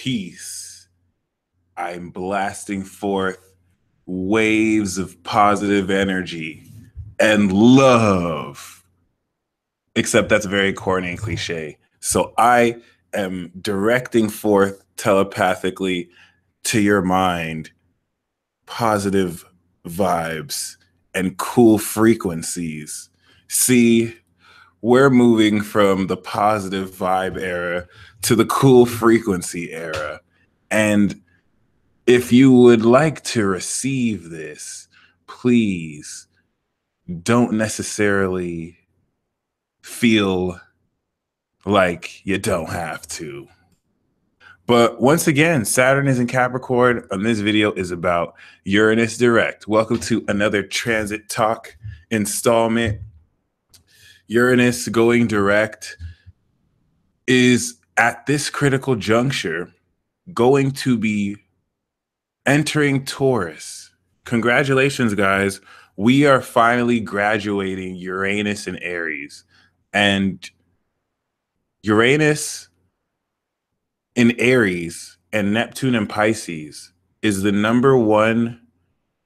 peace. I'm blasting forth waves of positive energy and love. Except that's very corny and cliche. So I am directing forth telepathically to your mind positive vibes and cool frequencies. See, we're moving from the positive vibe era to the cool frequency era. And if you would like to receive this, please don't necessarily feel like you don't have to. But once again, Saturn is in Capricorn, and this video is about Uranus direct. Welcome to another transit talk installment. Uranus going direct is at this critical juncture going to be entering Taurus. Congratulations, guys. We are finally graduating Uranus and Aries. And Uranus in Aries and Neptune in Pisces is the #1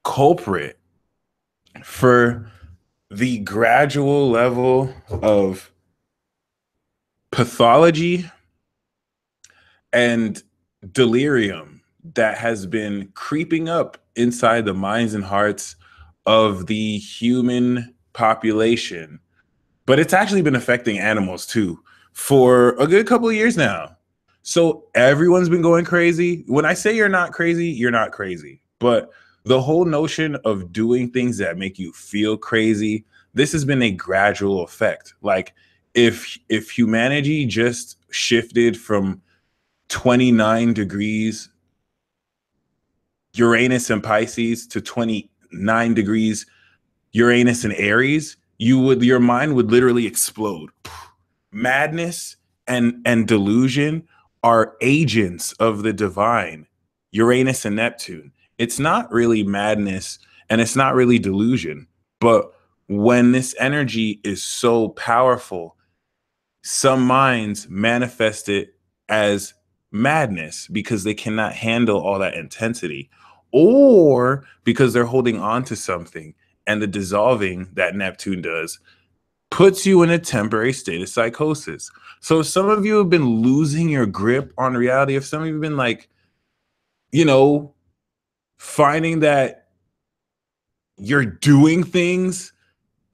culprit for the gradual level of pathology and delirium that has been creeping up inside the minds and hearts of the human population. But it's actually been affecting animals too for a good couple of years now. So everyone's been going crazy. When I say you're not crazy, you're not crazy. But the whole notion of doing things that make you feel crazy, this has been a gradual effect. Like if humanity just shifted from 29 degrees Uranus and Pisces to 29 degrees Uranus and Aries, your mind would literally explode. Madness and delusion are agents of the divine, Uranus and Neptune. It's not really madness and it's not really delusion. But when this energy is so powerful, some minds manifest it as madness because they cannot handle all that intensity, or because they're holding on to something, and the dissolving that Neptune does puts you in a temporary state of psychosis. So some of you have been losing your grip on reality. If some of you have been like, finding that you're doing things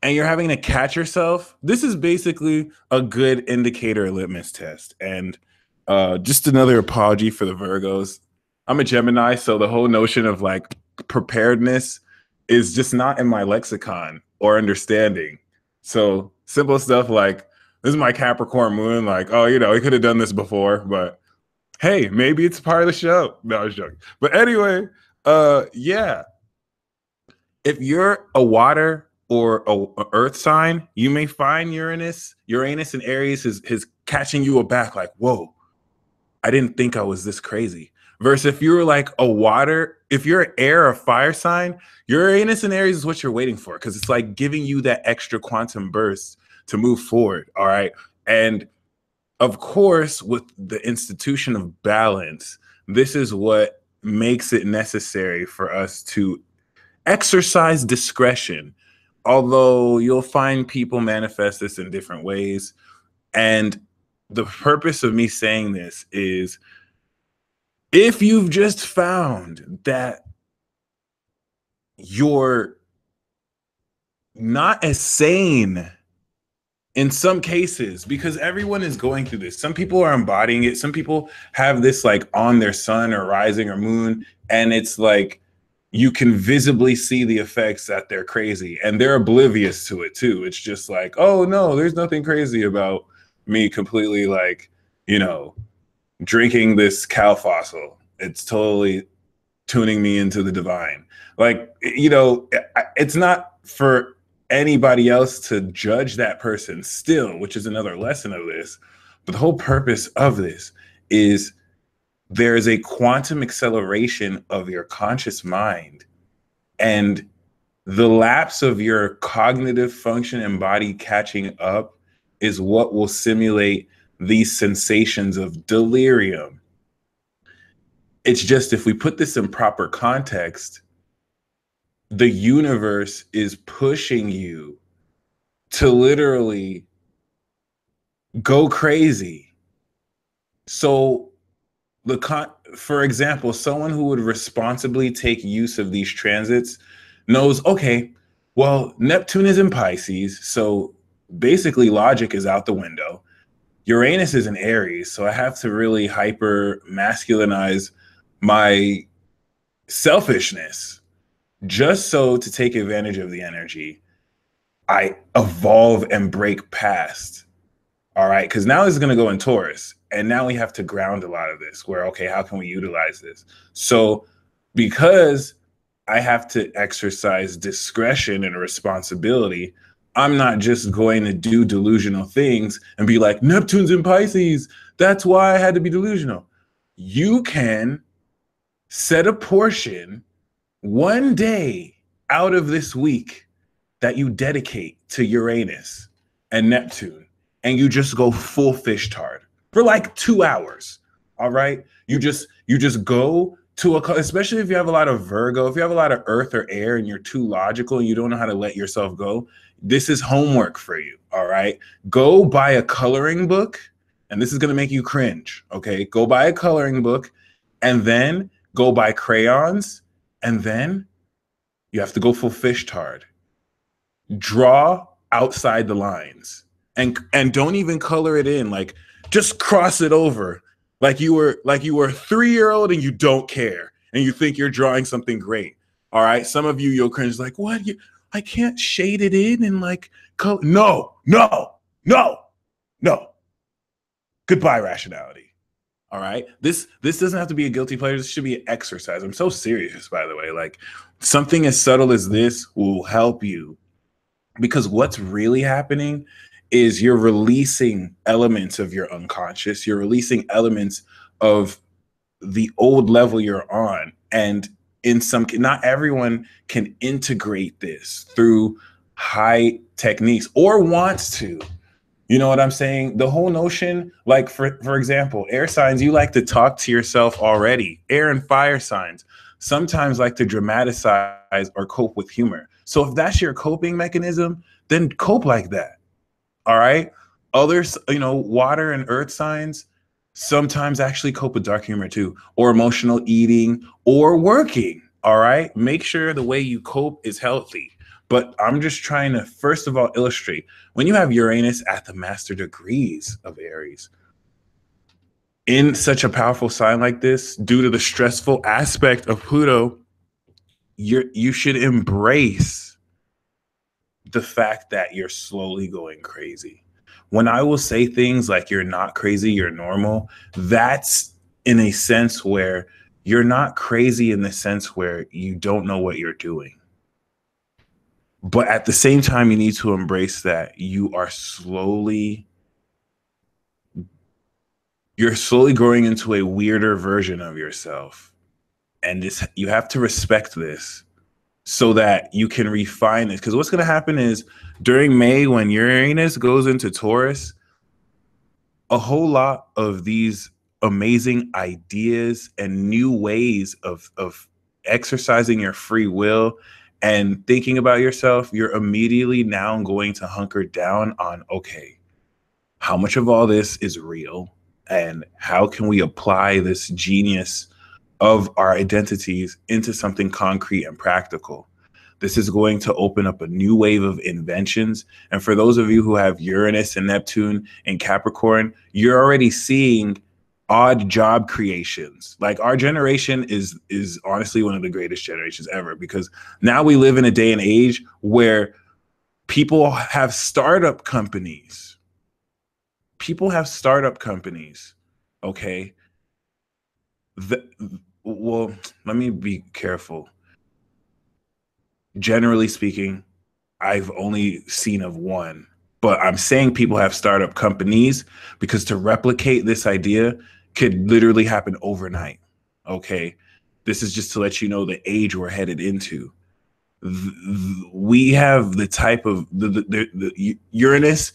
and you're having to catch yourself, this is basically a good indicator litmus test. And just another apology for the Virgos. I'm a Gemini, so the whole notion of like preparedness is just not in my lexicon or understanding. So simple stuff like, this is my Capricorn moon, like, oh, he could have done this before, but hey, maybe it's part of the show. No, I was joking. But anyway, yeah. If you're a water or a earth sign, you may find Uranus and Aries is catching you aback, like, whoa, I didn't think I was this crazy. Versus if you're like if you're an air or fire sign, Uranus and Aries is what you're waiting for, because it's like giving you that extra quantum burst to move forward. All right. And of course, with the institution of balance, this is what makes it necessary for us to exercise discretion. Although you'll find people manifest this in different ways. And the purpose of me saying this is, if you've just found that you're not as sane in some cases, because everyone is going through this. Some people are embodying it. Some people have this like on their sun or rising or moon, and it's like you can visibly see the effects that they're crazy, and they're oblivious to it too. It's just like, oh no, there's nothing crazy about me completely like, drinking this cow fossil. It's totally tuning me into the divine. Like, it's not for anybody else to judge that person still, which is another lesson of this. But the whole purpose of this is there is a quantum acceleration of your conscious mind, and the lapse of your cognitive function and body catching up is what will simulate these sensations of delirium. It's just, if we put this in proper context, the universe is pushing you to literally go crazy. So for example, someone who would responsibly take use of these transits knows, okay, well, Neptune is in Pisces, so basically logic is out the window. Uranus is in Aries, so I have to really hyper masculinize my selfishness just so to take advantage of the energy. I evolve and break past. All right, because now this is going to go in Taurus, and now we have to ground a lot of this where, okay, how can we utilize this? So because I have to exercise discretion and responsibility, I'm not just going to do delusional things and be like, Neptune's in Pisces, that's why I had to be delusional. You can set a portion one day out of this week that you dedicate to Uranus and Neptune, and you just go full fish tard for like 2 hours. All right. You just go to especially if you have a lot of Virgo, if you have a lot of earth or air and you're too logical and you don't know how to let yourself go, this is homework for you. All right. Go buy a coloring book, and this is going to make you cringe. Okay. Go buy a coloring book, and then go buy crayons, and then you have to go full fish tard. Draw outside the lines, and don't even color it in. Like, just cross it over like you were a 3-year-old and you don't care and you think you're drawing something great. All right, some of you'll cringe like, what? I can't shade it in and like color. No. Goodbye rationality. All right, this doesn't have to be a guilty pleasure. This should be an exercise. I'm so serious, by the way. Like, something as subtle as this will help you, because what's really happening is you're releasing elements of your unconscious. You're releasing elements of the old level you're on. And not everyone can integrate this through high techniques or wants to. You know what I'm saying? The whole notion, like, for example, air signs, you like to talk to yourself already. Air and fire signs sometimes like to dramatize or cope with humor. So if that's your coping mechanism, then cope like that. All right. Others, water and earth signs sometimes actually cope with dark humor too, or emotional eating or working. All right. Make sure the way you cope is healthy. But I'm just trying to, first of all, illustrate when you have Uranus at the master degrees of Aries in such a powerful sign like this, due to the stressful aspect of Pluto, you should embrace the fact that you're slowly going crazy. When I will say things like you're not crazy, you're normal, that's in a sense where you're not crazy in the sense where you don't know what you're doing. But at the same time, you need to embrace that you are slowly growing into a weirder version of yourself. And you have to respect this so that you can refine this. Because what's going to happen is during May, when Uranus goes into Taurus, a whole lot of these amazing ideas and new ways of exercising your free will and thinking about yourself, you're immediately now going to hunker down on, okay, how much of all this is real? And how can we apply this genius of our identities into something concrete and practical? This is going to open up a new wave of inventions. And for those of you who have Uranus and Neptune and Capricorn, you're already seeing odd job creations. Like, our generation is honestly one of the greatest generations ever, because now we live in a day and age where people have startup companies. Okay. Well, let me be careful. Generally speaking, I've only seen of one, but I'm saying people have startup companies because to replicate this idea could literally happen overnight. Okay. This is just to let you know the age we're headed into. We have the type of the Uranus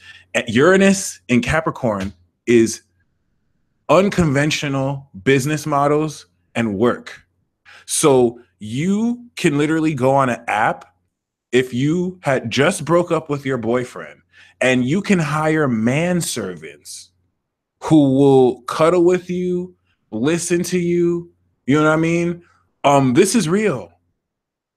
in Capricorn is unconventional business models and work. So you can literally go on an app if you had just broke up with your boyfriend, and you can hire manservants who will cuddle with you, listen to you. You know what I mean? This is real.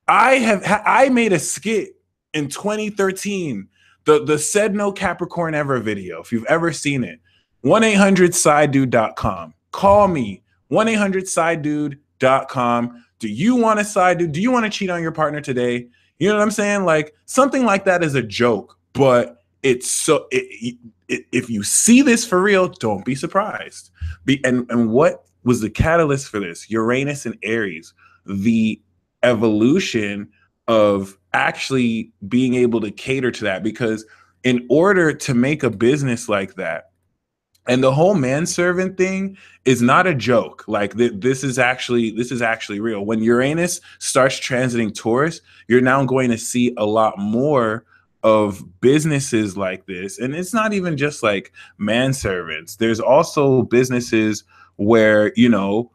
I made a skit in 2013, the said no Capricorn ever video. If you've ever seen it, 1-800-SIDE-DUDE.com. Call me, 1-800-SIDE-DUDE.com. Do you want a side dude? Do you want to cheat on your partner today? You know what I'm saying? Like something like that is a joke, but it's so if you see this for real, don't be surprised. And what was the catalyst for this? Uranus and Aries, the evolution of actually being able to cater to that, because in order to make a business like that, and the whole manservant thing is not a joke. Like this is actually real. When Uranus starts transiting Taurus, you're now going to see a lot more of businesses like this. And it's not even just like manservants. There's also businesses where, you know,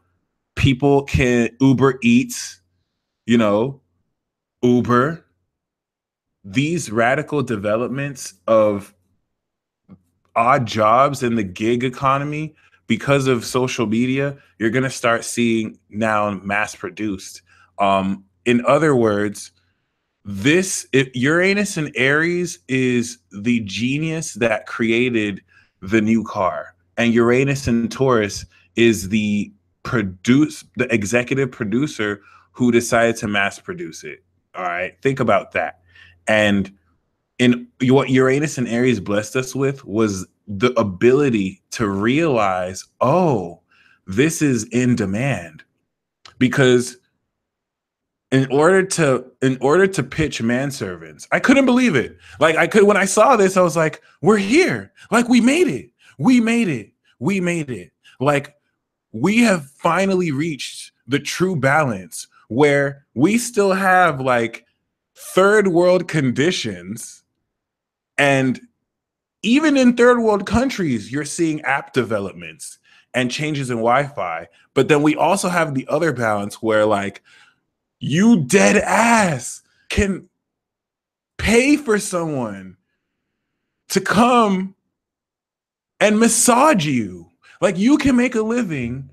people can Uber Eats, you know, Uber, these radical developments of odd jobs in the gig economy because of social media, you're going to start seeing now mass produced. In other words, Uranus and Aries is the genius that created the new car, and Uranus and Taurus is the executive producer who decided to mass produce it. All right, think about that. And what Uranus and Aries blessed us with was the ability to realize, oh, this is in demand. Because in order to pitch manservants, I couldn't believe it. Like when I saw this, I was like, we're here. Like we made it. We made it. We made it. Like we have finally reached the true balance where we still have like third world conditions. And even in third world countries, you're seeing app developments and changes in Wi-Fi. But then we also have the other balance where like you dead ass can pay for someone to come and massage you. Like you can make a living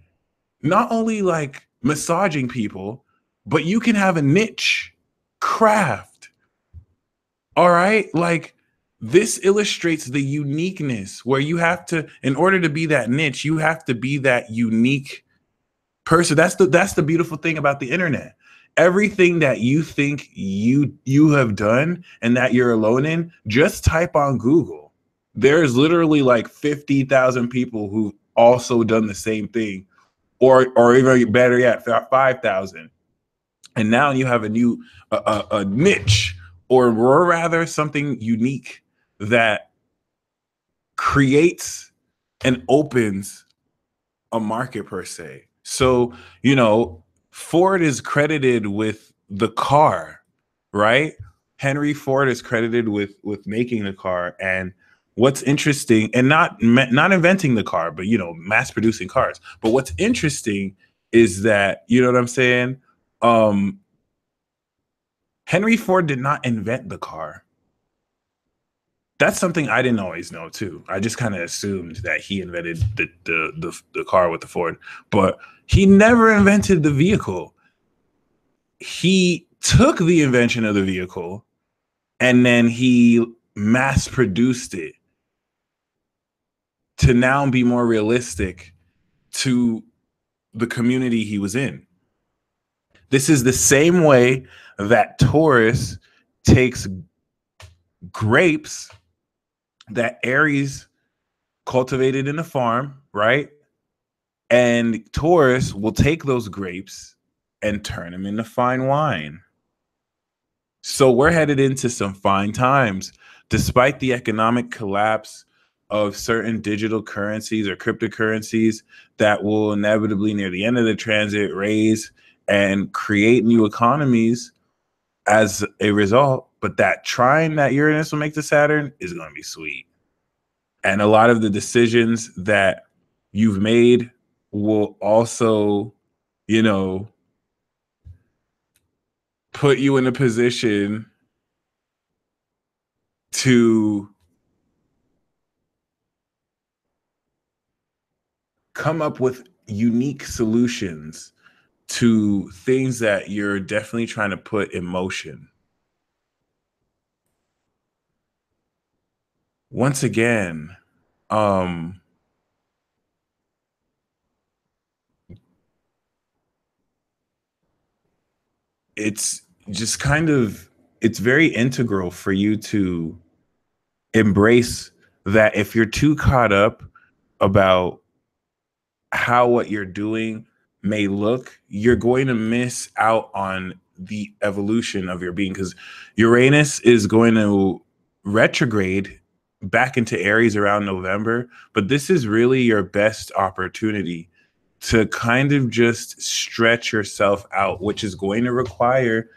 not only like massaging people, but you can have a niche craft. All right? Like this illustrates the uniqueness where you have to, in order to be that niche, you have to be that unique person. That's the beautiful thing about the internet. Everything that you think you have done and that you're alone in, just type on Google. There's literally like 50,000 people who've also done the same thing, or even better yet, 5,000. And now you have a new a niche, or rather something unique that creates and opens a market per se. So, you know, Ford is credited with the car, right? Henry Ford is credited with making the car. And what's interesting, and not inventing the car, but, you know, mass producing cars. But what's interesting is that, you know what I'm saying? Henry Ford did not invent the car. That's something I didn't always know too. I just kind of assumed that he invented the car with the Ford, but he never invented the vehicle. He took the invention of the vehicle and then he mass produced it to now be more realistic to the community he was in. This is the same way that Taurus takes grapes that Aries cultivated in a farm, right? And Taurus will take those grapes and turn them into fine wine. So we're headed into some fine times. Despite the economic collapse of certain digital currencies or cryptocurrencies that will inevitably near the end of the transit raise and create new economies as a result, but that trine that Uranus will make to Saturn is going to be sweet. And a lot of the decisions that you've made will also you know, put you in a position to come up with unique solutions to things that you're definitely trying to put in motion. Once again, um, it's just kind of, it's very integral for you to embrace that if you're too caught up about how what you're doing may look, you're going to miss out on the evolution of your being, because Uranus is going to retrograde back into Aries around November. But this is really your best opportunity to kind of just stretch yourself out, which is going to require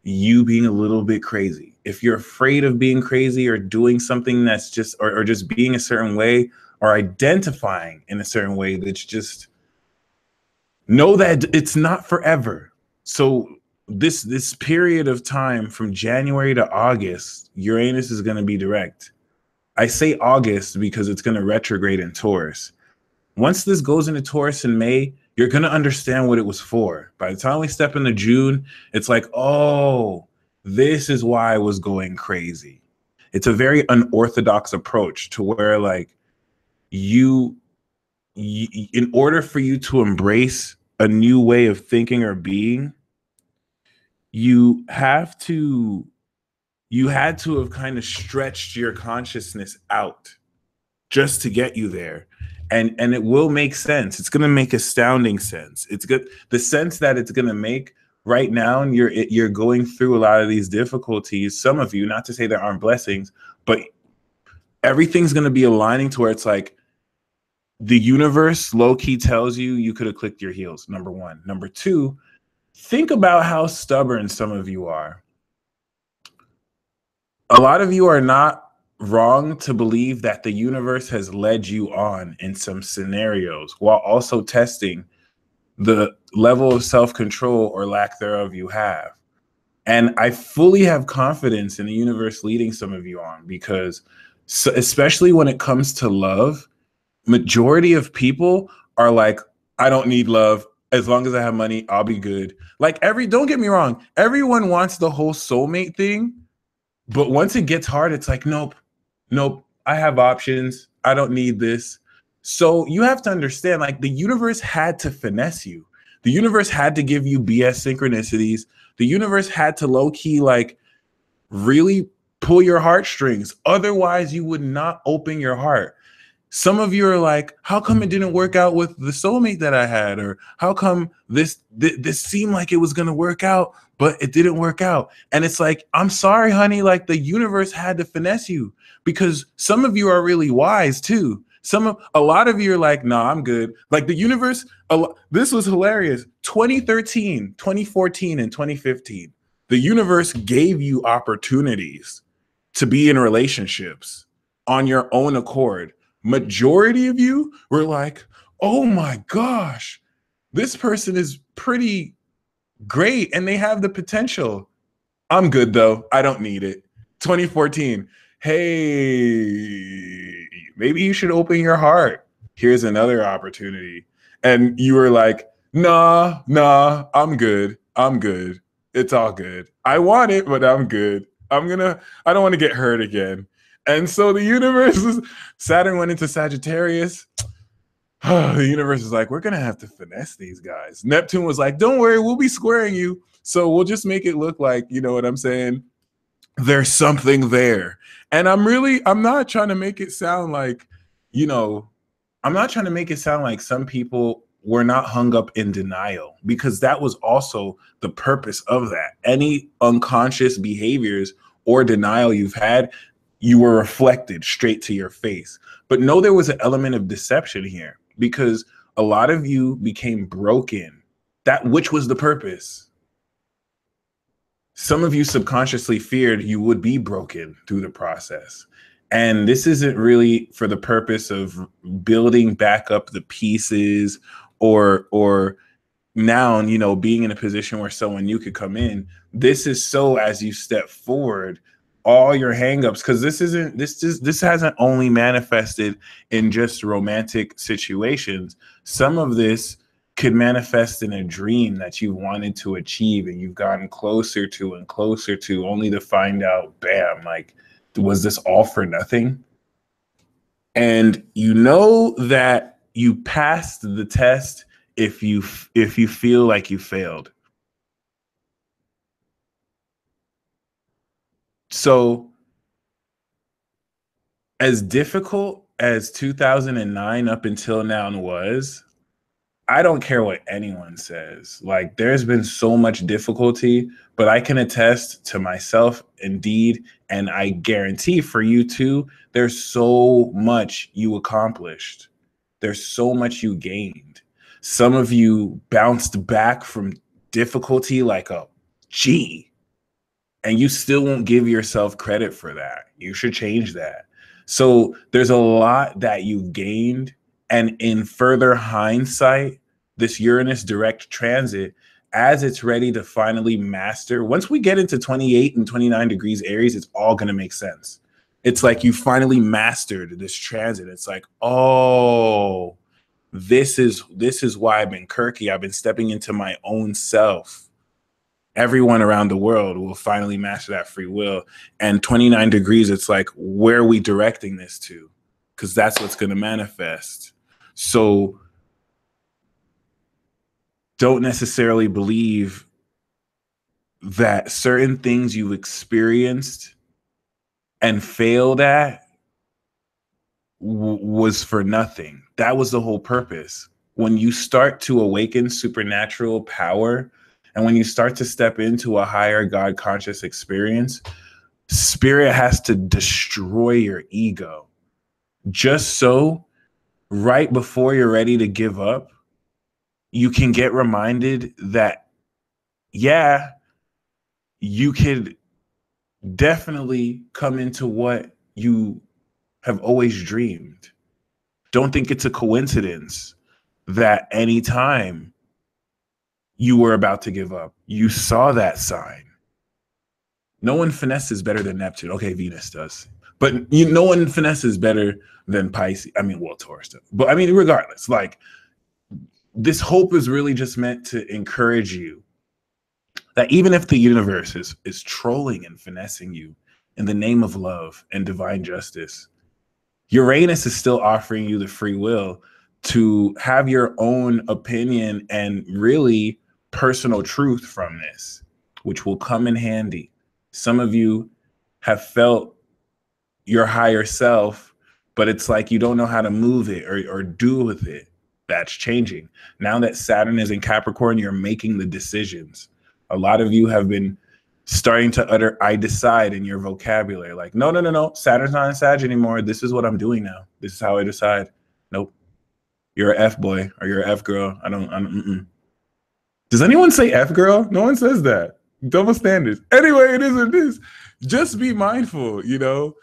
you being a little bit crazy. If you're afraid of being crazy or doing something that's just, or just being a certain way or identifying in a certain way, that's just, know that it's not forever. So this period of time from January to August, Uranus is going to be direct. I say August because it's going to retrograde in Taurus. Once this goes into Taurus in May, you're going to understand what it was for. By the time we step into June, it's like, oh, this is why I was going crazy. It's a very unorthodox approach to where, like, you in order for you to embrace a new way of thinking or being, you have to, you had to have kind of stretched your consciousness out just to get you there. And it will make sense. It's going to make astounding sense. It's good. The sense that it's going to make right now, and you're going through a lot of these difficulties. Some of you, not to say there aren't blessings, but everything's going to be aligning to where it's like the universe low key tells you you could have clicked your heels. Number one. Number two, think about how stubborn some of you are. A lot of you are not wrong to believe that the universe has led you on in some scenarios while also testing the level of self-control or lack thereof you have. And I fully have confidence in the universe leading some of you on, because especially when it comes to love, majority of people are like, I don't need love. As long as I have money, I'll be good. Like, don't get me wrong, everyone wants the whole soulmate thing. But once it gets hard, it's like, nope, nope, I have options. I don't need this. So you have to understand, like, the universe had to finesse you. The universe had to give you BS synchronicities. The universe had to low key, like, really pull your heartstrings. Otherwise, you would not open your heart. Some of you are like, how come it didn't work out with the soulmate that I had? Or how come this seemed like it was going to work out, but it didn't work out? And it's like, I'm sorry, honey. Like, the universe had to finesse you, because some of you are really wise too. A lot of you are like, nah, I'm good. Like, the universe, this was hilarious. 2013, 2014, and 2015, the universe gave you opportunities to be in relationships on your own accord. Majority of you were like, oh my gosh, this person is pretty great and they have the potential. I'm good though. I don't need it. 2014, hey, maybe you should open your heart. Here's another opportunity. And you were like, nah, I'm good. I'm good. It's all good. I want it, but I'm good. I don't want to get hurt again. And so the universe Saturn went into Sagittarius. The universe is like, we're going to have to finesse these guys. Neptune was like, don't worry, we'll be squaring you. So we'll just make it look like, you know what I'm saying? There's something there. And I'm not trying to make it sound like, I'm not trying to make it sound like some people were not hung up in denial, because that was also the purpose of that. Any unconscious behaviors or denial you've had, you were reflected straight to your face. But no, there was an element of deception here, because a lot of you became broken, which was the purpose. Some of you subconsciously feared you would be broken through the process. And this isn't really for the purpose of building back up the pieces or now, you know, being in a position where someone new could come in, this is so as you step forward, all your hangups, because this hasn't only manifested in just romantic situations. Some of this could manifest in a dream that you wanted to achieve and you've gotten closer to and closer to, only to find out, bam, like, was this all for nothing? And you know that you passed the test if you feel like you failed. So as difficult as 2009 up until now was, I don't care what anyone says. Like, there's been so much difficulty, but I can attest to myself, indeed, and I guarantee for you too, there's so much you accomplished. There's so much you gained. Some of you bounced back from difficulty like a G, and you still won't give yourself credit for that. You should change that. So there's a lot that you gained. And in further hindsight, this Uranus direct transit, as it's ready to finally master, once we get into 28 and 29 degrees Aries, it's all going to make sense. It's like you finally mastered this transit. It's like, oh, this is why I've been quirky. I've been stepping into my own self. Everyone around the world will finally master that free will. And 29 degrees, it's like, where are we directing this to? Because that's what's going to manifest. So don't necessarily believe that certain things you experienced and failed at was for nothing. That was the whole purpose. When you start to awaken supernatural power, and when you start to step into a higher God conscious experience, spirit has to destroy your ego. Just so right before you're ready to give up, you can get reminded that, yeah, you could definitely come into what you have always dreamed. Don't think it's a coincidence that anytime you were about to give up, you saw that sign. No one finesses better than Neptune. Okay, Venus does. But no one finesses better than Pisces. I mean, well, Taurus does. But I mean, regardless, like, this hope is really just meant to encourage you that even if the universe is trolling and finessing you in the name of love and divine justice, Uranus is still offering you the free will to have your own opinion and really personal truth from this, which will come in handy. Some of you have felt your higher self, but it's like you don't know how to move it or do with it. That's changing. Now that Saturn is in Capricorn, you're making the decisions. A lot of you have been starting to utter "I decide" in your vocabulary. Like, no, no, no, no. Saturn's not in Sag anymore. This is what I'm doing now. This is how I decide. Nope. You're a F boy or you're a F girl. I don't. Does anyone say F girl? No one says that. Double standards. Anyway, it is what it is. Just be mindful, you know.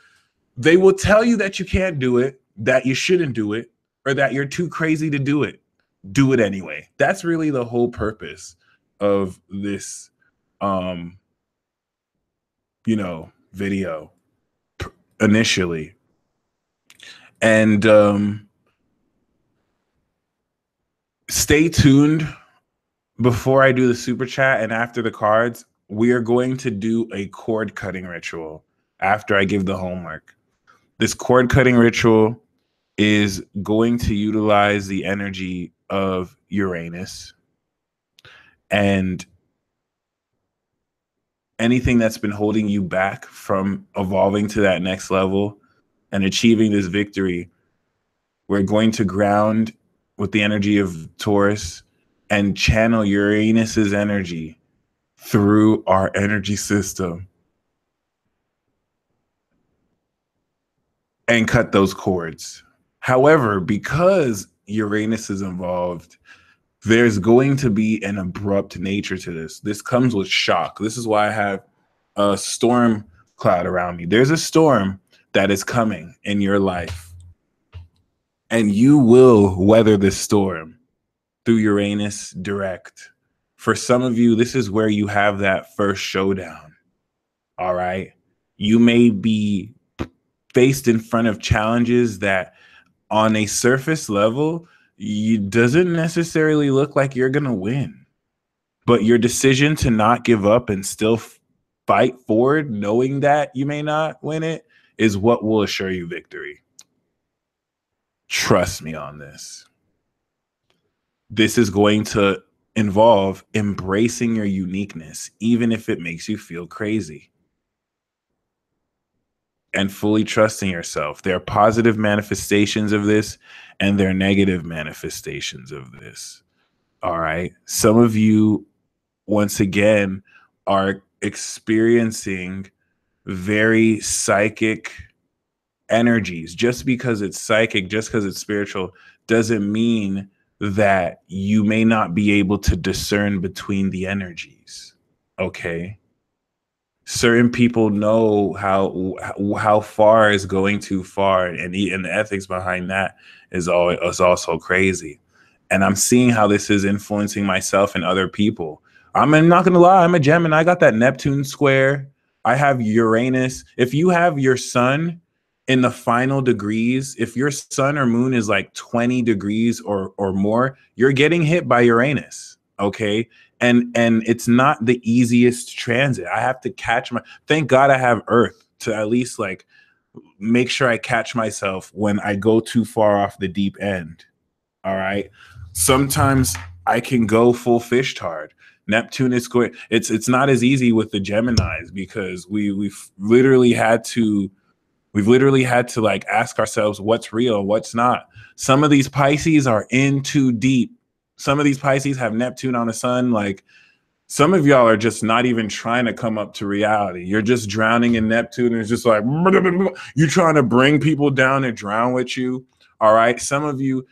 They will tell you that you can't do it, that you shouldn't do it, or that you're too crazy to do it. Do it anyway. That's really the whole purpose of this video initially. And stay tuned. Before I do the super chat and after the cards, we are going to do a cord cutting ritual after I give the homework. This cord cutting ritual is going to utilize the energy of Uranus and anything that's been holding you back from evolving to that next level and achieving this victory. We're going to ground with the energy of Taurus and channel Uranus's energy through our energy system and cut those cords. However, because Uranus is involved, there's going to be an abrupt nature to this. This comes with shock. This is why I have a storm cloud around me. There's a storm that is coming in your life, and you will weather this storm. through Uranus direct. For some of you, this is where you have that first showdown. All right. You may be faced in front of challenges that on a surface level, it doesn't necessarily look like you're going to win. But your decision to not give up and still fight forward, knowing that you may not win it, is what will assure you victory. Trust me on this. This is going to involve embracing your uniqueness, even if it makes you feel crazy, and fully trusting yourself. There are positive manifestations of this, and there are negative manifestations of this. All right. Some of you, once again, are experiencing very psychic energies. Just because it's psychic, just because it's spiritual, doesn't mean that you may not be able to discern between the energies. Okay. Certain people know how far is going too far, and the ethics behind that is also crazy. And I'm seeing how this is influencing myself and other people. I'm not gonna lie, I'm a Gemini. I got that Neptune square. I have Uranus. If you have your sun in the final degrees, if your sun or moon is like 20 degrees or more, you're getting hit by Uranus. Okay. And it's not the easiest transit. I have to catch thank God I have Earth to at least like make sure I catch myself when I go too far off the deep end. All right. Sometimes I can go full fish tard. Neptune is going. It's not as easy with the Geminis because we've literally had to like ask ourselves what's real, what's not. Some of these Pisces are in too deep. Some of these Pisces have Neptune on the sun. Like some of y'all are just not even trying to come up to reality. You're just drowning in Neptune. And it's just like you're trying to bring people down and drown with you. All right. Some of you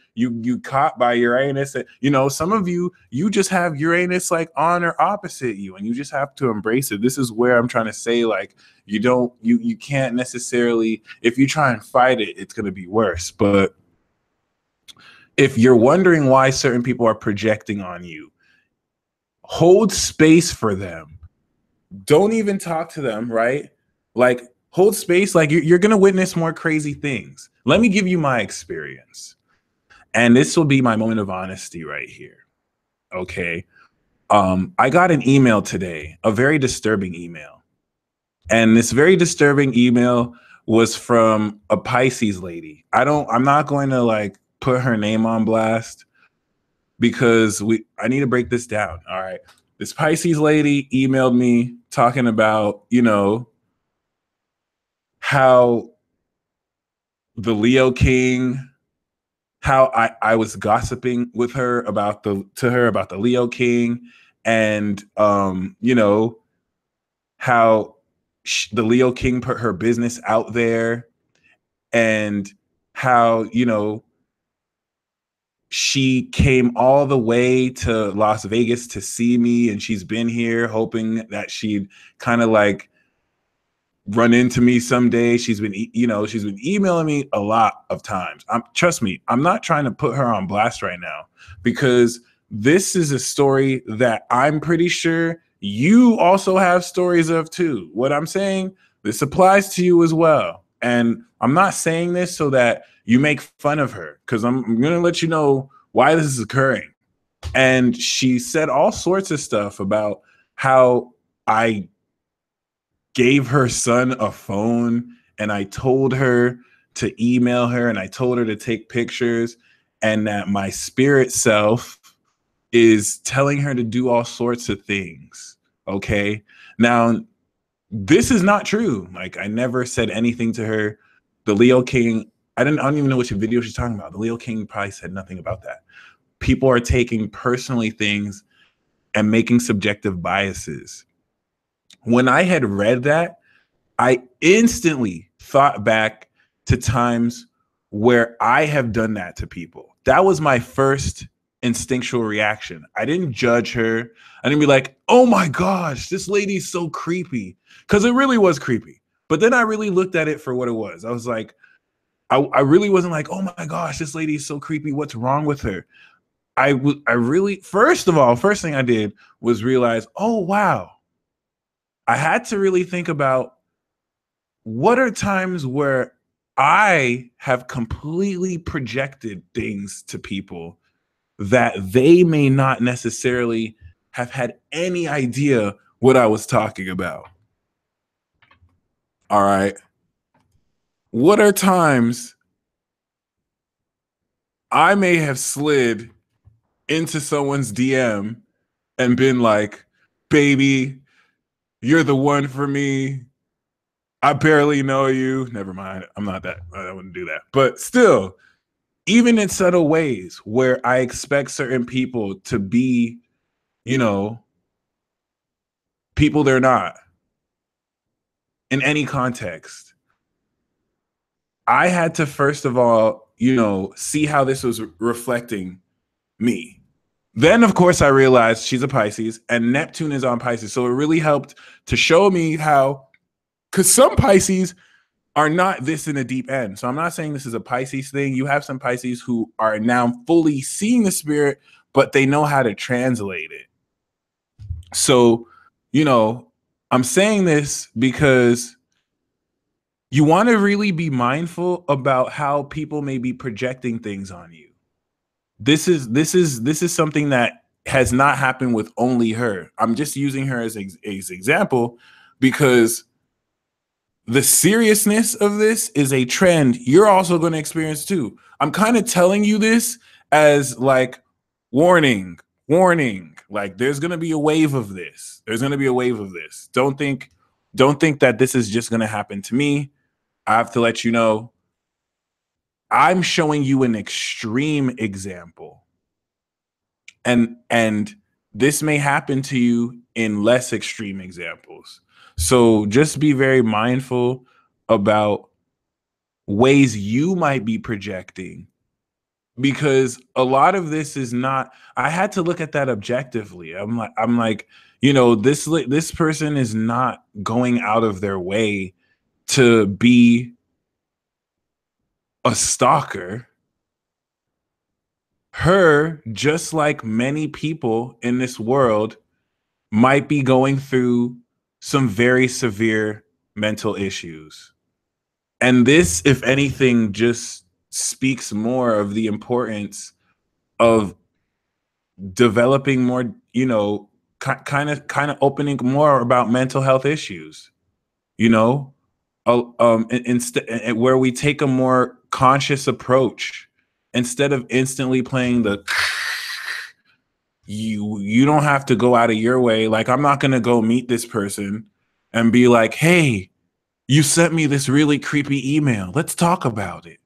caught by Uranus. You know, some of you just have Uranus like on or opposite you, and you just have to embrace it. This is where I'm trying to say, like, you can't necessarily, if you try and fight it, it's going to be worse. But if you're wondering why certain people are projecting on you, hold space for them. Don't even talk to them, right? Like, hold space. Like, you're going to witness more crazy things. Let me give you my experience. And this will be my moment of honesty right here. Okay. I got an email today, a very disturbing email. And this very disturbing email was from a Pisces lady. I'm not going to like put her name on blast because I need to break this down. All right. This Pisces lady emailed me talking about, you know, how the Leo King, how I was gossiping with her about the Leo King, and you know, how the Leo King put her business out there, and how, you know, she came all the way to Las Vegas to see me, and she's been here hoping that she'd kind of like run into me someday. She's been emailing me a lot of times. Trust me, I'm not trying to put her on blast right now, because this is a story that I'm pretty sure you also have stories of too. What I'm saying, this applies to you as well. And I'm not saying this so that you make fun of her, because I'm going to let you know why this is occurring. And she said all sorts of stuff about how I gave her son a phone, and I told her to email her, and I told her to take pictures, and that my spirit self is telling her to do all sorts of things. Okay. Now, this is not true. Like, I never said anything to her. The Leo King, I don't even know which video she's talking about. The Leo King probably said nothing about that. People are taking personally things and making subjective biases. When I had read that, I instantly thought back to times where I have done that to people. That was my first instinctual reaction. I didn't judge her. I didn't be like, oh my gosh, this lady's so creepy. Because it really was creepy. But then I really looked at it for what it was. I was like, I really wasn't like, oh my gosh, this lady is so creepy. What's wrong with her? I really, first of all, first thing I did was realize, oh wow, I had to really think about what are times where I have completely projected things to people that they may not necessarily have had any idea what I was talking about. All right. What are times I may have slid into someone's DM and been like, baby, you're the one for me. I barely know you. Never mind. I'm not that. I wouldn't do that. But still, even in subtle ways where I expect certain people to be, you know, people they're not in any context. I had to first of all, see how this was reflecting me. Then, of course, I realized she's a Pisces and Neptune is on Pisces. So it really helped to show me how, because some Pisces are not this in a deep end. So I'm not saying this is a Pisces thing. You have some Pisces who are now fully seeing the spirit, but they know how to translate it. So, I'm saying this because you want to really be mindful about how people may be projecting things on you. This is something that has not happened with only her. I'm just using her as example because the seriousness of this is a trend you're also going to experience too. I'm kind of telling you this as like warning, warning. Like there's going to be a wave of this. There's going to be a wave of this. Don't think that this is just going to happen to me. I have to let you know I'm showing you an extreme example. And this may happen to you in less extreme examples. So just be very mindful about ways you might be projecting, because a lot of this is not, I had to look at that objectively. I'm like, this person is not going out of their way to be a stalker. Her, just like many people in this world, might be going through some very severe mental issues. And this, if anything, just speaks more of the importance of developing more, kind of opening more about mental health issues, you know, instead where we take a more conscious approach instead of instantly playing the you don't have to go out of your way. Like, I'm not going to go meet this person and be like, hey, you sent me this really creepy email. Let's talk about it.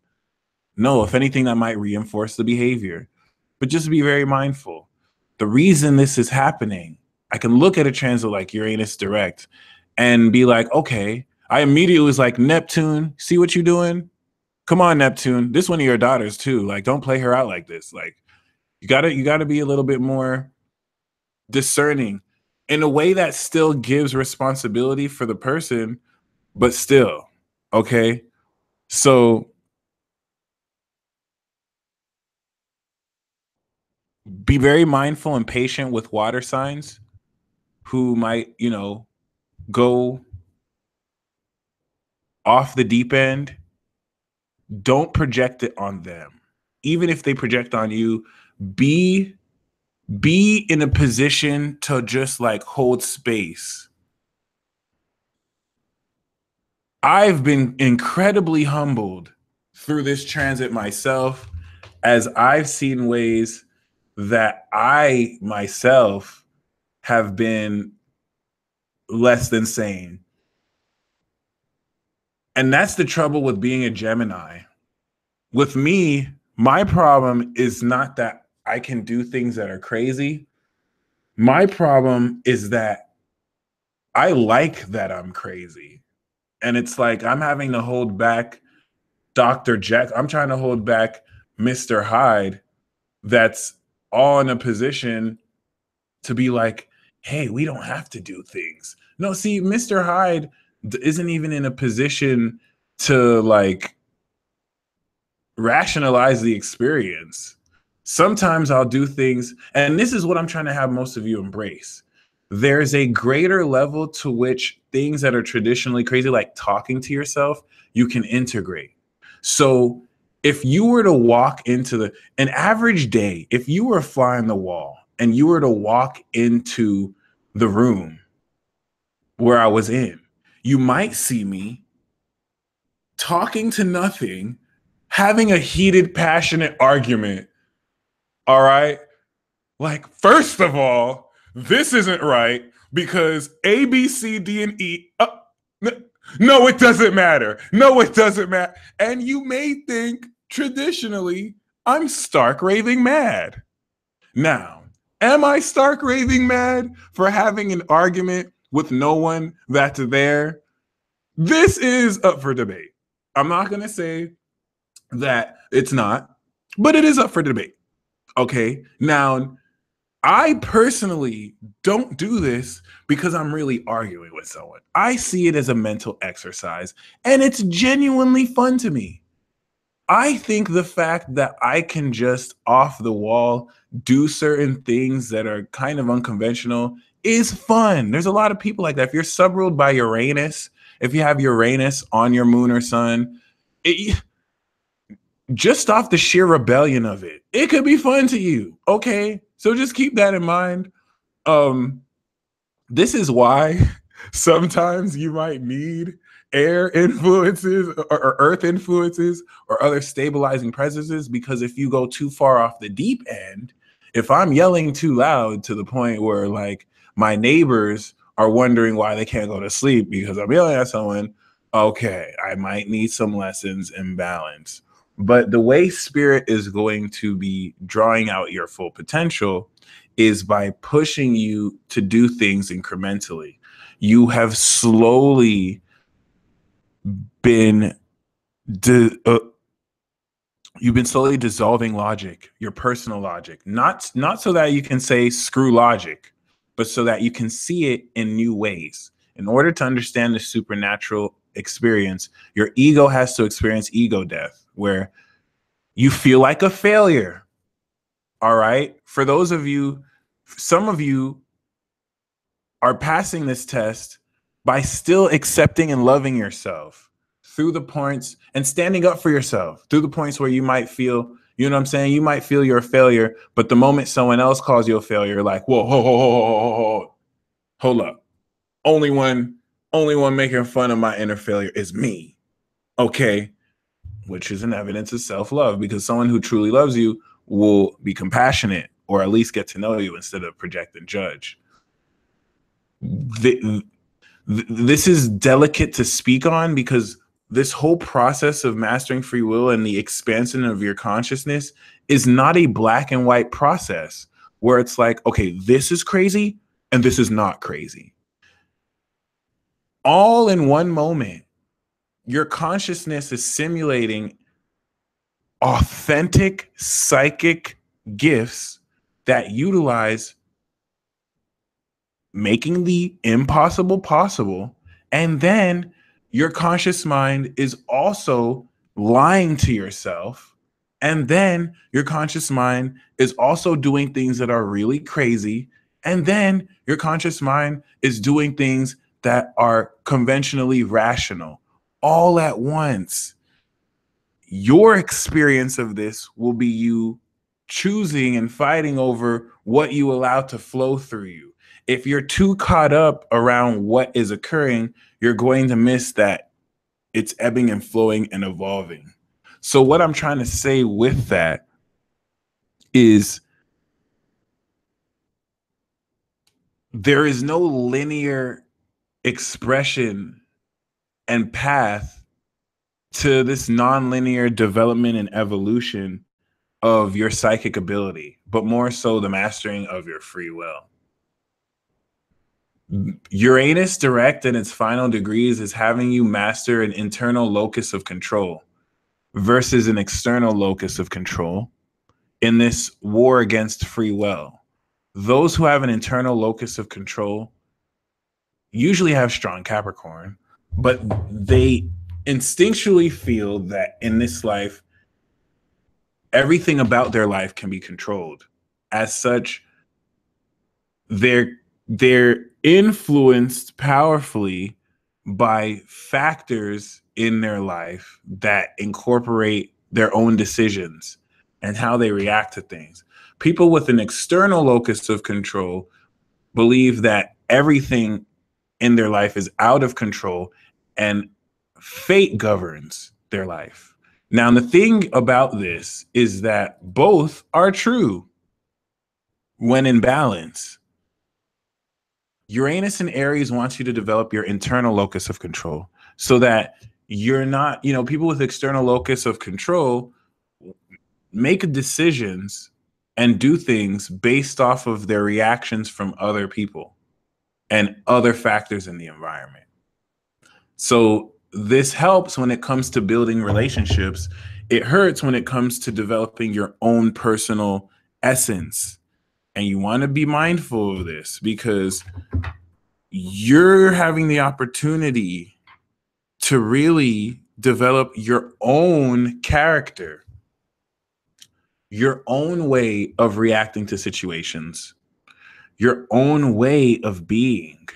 No, if anything, that might reinforce the behavior. But just be very mindful. The reason this is happening, I can look at a transit like Uranus direct and be like, okay, I immediately was like, Neptune, see what you're doing? Come on, Neptune. This one of your daughters too. Like, don't play her out like this. Like, you gotta be a little bit more discerning in a way that still gives responsibility for the person, but still, okay? So be very mindful and patient with water signs who might, go off the deep end. Don't project it on them. Even if they project on you, be in a position to just like hold space. I've been incredibly humbled through this transit myself, as I've seen ways that I myself have been less than sane. And that's the trouble with being a Gemini. With me, my problem is not that I can do things that are crazy. My problem is that I like that I'm crazy. And it's like I'm having to hold back Dr. Jack. I'm trying to hold back Mr. Hyde, that's all in a position to be like, hey, we don't have to do things. No, see, Mr. Hyde isn't even in a position to like rationalize the experience. Sometimes I'll do things, and this is what I'm trying to have most of you embrace. There's a greater level to which things that are traditionally crazy, like talking to yourself, you can integrate. So if you were to walk into an average day, if you were flying the wall and you were to walk into the room where I was in, you might see me talking to nothing, having a heated, passionate argument. All right. Like, first of all, this isn't right because A, B, C, D, and E. No, it doesn't matter. No, it doesn't matter. And you may think traditionally I'm stark raving mad. Now, am I stark raving mad for having an argument with no one that's there? This is up for debate. I'm not going to say that it's not, but it is up for debate. Okay. Now, I personally don't do this because I'm really arguing with someone. I see it as a mental exercise, and it's genuinely fun to me. I think the fact that I can just off the wall do certain things that are kind of unconventional is fun. There's a lot of people like that. If you're subruled by Uranus, if you have Uranus on your moon or sun, just off the sheer rebellion of it, it could be fun to you. Okay. So just keep that in mind. This is why sometimes you might need air influences or earth influences or other stabilizing presences, because if you go too far off the deep end, if I'm yelling too loud to the point where like my neighbors are wondering why they can't go to sleep because I'm yelling at someone, okay, I might need some lessons in balance. But the way spirit is going to be drawing out your full potential is by pushing you to do things incrementally. You have slowly been you've been slowly dissolving logic, your personal logic, not so that you can say screw logic, but so that you can see it in new ways. In order to understand the supernatural experience, your ego has to experience ego death, where you feel like a failure. All right. For those of you, some of you are passing this test by still accepting and loving yourself through the points and standing up for yourself through the points where you might feel, you know what I'm saying? You might feel you're a failure, but the moment someone else calls you a failure, you're like, whoa, hold up. Only one making fun of my inner failure is me. Okay. Which is an evidence of self-love, because someone who truly loves you will be compassionate, or at least get to know you instead of project and judge. This is delicate to speak on, because this whole process of mastering free will and the expansion of your consciousness is not a black and white process where it's like, okay, this is crazy and this is not crazy. All in one moment, your consciousness is simulating authentic psychic gifts that utilize making the impossible possible. And then your conscious mind is also lying to yourself. And then your conscious mind is also doing things that are really crazy. And then your conscious mind is doing things that are conventionally rational all at once. Your experience of this will be you choosing and fighting over what you allow to flow through you. If you're too caught up around what is occurring, you're going to miss that it's ebbing and flowing and evolving. So what I'm trying to say with that is there is no linear expression and path to this nonlinear development and evolution of your psychic ability, but more so the mastering of your free will. Uranus direct in its final degrees is having you master an internal locus of control versus an external locus of control in this war against free will. Those who have an internal locus of control usually have strong Capricorn, but they instinctually feel that in this life, everything about their life can be controlled. As such, they're influenced powerfully by factors in their life that incorporate their own decisions and how they react to things. People with an external locus of control believe that everything in their life is out of control and fate governs their life. Now, the thing about this is that both are true when in balance. Uranus and Aries wants you to develop your internal locus of control so that you're not, people with external locus of control make decisions and do things based off of their reactions from other people and other factors in the environment. So this helps when it comes to building relationships. It hurts when it comes to developing your own personal essence. And you want to be mindful of this because you're having the opportunity to really develop your own character, your own way of reacting to situations, your own way of being.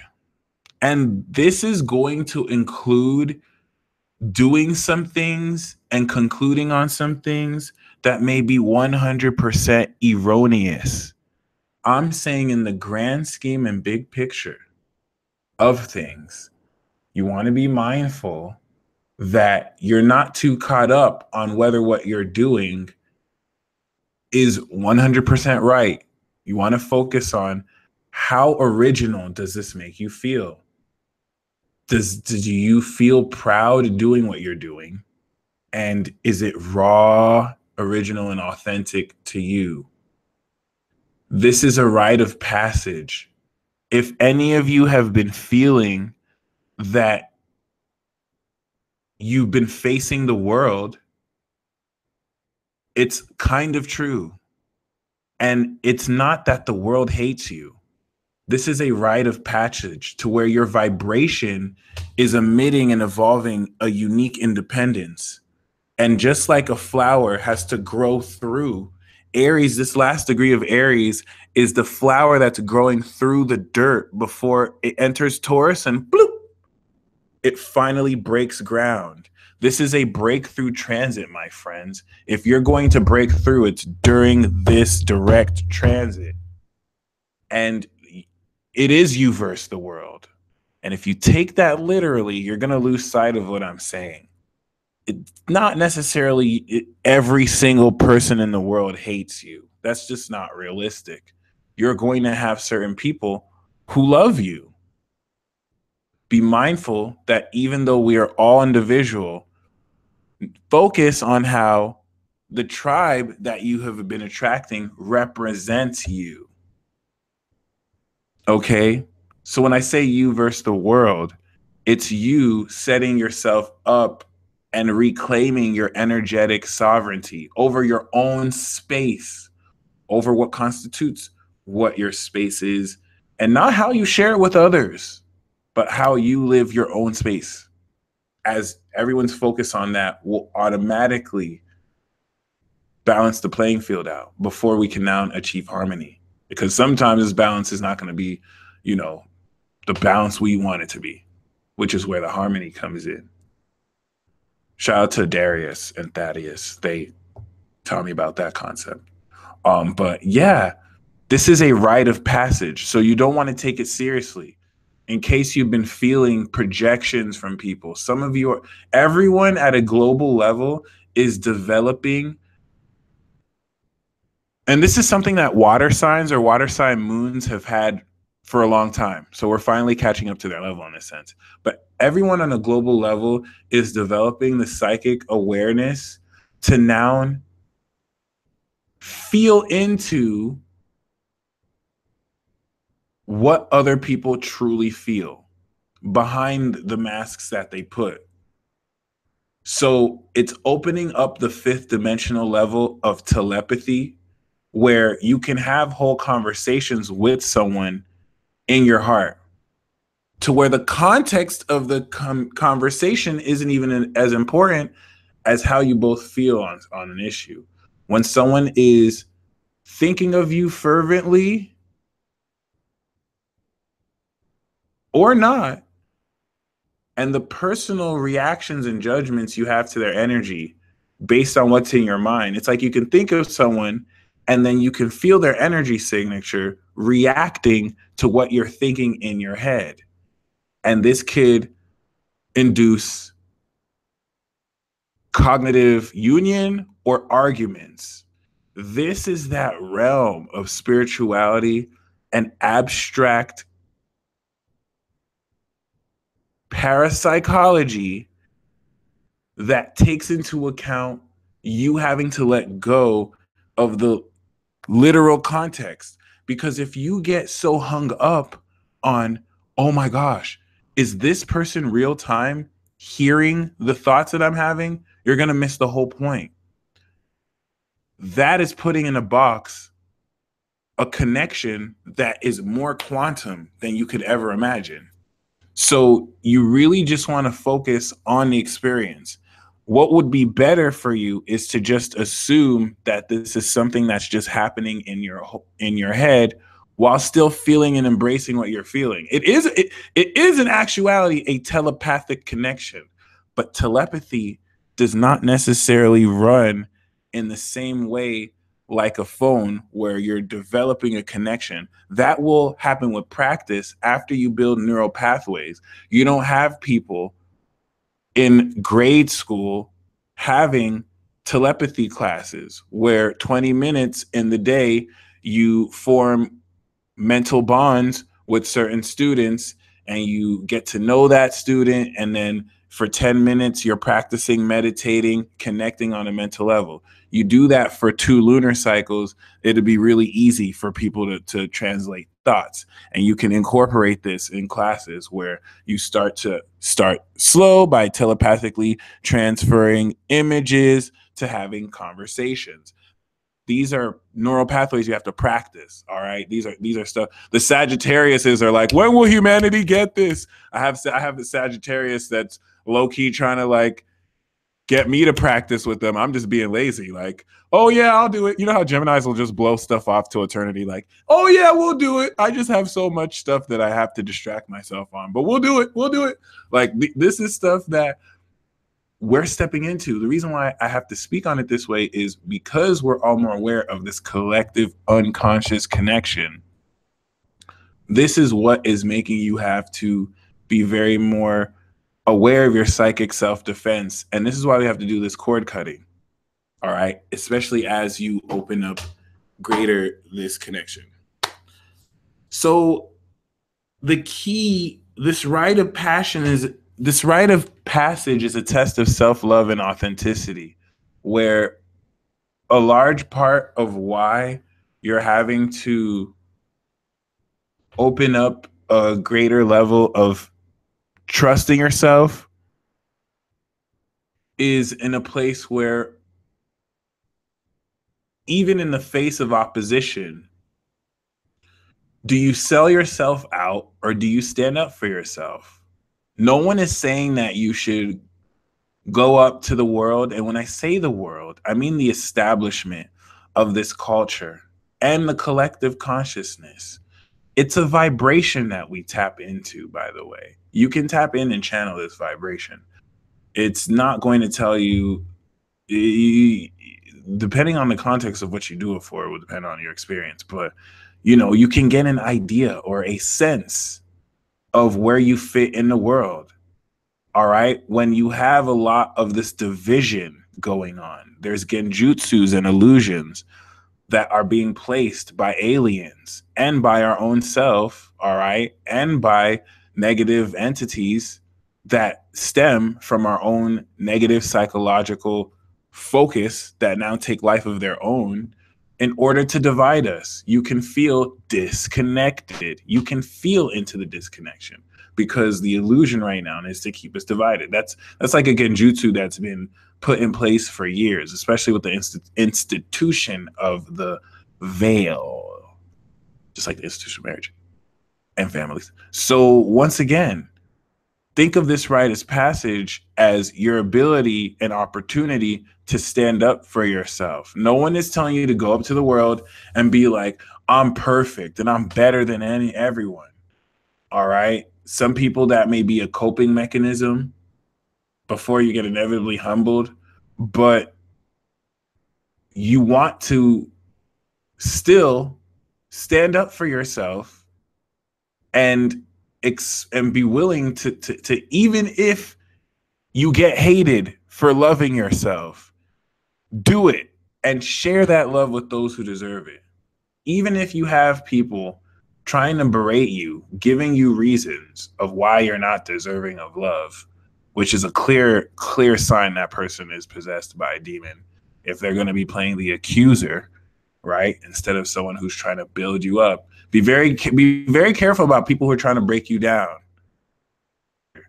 And this is going to include doing some things and concluding on some things that may be 100% erroneous. I'm saying in the grand scheme and big picture of things, you want to be mindful that you're not too caught up on whether what you're doing is 100% right. You want to focus on how original does this make you feel? Do you feel proud doing what you're doing? And is it raw, original, and authentic to you? This is a rite of passage. If any of you have been feeling that you've been facing the world, it's kind of true. And it's not that the world hates you. This is a rite of passage to where your vibration is emitting and evolving a unique independence. And just like a flower has to grow through, Aries, this last degree of Aries, is the flower that's growing through the dirt before it enters Taurus and bloop, it finally breaks ground. This is a breakthrough transit, my friends. If you're going to break through, it's during this direct transit. And it is you versus the world. And if you take that literally, you're going to lose sight of what I'm saying. It's not necessarily every single person in the world hates you. That's just not realistic. You're going to have certain people who love you. Be mindful that even though we are all individual, focus on how the tribe that you have been attracting represents you. Okay? So when I say you versus the world, it's you setting yourself up and reclaiming your energetic sovereignty over your own space, over what constitutes what your space is, and not how you share it with others, but how you live your own space. As everyone's focus on that will automatically balance the playing field out before we can now achieve harmony. Because sometimes this balance is not going to be, the balance we want it to be, which is where the harmony comes in. Shout out to Darius and Thaddeus. They taught me about that concept. But yeah, this is a rite of passage. So you don't want to take it seriously. In case you've been feeling projections from people, everyone at a global level is developing. And this is something that water signs or water sign moons have had for a long time. So we're finally catching up to their level in a sense. But everyone on a global level is developing the psychic awareness to now feel into what other people truly feel behind the masks that they put. So it's opening up the fifth dimensional level of telepathy where you can have whole conversations with someone in your heart to where the context of the conversation isn't even as important as how you both feel on an issue. When someone is thinking of you fervently or not, and the personal reactions and judgments you have to their energy based on what's in your mind, it's like you can think of someone and then you can feel their energy signature reacting to what you're thinking in your head. And this could induce cognitive union or arguments. This is that realm of spirituality and abstract parapsychology that takes into account you having to let go of the literal context. Because if you get so hung up on, oh my gosh, is this person real time hearing the thoughts that I'm having? You're going to miss the whole point. That is putting in a box a connection that is more quantum than you could ever imagine. So you really just want to focus on the experience. What would be better for you is to just assume that this is something that's just happening in your head while still feeling and embracing what you're feeling. It is in actuality a telepathic connection, but telepathy does not necessarily run in the same way like a phone where you're developing a connection. That will happen with practice after you build neural pathways. You don't have people in grade school having telepathy classes where 20 minutes in the day you form mental bonds with certain students and you get to know that student, and then for 10 minutes you're practicing meditating, connecting on a mental level. You do that for 2 lunar cycles, it'll be really easy for people to translate thoughts. And you can incorporate this in classes where you start slow by telepathically transferring images to having conversations. These are neural pathways you have to practice. All right. These are stuff. The Sagittariuses are like, when will humanity get this? I have the Sagittarius that's low key trying to like get me to practice with them. I'm just being lazy. Like, oh yeah, I'll do it. You know how Geminis will just blow stuff off to eternity. Like, oh yeah, we'll do it. I just have so much stuff that I have to distract myself on, but we'll do it. We'll do it. Like this is stuff that we're stepping into. The reason why I have to speak on it this way is because we're all more aware of this collective unconscious connection. This is what is making you have to be very more aware of your psychic self-defense. And this is why we have to do this cord cutting. All right. Especially as you open up greater this connection. So the key, this rite of passage is a test of self-love and authenticity, where a large part of why you're having to open up a greater level of trusting yourself is in a place where even in the face of opposition, do you sell yourself out or do you stand up for yourself? No one is saying that you should go up to the world. And when I say the world, I mean the establishment of this culture and the collective consciousness. It's a vibration that we tap into, by the way. You can tap in and channel this vibration. It's not going to tell you, depending on the context of what you do it for, it will depend on your experience. But, you know, you can get an idea or a sense of where you fit in the world. All right. When you have a lot of this division going on, there's genjutsus and illusions that are being placed by aliens and by our own self. All right. And by negative entities that stem from our own negative psychological focus that now take life of their own in order to divide us. You can feel disconnected. You can feel into the disconnection because the illusion right now is to keep us divided. That's like a genjutsu that's been put in place for years, especially with the institution of the veil, just like the institution of marriage and families. So once again, Think of this rite of passage as your ability and opportunity to stand up for yourself. No one is telling you to go up to the world and be like, I'm perfect and I'm better than everyone. All right. Some people that may be a coping mechanism before you get inevitably humbled, but you want to still stand up for yourself and and be willing to even if you get hated for loving yourself, do it and share that love with those who deserve it. Even if you have people trying to berate you, giving you reasons of why you're not deserving of love, which is a clear sign that person is possessed by a demon. If they're going to be playing the accuser, right, instead of someone who's trying to build you up, be very careful about people who are trying to break you down.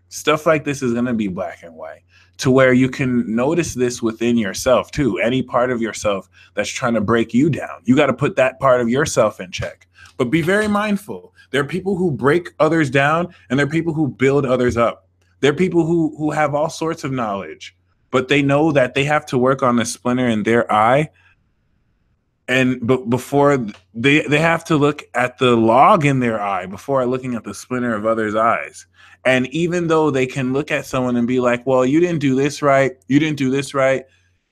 Stuff like this is going to be black and white, to where you can notice this within yourself too. Any part of yourself that's trying to break you down, you got to put that part of yourself in check. But be very mindful. There are people who break others down, and there are people who build others up. There are people who have all sorts of knowledge, but they know that they have to work on the splinter in their eye. And before they have to look at the log in their eye before looking at the splinter of others' eyes. And even though they can look at someone and be like, well, you didn't do this right, you didn't do this right,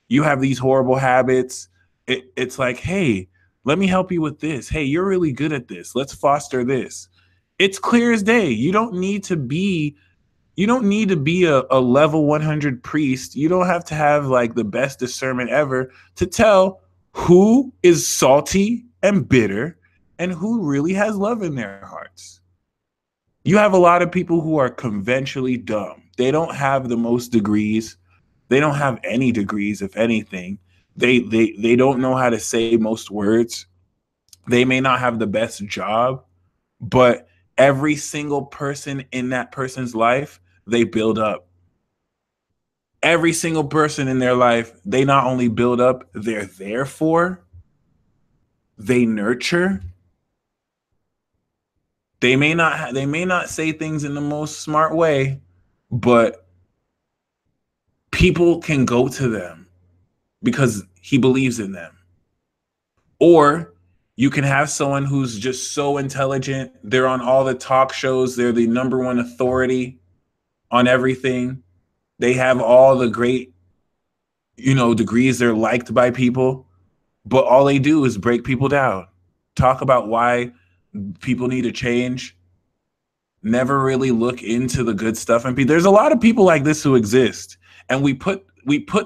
you have these horrible habits, it's like, hey, let me help you with this. Hey, you're really good at this. Let's foster this. It's clear as day. You don't need to be a level 100 priest. You don't have to have like the best discernment ever to tell who is salty and bitter and who really has love in their hearts. You have a lot of people who are conventionally dumb. They don't have the most degrees. They don't have any degrees, if anything. They don't know how to say most words. They may not have the best job, but every single person in that person's life, they build up. Every single person in their life, they not only build up, they're there for, they nurture. They may not say things in the most smart way, but people can go to them because he believes in them. Or you can have someone who's just so intelligent, they're on all the talk shows, they're the number one authority on everything. They have all the great, degrees, they're liked by people, but all they do is break people down. Talk about why people need to change. Never really look into the good stuff. And there's a lot of people like this who exist, and we put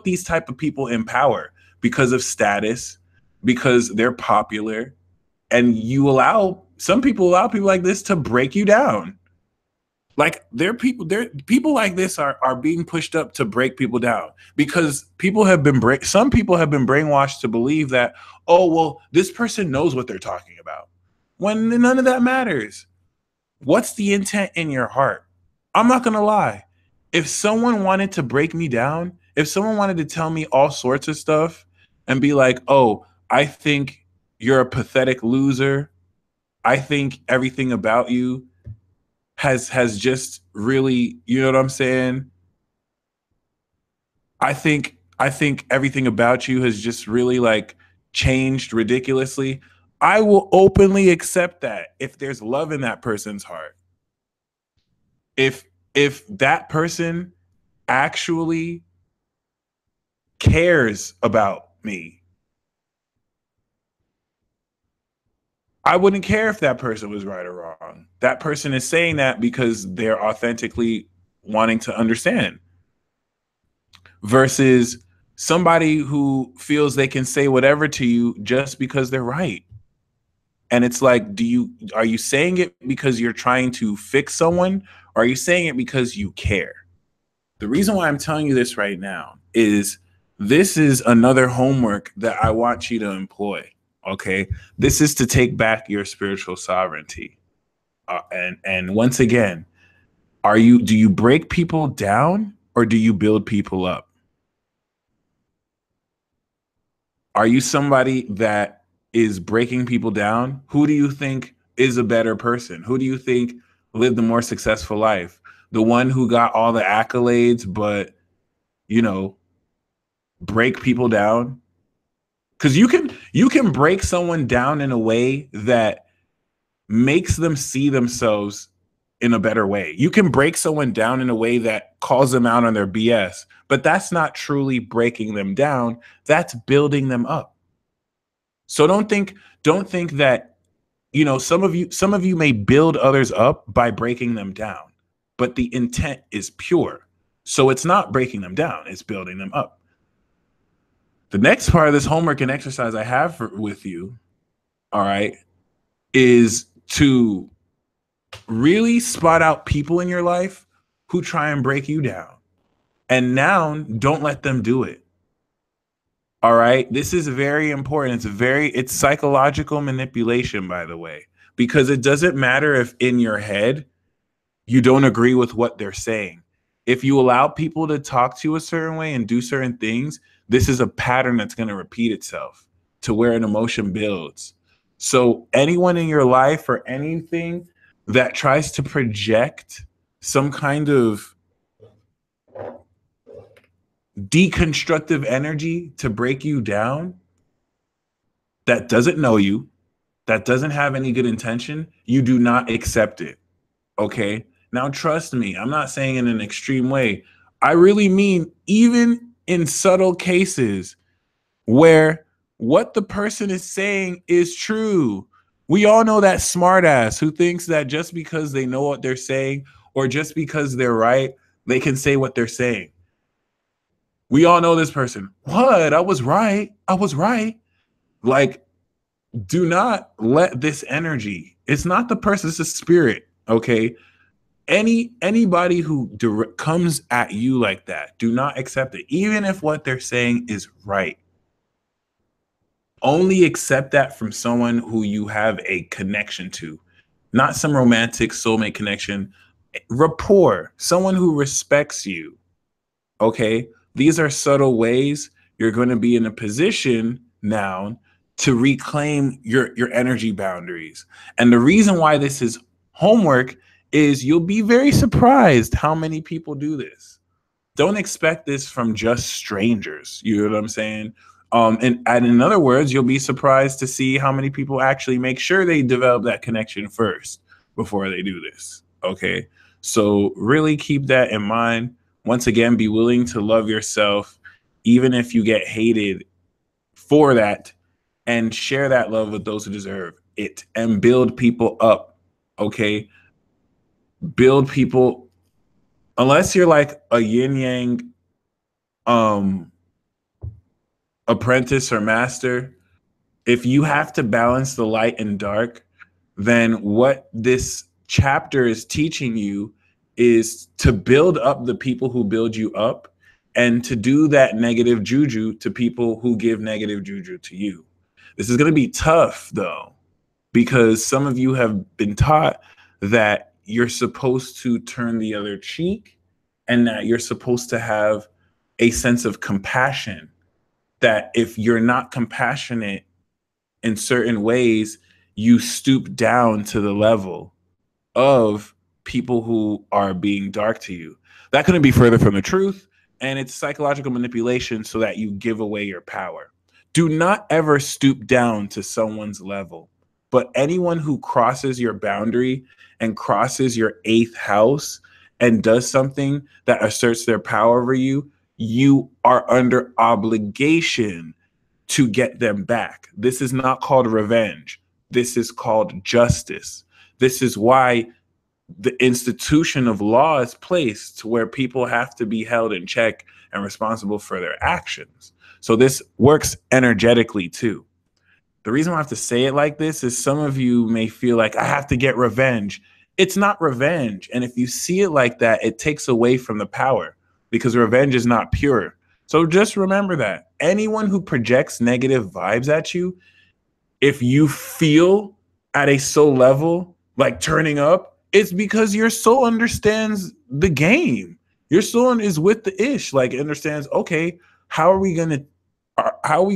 these type of people in power because of status, because they're popular, and some people allow people like this to break you down. Like people like this are being pushed up to break people down because some people have been brainwashed to believe that, oh, well, this person knows what they're talking about, when none of that matters. What's the intent in your heart? I'm not going to lie. If someone wanted to break me down, if someone wanted to tell me all sorts of stuff and be like, oh, I think you're a pathetic loser, I think everything about you has just really, you know what I'm saying? I think everything about you has just really like changed ridiculously. I will openly accept that if there's love in that person's heart. If that person actually cares about me, I wouldn't care if that person was right or wrong. That person is saying that because they're authentically wanting to understand. Versus somebody who feels they can say whatever to you just because they're right. And it's like, are you saying it because you're trying to fix someone, or are you saying it because you care? The reason why I'm telling you this right now is this is another homework that I want you to employ. Okay, this is to take back your spiritual sovereignty. And once again, do you break people down or do you build people up? Are you somebody that is breaking people down? Who do you think is a better person? Who do you think lived a more successful life? the one who got all the accolades, but, you know, break people down. Because you can break someone down in a way that makes them see themselves in a better way. You can break someone down in a way that calls them out on their BS, but that's not truly breaking them down. That's building them up. So don't think that, you know, some of you may build others up by breaking them down, but the intent is pure. So it's not breaking them down, it's building them up. The next part of this homework and exercise I have with you, all right, is to really spot out people in your life who try and break you down. And now don't let them do it. All right. This is very important. It's psychological manipulation, by the way, because it doesn't matter if in your head you don't agree with what they're saying. If you allow people to talk to you a certain way and do certain things, this is a pattern that's going to repeat itself to where an emotion builds. So anyone in your life or anything that tries to project some kind of deconstructive energy to break you down, that doesn't know you, that doesn't have any good intention, you do not accept it. Okay? Now, trust me, I'm not saying in an extreme way. I really mean even in subtle cases where what the person is saying is true. We all know that smartass who thinks that just because they know what they're saying or just because they're right, they can say what they're saying. We all know this person. What? I was right. I was right. Like, do not let this energy, it's not the person, it's the spirit. Okay. Anybody who comes at you like that, do not accept it, even if what they're saying is right. Only accept that from someone who you have a connection to, not some romantic soulmate connection. Rapport, someone who respects you. Okay, these are subtle ways you're going to be in a position now to reclaim your energy boundaries. And the reason why this is homework is you'll be very surprised how many people do this. Don't expect this from just strangers. You know what I'm saying? And in other words, you'll be surprised to see how many people actually make sure they develop that connection first before they do this. Okay. So really keep that in mind. Once again, be willing to love yourself, even if you get hated for that, and share that love with those who deserve it and build people up. Okay. Build people, unless you're like a yin yang apprentice or master, if you have to balance the light and dark, then what this chapter is teaching you is to build up the people who build you up and to do that negative juju to people who give negative juju to you. This is going to be tough, though, because some of you have been taught that you're supposed to turn the other cheek and that you're supposed to have a sense of compassion, that if you're not compassionate in certain ways, you stoop down to the level of people who are being dark to you. That couldn't be further from the truth. And it's psychological manipulation so that you give away your power. Do not ever stoop down to someone's level. But anyone who crosses your boundary and crosses your 8th house and does something that asserts their power over you, you are under obligation to get them back. This is not called revenge. This is called justice. This is why the institution of law is placed to where people have to be held in check and responsible for their actions. So this works energetically too. The reason why I have to say it like this is some of you may feel like I have to get revenge. It's not revenge. And if you see it like that, it takes away from the power because revenge is not pure. So just remember that anyone who projects negative vibes at you, if you feel at a soul level like turning up, it's because your soul understands the game. Your soul is with the ish, like it understands, okay, how are we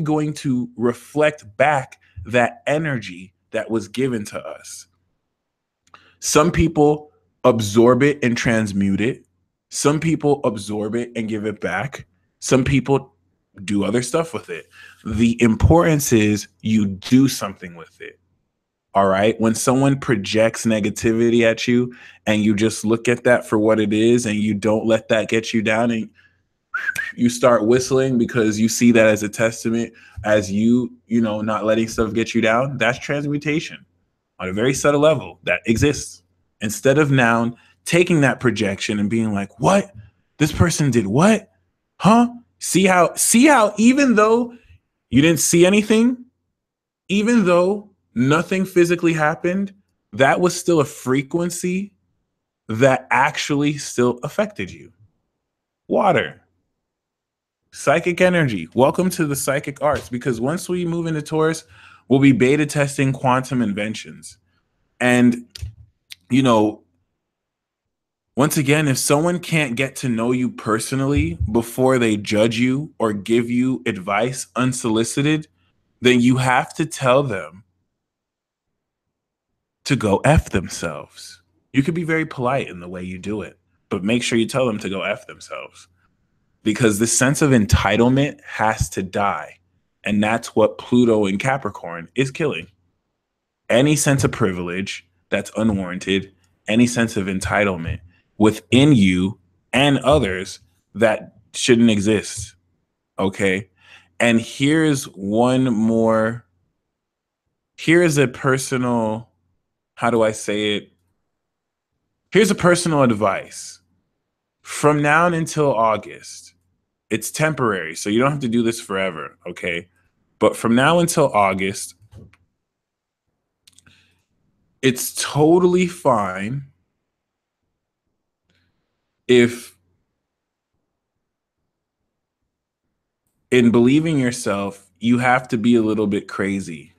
going to reflect back that energy that was given to us? Some people absorb it and transmute it. Some people absorb it and give it back. Some people do other stuff with it. The importance is you do something with it. All right. When someone projects negativity at you and you just look at that for what it is and you don't let that get you down and you start whistling because you see that as a testament as not letting stuff get you down, that's transmutation on a very subtle level that exists. Instead of now taking that projection and being like, what? This person did what? Huh? See how even though you didn't see anything, even though nothing physically happened, that was still a frequency that actually still affected you. Water, psychic energy. Welcome to the psychic arts, because once we move into Taurus, we'll be beta testing quantum inventions. And, once again, if someone can't get to know you personally before they judge you or give you advice unsolicited, then you have to tell them to go F themselves. You could be very polite in the way you do it, but make sure you tell them to go F themselves, because the sense of entitlement has to die. And that's what Pluto in Capricorn is killing. Any sense of privilege that's unwarranted, any sense of entitlement within you and others that shouldn't exist. Okay. And here's a personal, how do I say it? Here's a personal advice. From now until August, it's temporary, so you don't have to do this forever, okay? But from now until August, it's totally fine if in believing yourself, you have to be a little bit crazy.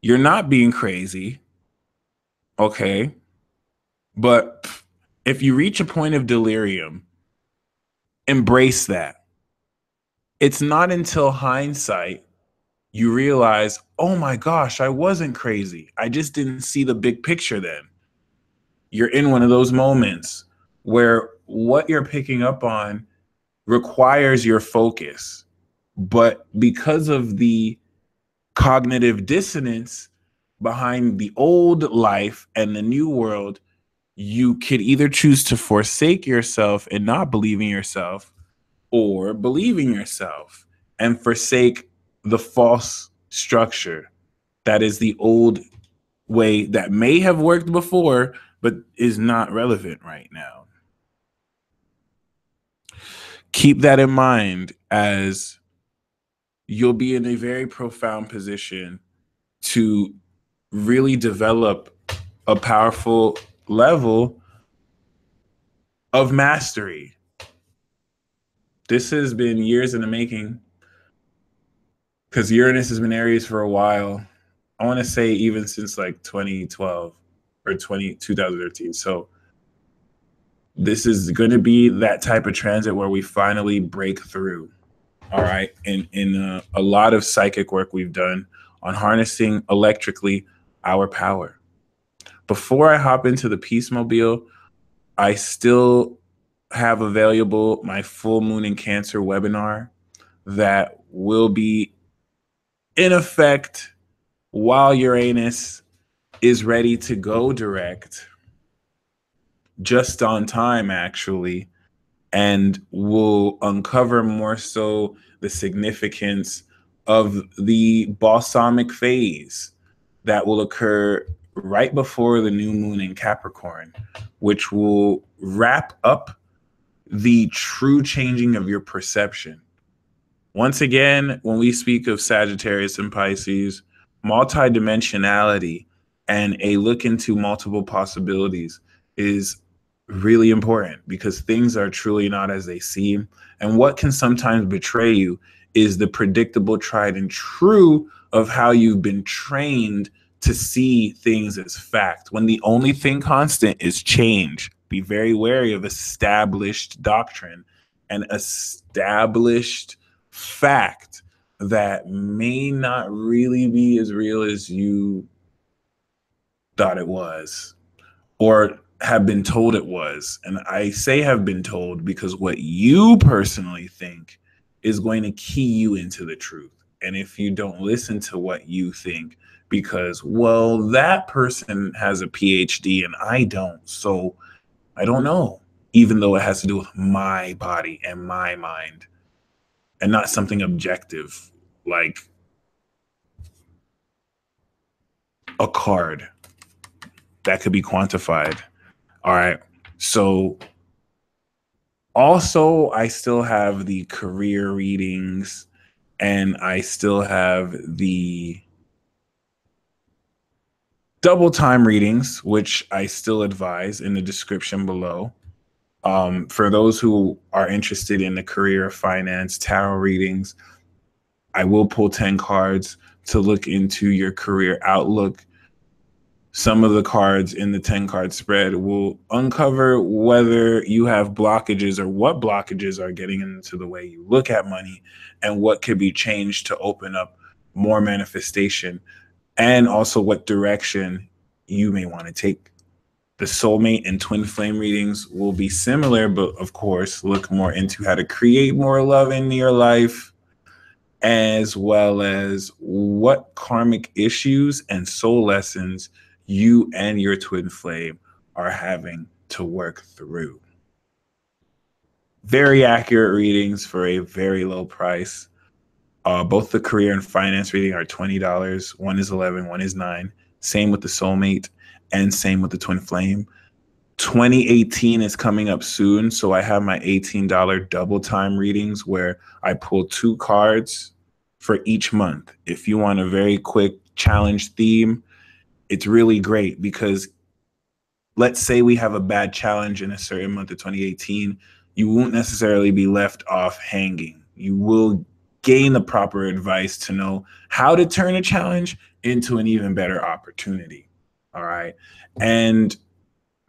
You're not being crazy, okay? But if you reach a point of delirium, embrace that. It's not until hindsight you realize, oh my gosh, I wasn't crazy. I just didn't see the big picture then. You're in one of those moments where what you're picking up on requires your focus. But because of the cognitive dissonance behind the old life and the new world, you could either choose to forsake yourself and not believe in yourself, or believe in yourself and forsake the false structure that is the old way that may have worked before, but is not relevant right now. Keep that in mind, as you'll be in a very profound position to really develop a powerful level of mastery. This has been years in the making, because Uranus has been Aries for a while. I want to say even since like 2012 or 2013. So this is going to be that type of transit where we finally break through. All right. In a lot of psychic work we've done on harnessing electrically our power. Before I hop into the Peacemobile, I still have available my full moon in Cancer webinar that will be in effect while Uranus is ready to go direct, just on time, actually, and will uncover more so the significance of the balsamic phase that will occur right before the new moon in Capricorn, which will wrap up the true changing of your perception. Once again, when we speak of Sagittarius and Pisces, multidimensionality and a look into multiple possibilities is really important, because things are truly not as they seem. And what can sometimes betray you is the predictable, tried and true of how you've been trained to see things as fact, when the only thing constant is change. Be very wary of established doctrine and established fact that may not really be as real as you thought it was, or have been told it was. And I say have been told because what you personally think is going to key you into the truth. And if you don't listen to what you think, because, well, that person has a PhD and I don't, so I don't know, even though it has to do with my body and my mind and not something objective like a card that could be quantified. All right. So also, I still have the career readings and I still have the double time readings, which I still advise in the description below. For those who are interested in the career of finance, tarot readings, I will pull 10 cards to look into your career outlook. Some of the cards in the 10 card spread will uncover whether you have blockages or what blockages are getting into the way you look at money and what could be changed to open up more manifestation, and also what direction you may want to take. The soulmate and twin flame readings will be similar, but of course, look more into how to create more love in your life, as well as what karmic issues and soul lessons you and your twin flame are having to work through. Very accurate readings for a very low price. Both the career and finance reading are $20. One is 11, one is 9. Same with the soulmate and same with the twin flame. 2018 is coming up soon, so I have my $18 double time readings where I pull 2 cards for each month. If you want a very quick challenge theme, it's really great because let's say we have a bad challenge in a certain month of 2018, you won't necessarily be left off hanging. You will gain the proper advice to know how to turn a challenge into an even better opportunity. All right. And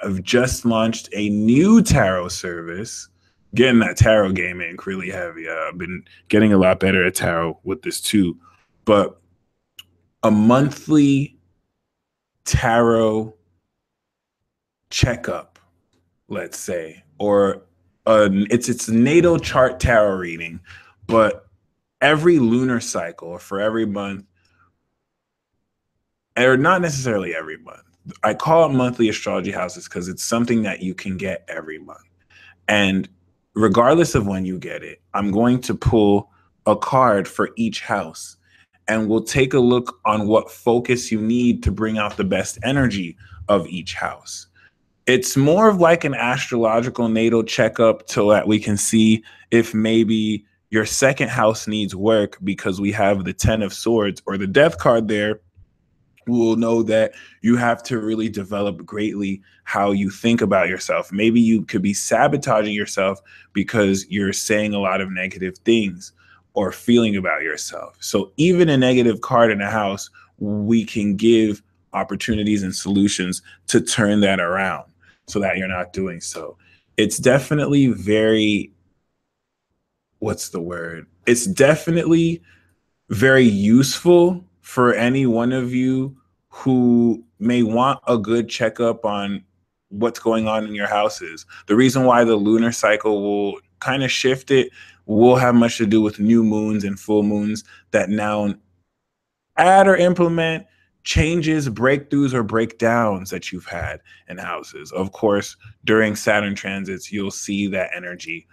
I've just launched a new tarot service, getting that tarot game in really heavy. I've been getting a lot better at tarot with this too. But a monthly tarot checkup, let's say, or it's natal chart tarot reading, but every lunar cycle or for every month, or not necessarily every month. I call it monthly astrology houses because it's something that you can get every month. And regardless of when you get it, I'm going to pull a card for each house. And we'll take a look on what focus you need to bring out the best energy of each house. It's more of like an astrological natal checkup so that we can see if maybe your second house needs work, because we have the 10 of swords or the death card there. Will know that you have to really develop greatly how you think about yourself. Maybe you could be sabotaging yourself because you're saying a lot of negative things or feeling about yourself. So even a negative card in a house, we can give opportunities and solutions to turn that around so that you're not doing so. It's definitely very, what's the word? It's definitely very useful for any one of you who may want a good checkup on what's going on in your houses. The reason why the lunar cycle will kind of shift it will have much to do with new moons and full moons that now add or implement changes, breakthroughs, or breakdowns that you've had in houses. Of course, during Saturn transits, you'll see that energy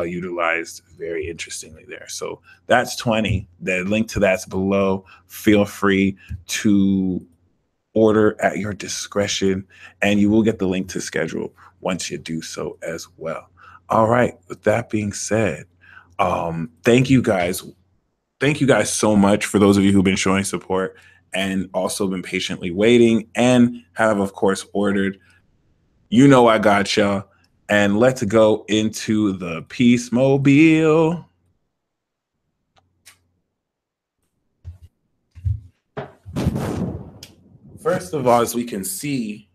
utilized very interestingly there. So that's 20. The link to that's below. Feel free to order at your discretion, and you will get the link to schedule once you do so as well. All right. With that being said, thank you guys. Thank you guys so much for those of you who've been showing support and also been patiently waiting and have, of course, ordered. You know I got y'all. And let's go into the Peace Mobile. First of all, as we can see,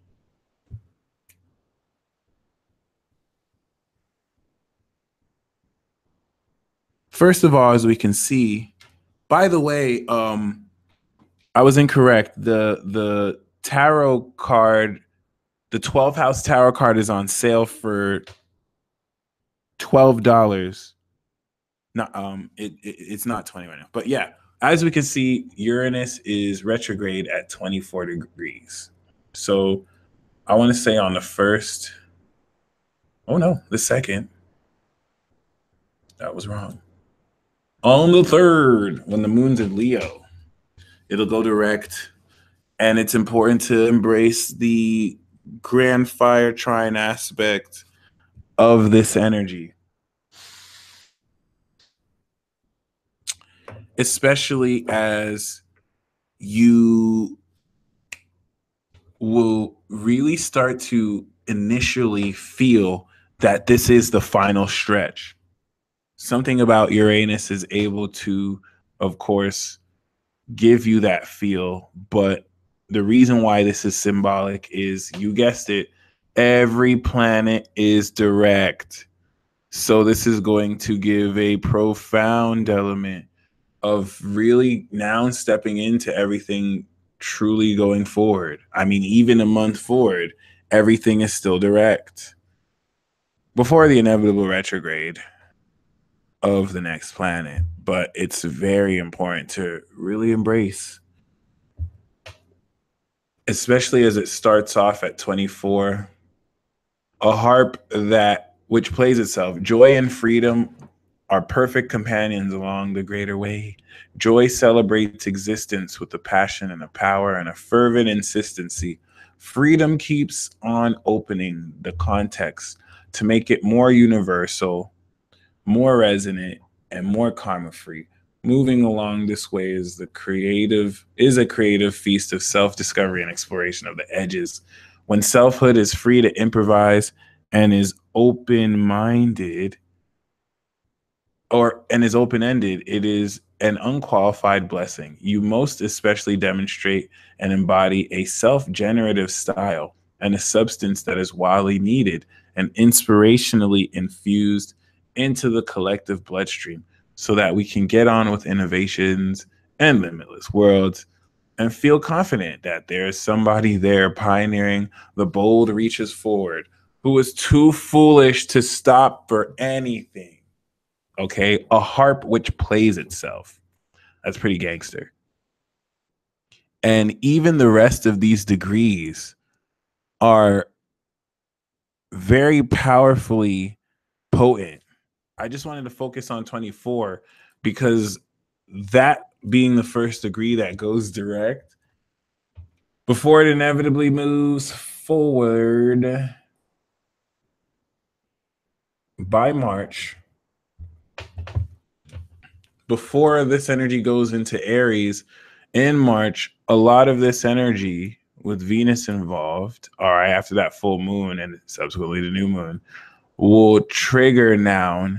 by the way, I was incorrect. The tarot card, the 12th house tarot card is on sale for $12. Not it's not 20 right now, but yeah, as we can see, Uranus is retrograde at 24 degrees. So I want to say on the first, oh no, the second, that was wrong. On the third, when the moon's in Leo, it'll go direct. And it's important to embrace the grand fire trine aspect of this energy, especially as you will really start to initially feel that this is the final stretch. Something about Uranus is able to, of course, give you that feel. But the reason why this is symbolic is, you guessed it, every planet is direct. So this is going to give a profound element of really now stepping into everything truly going forward. I mean, even a month forward, everything is still direct before the inevitable retrograde of the next planet. But it's very important to really embrace, especially as it starts off at 24. A harp that which plays itself. Joy and freedom are perfect companions along the greater way. Joy celebrates existence with a passion and a power and a fervent insistency. Freedom keeps on opening the context to make it more universal, more resonant, and more karma free. Moving along this way is a creative feast of self-discovery and exploration of the edges. When selfhood is free to improvise and is open-minded, and is open-ended, it is an unqualified blessing. You most especially demonstrate and embody a self-generative style and a substance that is wildly needed and inspirationally infused into the collective bloodstream, so that we can get on with innovations and limitless worlds and feel confident that there is somebody there pioneering the bold reaches forward, who is too foolish to stop for anything. Okay, a harp which plays itself. That's pretty gangster. And even the rest of these degrees are very powerfully potent. I just wanted to focus on 24 because that being the first degree that goes direct before it inevitably moves forward by March, before this energy goes into Aries in March, a lot of this energy with Venus involved, all right, after that full moon and subsequently the new moon, will trigger now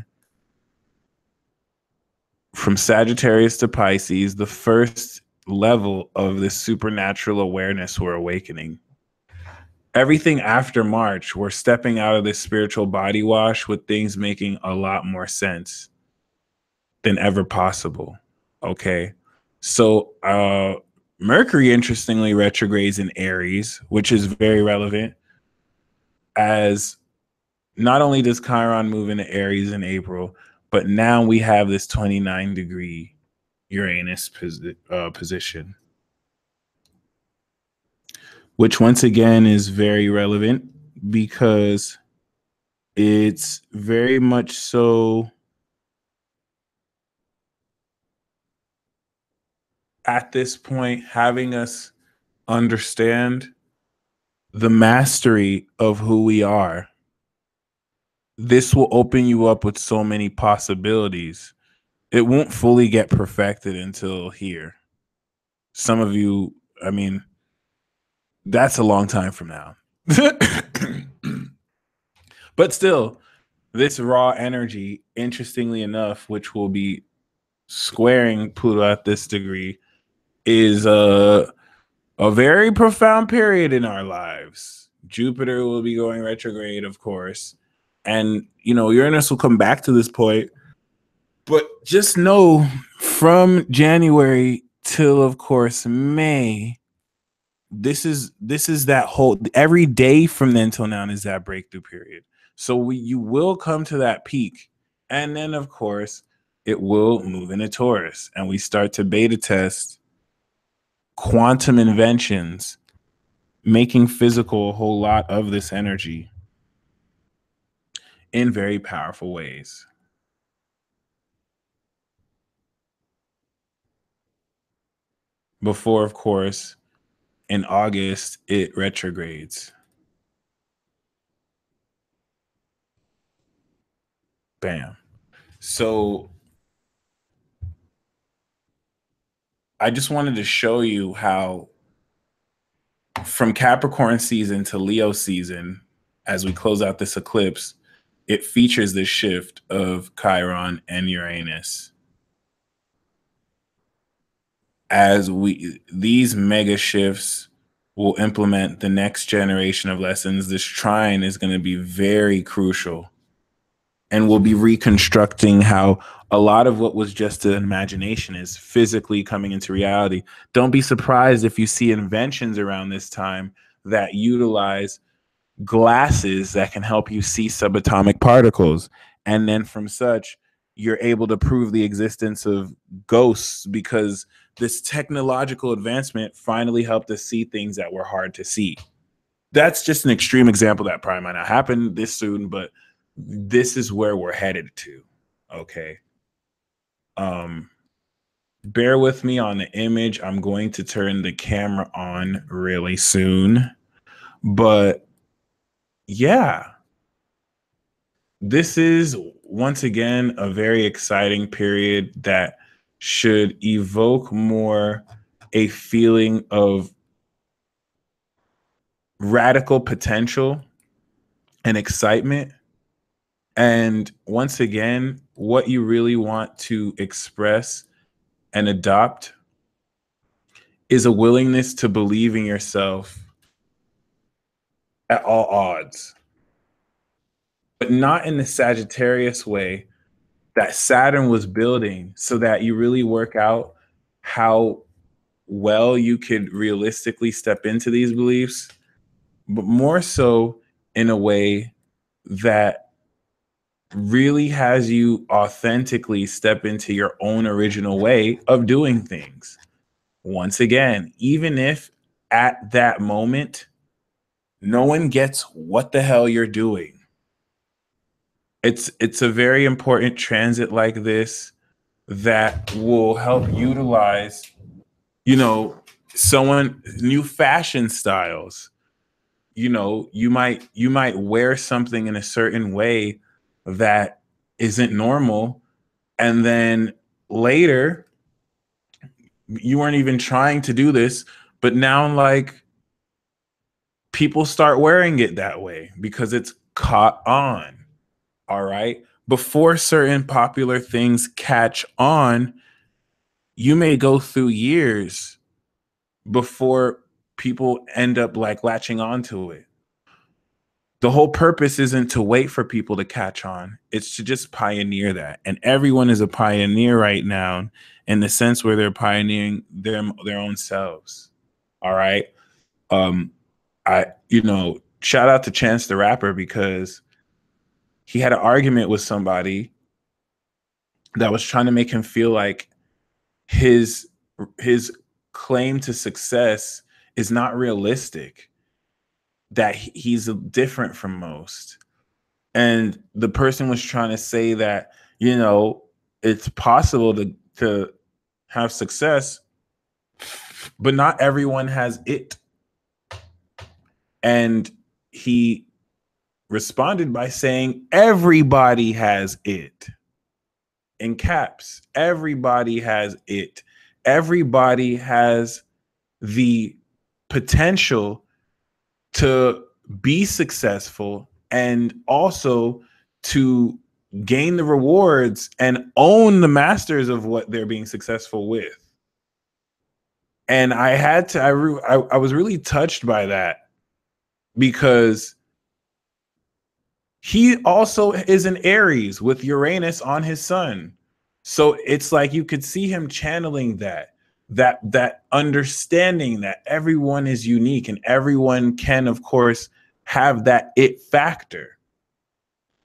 from Sagittarius to Pisces, the first level of this supernatural awareness we're awakening. Everything after March, we're stepping out of this spiritual body wash with things making a lot more sense than ever possible. Okay. So Mercury, interestingly, retrogrades in Aries, which is very relevant, as not only does Chiron move into Aries in April, but now we have this 29-degree Uranus position, which once again is very relevant because it's very much so at this point having us understand the mastery of who we are. This will open you up with so many possibilities. It won't fully get perfected until here. Some of you, I mean, that's a long time from now. But still, this raw energy, interestingly enough, which will be squaring Pluto at this degree, is a very profound period in our lives. Jupiter will be going retrograde, of course. And, Uranus will come back to this point. But just know from January till, of course, May, this is that whole, every day from then till now is that breakthrough period. So you will come to that peak, and then of course it will move into Taurus, and we start to beta test quantum inventions, making physical a whole lot of this energy in very powerful ways. Before, of course, in August, it retrogrades. Bam. So I just wanted to show you how from Capricorn season to Leo season, as we close out this eclipse, it features this shift of Chiron and Uranus. As these mega shifts will implement the next generation of lessons, this trine is going to be very crucial, and we'll be reconstructing how a lot of what was just an imagination is physically coming into reality. Don't be surprised if you see inventions around this time that utilize glasses that can help you see subatomic particles. And then from such, you're able to prove the existence of ghosts, because this technological advancement finally helped us see things that were hard to see. That's just an extreme example that probably might not happen this soon, but this is where we're headed to. Okay. Bear with me on the image. I'm going to turn the camera on really soon. But yeah, this is once again a very exciting period that should evoke more a feeling of radical potential and excitement. And once again, what you really want to express and adopt is a willingness to believe in yourself at all odds, but not in the Sagittarius way that Saturn was building, so that you really work out how well you could realistically step into these beliefs, but more so in a way that really has you authentically step into your own original way of doing things. Once again, even if at that moment no one gets what the hell you're doing, it's a very important transit like this that will help utilize, someone new fashion styles. You might wear something in a certain way that isn't normal, and then later you weren't even trying to do this, but now like people start wearing it that way because it's caught on. All right. Before certain popular things catch on, you may go through years before people end up like latching onto it. The whole purpose isn't to wait for people to catch on. It's to just pioneer that. And everyone is a pioneer right now, in the sense where they're pioneering their own selves. All right. Shout out to Chance the Rapper, because he had an argument with somebody that was trying to make him feel like his claim to success is not realistic, that he's different from most. And the person was trying to say that, it's possible to have success, but not everyone has it. And he responded by saying, everybody has it. In caps, everybody has it. Everybody has the potential to be successful, and also to gain the rewards and own the masters of what they're being successful with. And I was really touched by that, because he also is an Aries with Uranus on his sun. So it's like you could see him channeling that. that understanding that everyone is unique and everyone can, of course, have that it factor.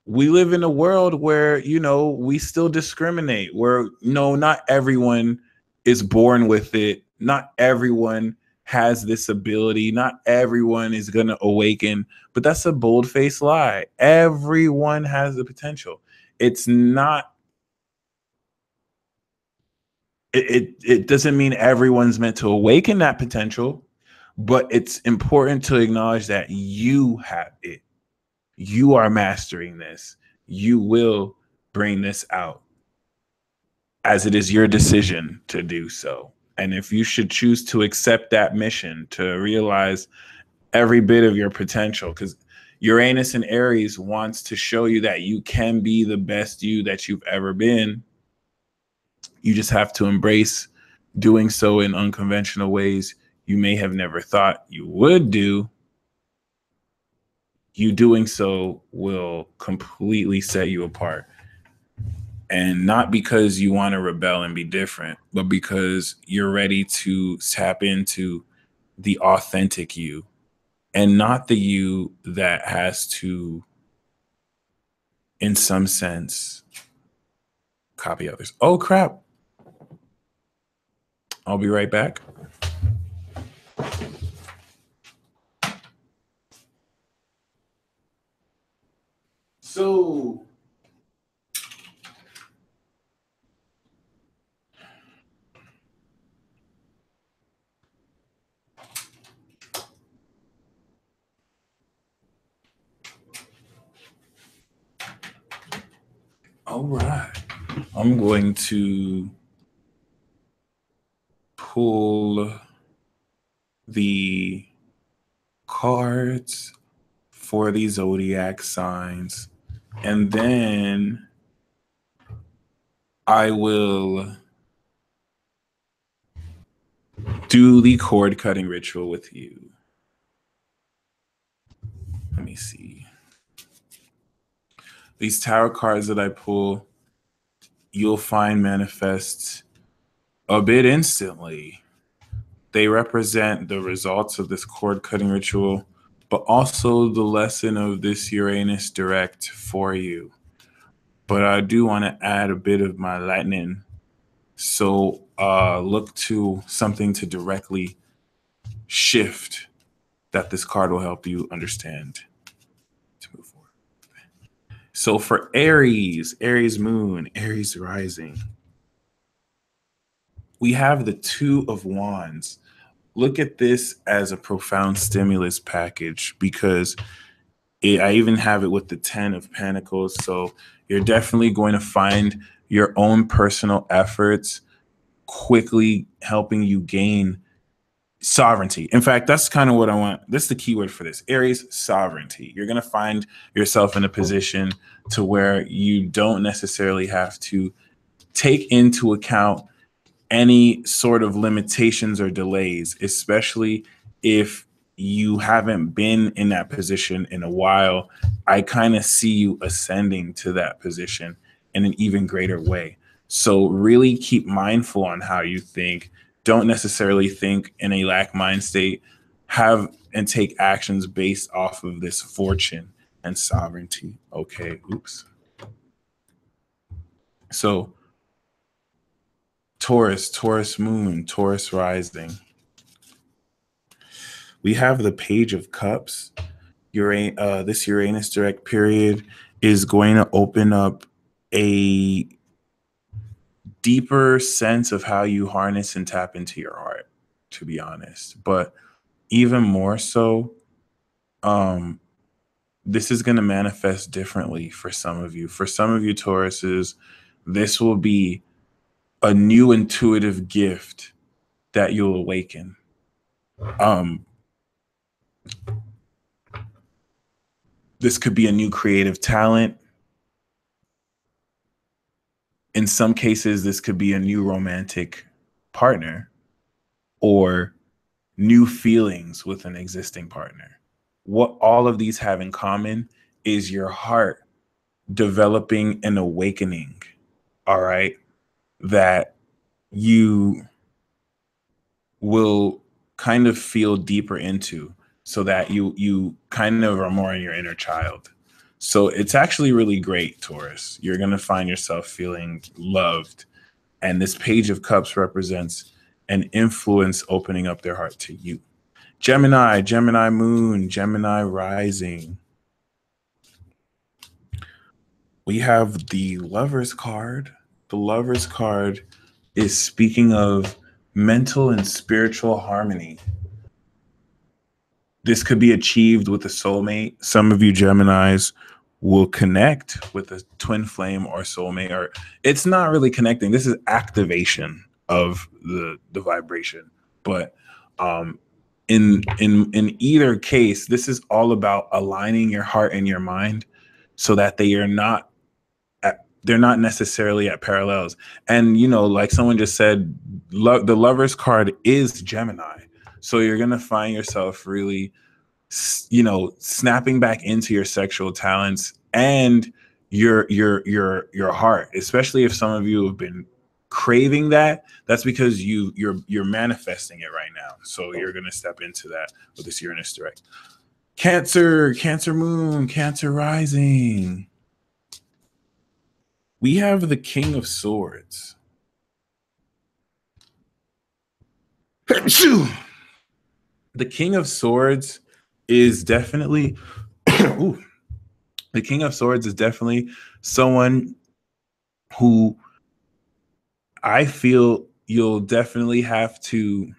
We live in a world where, we still discriminate, where no, not everyone is born with it. Not everyone has this ability. Not everyone is going to awaken, but that's a bold-faced lie. Everyone has the potential. It's not, it doesn't mean everyone's meant to awaken that potential, but it's important to acknowledge that you have it. You are mastering this. You will bring this out, as it is your decision to do so. And if you should choose to accept that mission to realize every bit of your potential, because Uranus and Aries wants to show you that you can be the best you that you've ever been. You just have to embrace doing so in unconventional ways you may have never thought you would do. You doing so will completely set you apart. And not because you want to rebel and be different, but because you're ready to tap into the authentic you, and not the you that has to, in some sense, copy others. Oh, crap. I'll be right back. So, all right. I'm going to pull the cards for the zodiac signs, and then I will do the cord cutting ritual with you. Let me see. These tarot cards that I pull, you'll find manifest a bit instantly. They represent the results of this cord cutting ritual, but also the lesson of this Uranus direct for you. But I do want to add a bit of my lightning. So look to something to directly shift that this card will help you understand to move forward. So for Aries, Aries moon, Aries rising, we have the Two of Wands. Look at this as a profound stimulus package, because I even have it with the 10 of Pentacles. So you're definitely going to find your own personal efforts quickly helping you gain sovereignty. In fact, that's kind of what I want. That's the keyword for this. Aries, sovereignty. You're going to find yourself in a position to where you don't necessarily have to take into account any sort of limitations or delays, especially if you haven't been in that position in a while. I kind of see you ascending to that position in an even greater way. So really keep mindful on how you think. Don't necessarily think in a lack mind state. Have and take actions based off of this fortune and sovereignty. Okay, oops. So Taurus, Taurus moon, Taurus rising. We have the Page of Cups. This Uranus direct period is going to open up a deeper sense of how you harness and tap into your heart, to be honest. But even more so, this is going to manifest differently for some of you. For some of you Tauruses, this will be a new intuitive gift that you'll awaken. This could be a new creative talent. In some cases, this could be a new romantic partner or new feelings with an existing partner. What all of these have in common is your heart developing an awakening, all right, that you will kind of feel deeper into, so that you kind of are more in your inner child. So it's actually really great, Taurus. You're going to find yourself feeling loved. And this Page of Cups represents an influence opening up their heart to you. Gemini, Gemini moon, Gemini rising. We have the Lover's card. The Lover's card is speaking of mental and spiritual harmony. This could be achieved with a soulmate. Some of you Geminis will connect with a twin flame or soulmate, or it's not really connecting. This is activation of the vibration. But in either case, this is all about aligning your heart and your mind so that they're not necessarily at parallels. And like someone just said, the Lover's card is Gemini. So you're going to find yourself really, snapping back into your sexual talents and your heart, especially if some of you have been craving that. That's because you're manifesting it right now. So you're going to step into that with this Uranus direct. Cancer, Cancer moon, Cancer rising. We have the King of Swords. The King of Swords is definitely the King of Swords is definitely someone who I feel you'll definitely have to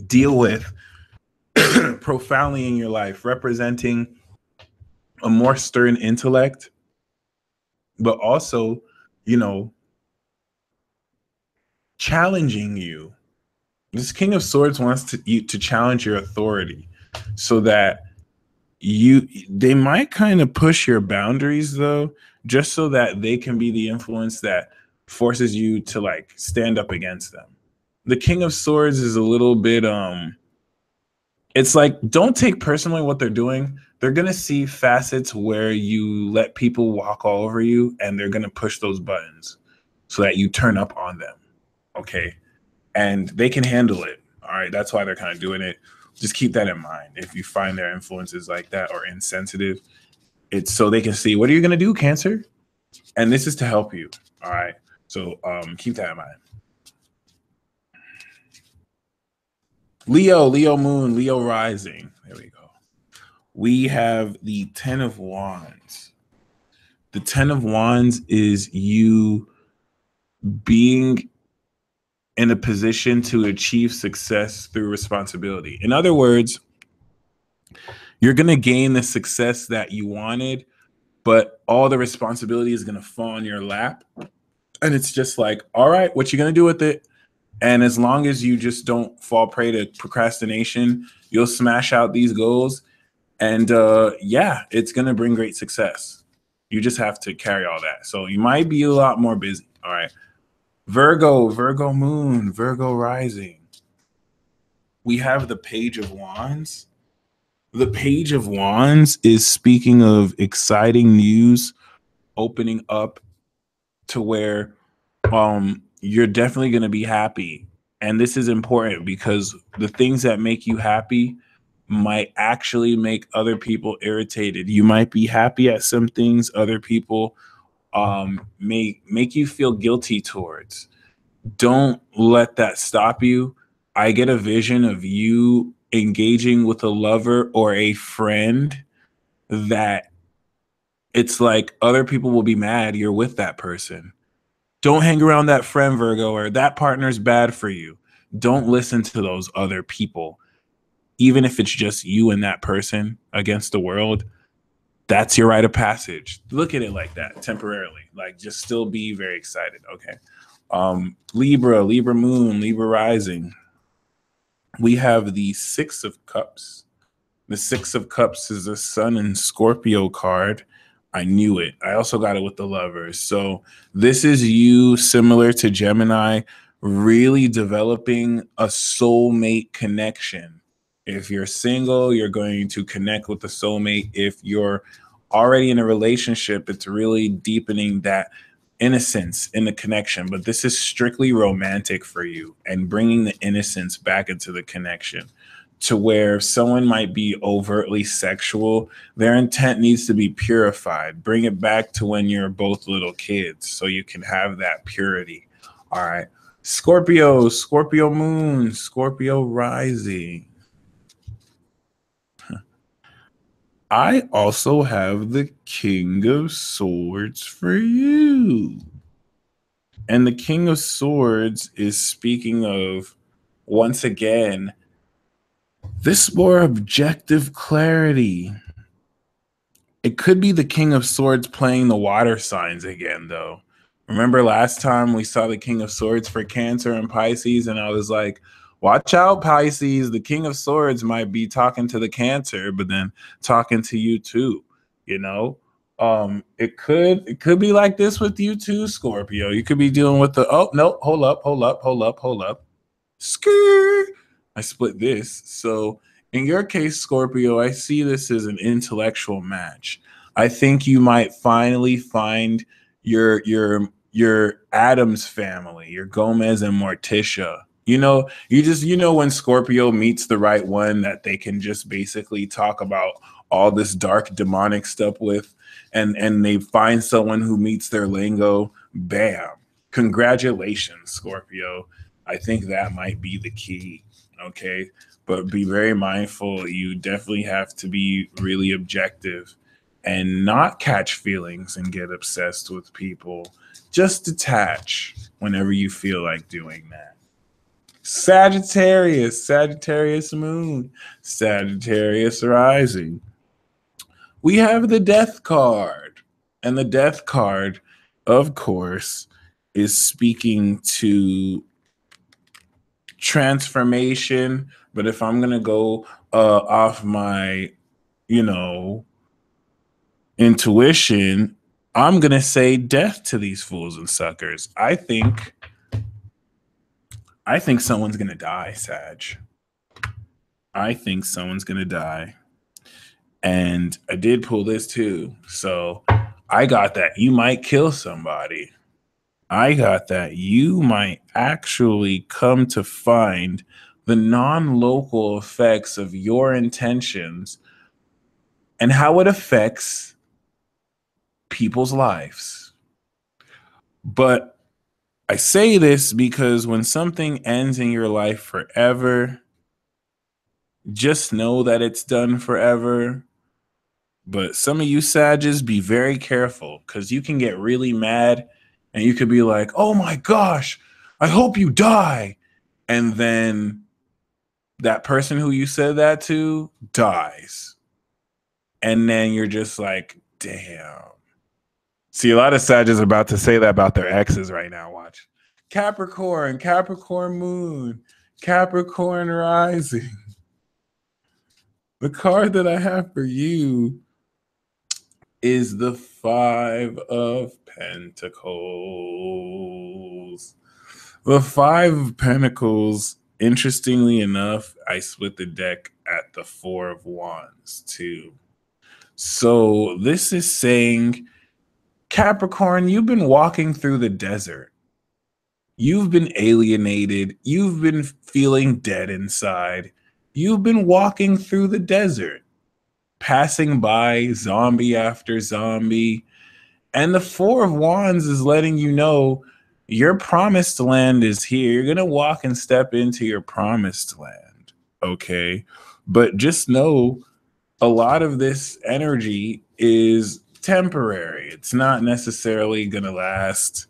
deal with profoundly in your life, representing a more stern intellect, but also, challenging you. This King of Swords wants to challenge your authority, so that they might kind of push your boundaries, though, just so that they can be the influence that forces you to like stand up against them. The King of Swords is a little bit it's like, don't take personally what they're doing. They're going to see facets where you let people walk all over you, and they're going to push those buttons so that you turn up on them. Okay. And they can handle it. All right. That's why they're kind of doing it. Just keep that in mind. If you find their influences like that or insensitive, it's so they can see, what are you going to do, Cancer? And this is to help you. All right. So keep that in mind. Leo moon, Leo rising. There we go. We have the 10 of Wands. The 10 of Wands is you being in a position to achieve success through responsibility. In other words, you're going to gain the success that you wanted, but all the responsibility is going to fall on your lap. And it's just like, all right, what you going to do with it? And as long as you just don't fall prey to procrastination, you'll smash out these goals. And yeah, it's going to bring great success. You just have to carry all that. So you might be a lot more busy. All right. Virgo moon, Virgo rising. We have the Page of Wands. The Page of Wands is speaking of exciting news opening up to where you're definitely going to be happy. And this is important because the things that make you happy might actually make other people irritated. You might be happy at some things other people may make you feel guilty towards. Don't let that stop you. I get a vision of you engaging with a lover or a friend that it's like other people will be mad you're with that person. Don't hang around that friend, Virgo, or that partner's bad for you. Don't listen to those other people. Even if it's just you and that person against the world, that's your rite of passage. Look at it like that temporarily. Like, just still be very excited. Okay. Libra moon, Libra rising. We have the 6 of Cups. The 6 of Cups is a Sun and Scorpio card. I knew it. I also got it with the Lovers. So this is you, similar to Gemini, really developing a soulmate connection. If you're single, you're going to connect with the soulmate. If you're already in a relationship, it's really deepening that innocence in the connection, but this is strictly romantic for you and bringing the innocence back into the connection to where someone might be overtly sexual. Their intent needs to be purified. Bring it back to when you're both little kids so you can have that purity. All right. Scorpio, Scorpio moon, Scorpio rising. I also have the King of Swords for you. And the King of Swords is speaking of, once again, this more objective clarity. It could be the King of Swords playing the water signs again, though. Remember last time we saw the King of Swords for Cancer and Pisces, and I was like, watch out, Pisces. The King of Swords might be talking to the Cancer, but then talking to you too, you know? It could be like this with you too, Scorpio. You could be dealing with the, oh no, hold up. Skirt. I split this. So in your case, Scorpio, I see this as an intellectual match. I think you might finally find your Adams family, your Gomez and Morticia. You know when Scorpio meets the right one that they can just basically talk about all this dark demonic stuff with, and they find someone who meets their lingo. Bam. Congratulations, Scorpio. I think that might be the key. Okay. But be very mindful. You definitely have to be really objective and not catch feelings and get obsessed with people. Just detach whenever you feel like doing that. Sagittarius, Sagittarius moon, Sagittarius rising. We have the death card. And the death card, of course, is speaking to transformation. But if I'm gonna go off my, intuition, I'm gonna say death to these fools and suckers. I think someone's gonna die, Sag. I think someone's gonna die. And I did pull this too. So I got that you might kill somebody. I got that you might actually come to find the non-local effects of your intentions and how it affects people's lives. But I say this because when something ends in your life forever, just know that it's done forever. But some of you Sages, be very careful because you can get really mad and you could be like, oh my gosh, I hope you die. And then that person who you said that to dies. And then you're just like, damn. See, a lot of Sages are about to say that about their exes right now. Watch. Capricorn, Capricorn moon, Capricorn rising. The card that I have for you is the Five of Pentacles. The Five of Pentacles, interestingly enough, I split the deck at the Four of Wands too. So this is saying, Capricorn, you've been walking through the desert. You've been alienated. You've been feeling dead inside. You've been walking through the desert, passing by zombie after zombie. And the Four of Wands is letting you know your promised land is here. You're going to walk and step into your promised land. Okay. But just know a lot of this energy is temporary. It's not necessarily going to last.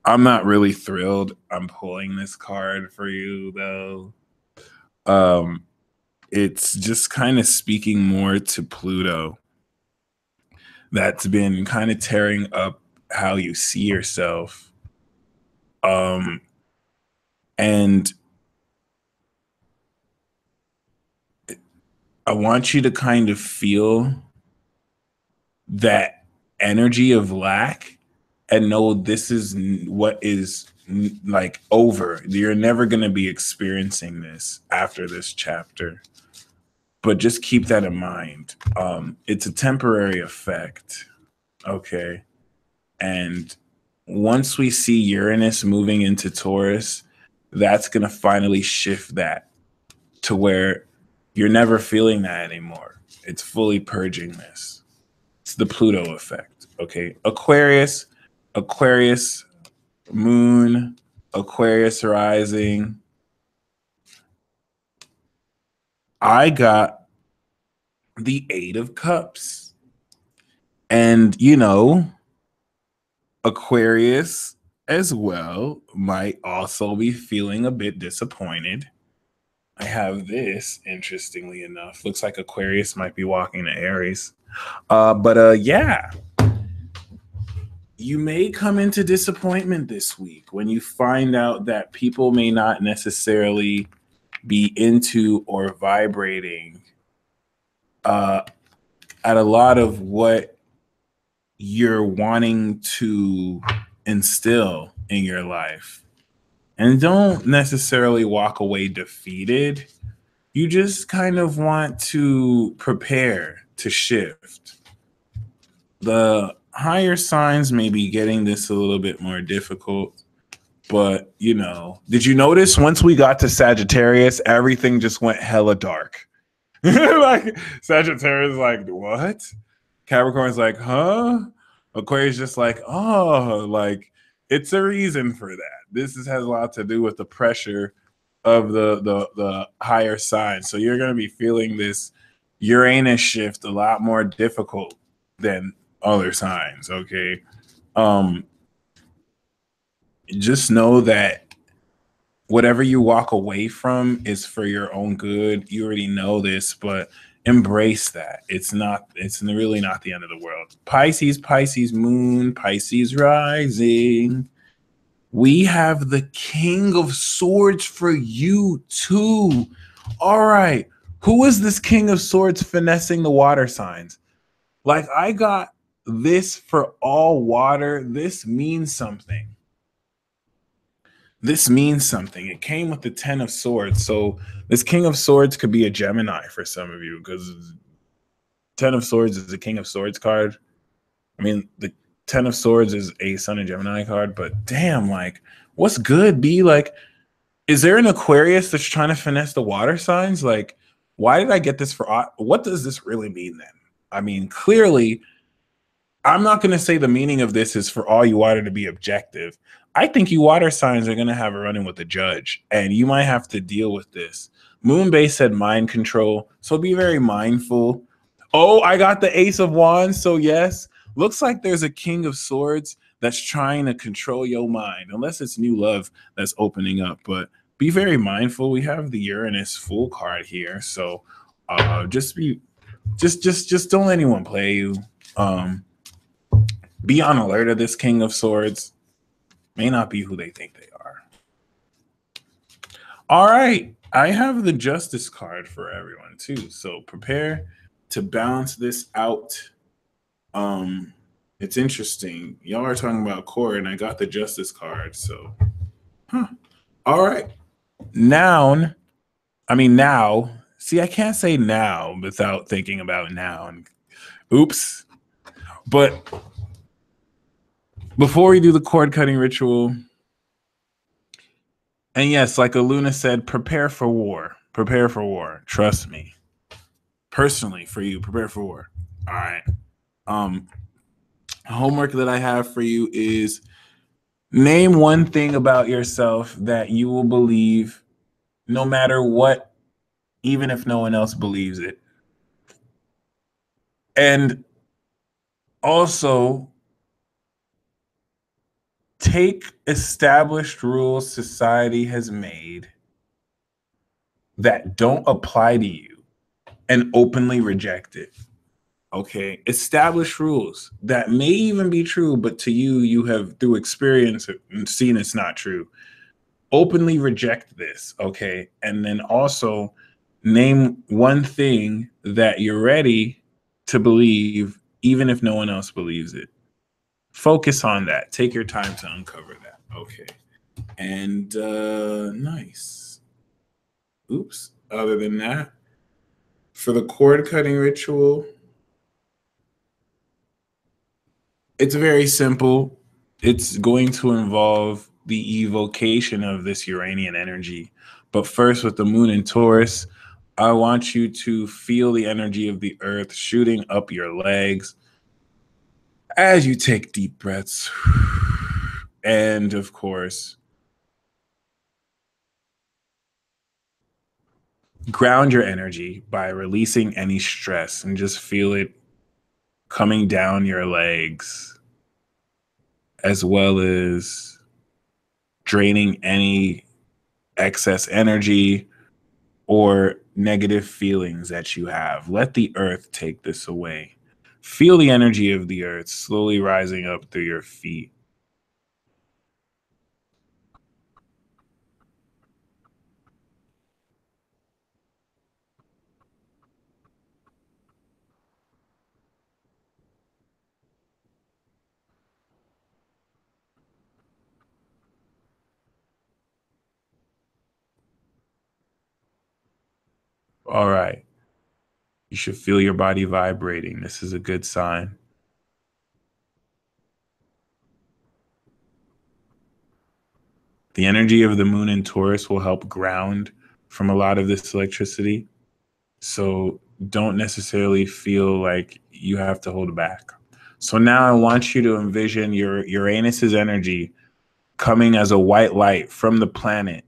I'm not really thrilled I'm pulling this card for you, though. It's just kind of speaking more to Pluto. That's been kind of tearing up how you see yourself. And I want you to kind of feel that energy of lack and know this is what is like over. You're never going to be experiencing this after this chapter. But just keep that in mind. It's a temporary effect. Okay. And once we see Uranus moving into Taurus, that's going to finally shift that to where you're never feeling that anymore. It's fully purging this. It's the Pluto effect. Okay. Aquarius, Aquarius moon, Aquarius rising. I got the Eight of Cups. And, you know, Aquarius as well might also be feeling a bit disappointed. I have this, interestingly enough. Looks like Aquarius might be walking to Aries. But yeah, you may come into disappointment this week when you find out that people may not necessarily be into or vibrating at a lot of what you're wanting to instill in your life. And don't necessarily walk away defeated. You just kind of want to prepare to shift. The higher signs may be getting this a little bit more difficult, but you know, did you notice once we got to Sagittarius, everything just went hella dark? Like Sagittarius, like what? Capricorn's like, huh? Aquarius just like, oh, like it's a reason for that. Has a lot to do with the pressure of the higher signs. So you're gonna be feeling this Uranus shift a lot more difficult than other signs. Okay. Um, just know that whatever you walk away from is for your own good. You already know this, but embrace that. It's really not the end of the world. Pisces moon, Pisces rising. We have the King of Swords for you too. All right. Who is this King of Swords finessing the water signs? Like, I got this for all water. This means something. This means something. It came with the 10 of Swords. So this King of Swords could be a Gemini for some of you, because 10 of Swords is the King of Swords card. I mean, the 10 of Swords is a Sun and Gemini card, but damn, like, what's good, B? Like, is there an Aquarius that's trying to finesse the water signs? Like, why did I get this for? What does this really mean then? I mean, clearly, I'm not going to say the meaning of this is for all you water to be objective. I think you water signs are going to have a run-in with the judge, and you might have to deal with this. Moonbase said mind control, so be very mindful. Oh, I got the Ace of Wands, so yes. Looks like there's a King of Swords that's trying to control your mind, unless it's new love that's opening up. But be very mindful. We have the Uranus full card here, so just don't let anyone play you. Be on alert of this King of Swords. May not be who they think they are. All right. I have the Justice card for everyone too. So prepare to balance this out. It's interesting. Y'all are talking about core, and I got the Justice card. So, all right. Noun. I mean, now. See, I can't say now without thinking about noun. Oops. But before we do the cord cutting ritual, and yes, like Aluna said, prepare for war. Prepare for war. Trust me. Personally, for you, prepare for war. All right. Homework that I have for you is name one thing about yourself that you will believe no matter what, even if no one else believes it. And also take established rules society has made that don't apply to you and openly reject it. Okay, established rules that may even be true, but to you, you have through experience seen it's not true. Openly reject this, okay? And then also name one thing that you're ready to believe, even if no one else believes it. Focus on that. Take your time to uncover that. Okay. And nice. Oops. Other than that, for the cord cutting ritual, it's very simple. It's going to involve the evocation of this Uranian energy. But first, with the moon in Taurus, I want you to feel the energy of the earth shooting up your legs as you take deep breaths. And of course, ground your energy by releasing any stress and just feel it coming down your legs, as well as draining any excess energy or negative feelings that you have. Let the earth take this away. Feel the energy of the earth slowly rising up through your feet. All right. You should feel your body vibrating. This is a good sign. The energy of the moon in Taurus will help ground from a lot of this electricity. So don't necessarily feel like you have to hold back. So now I want you to envision your Uranus's energy coming as a white light from the planet,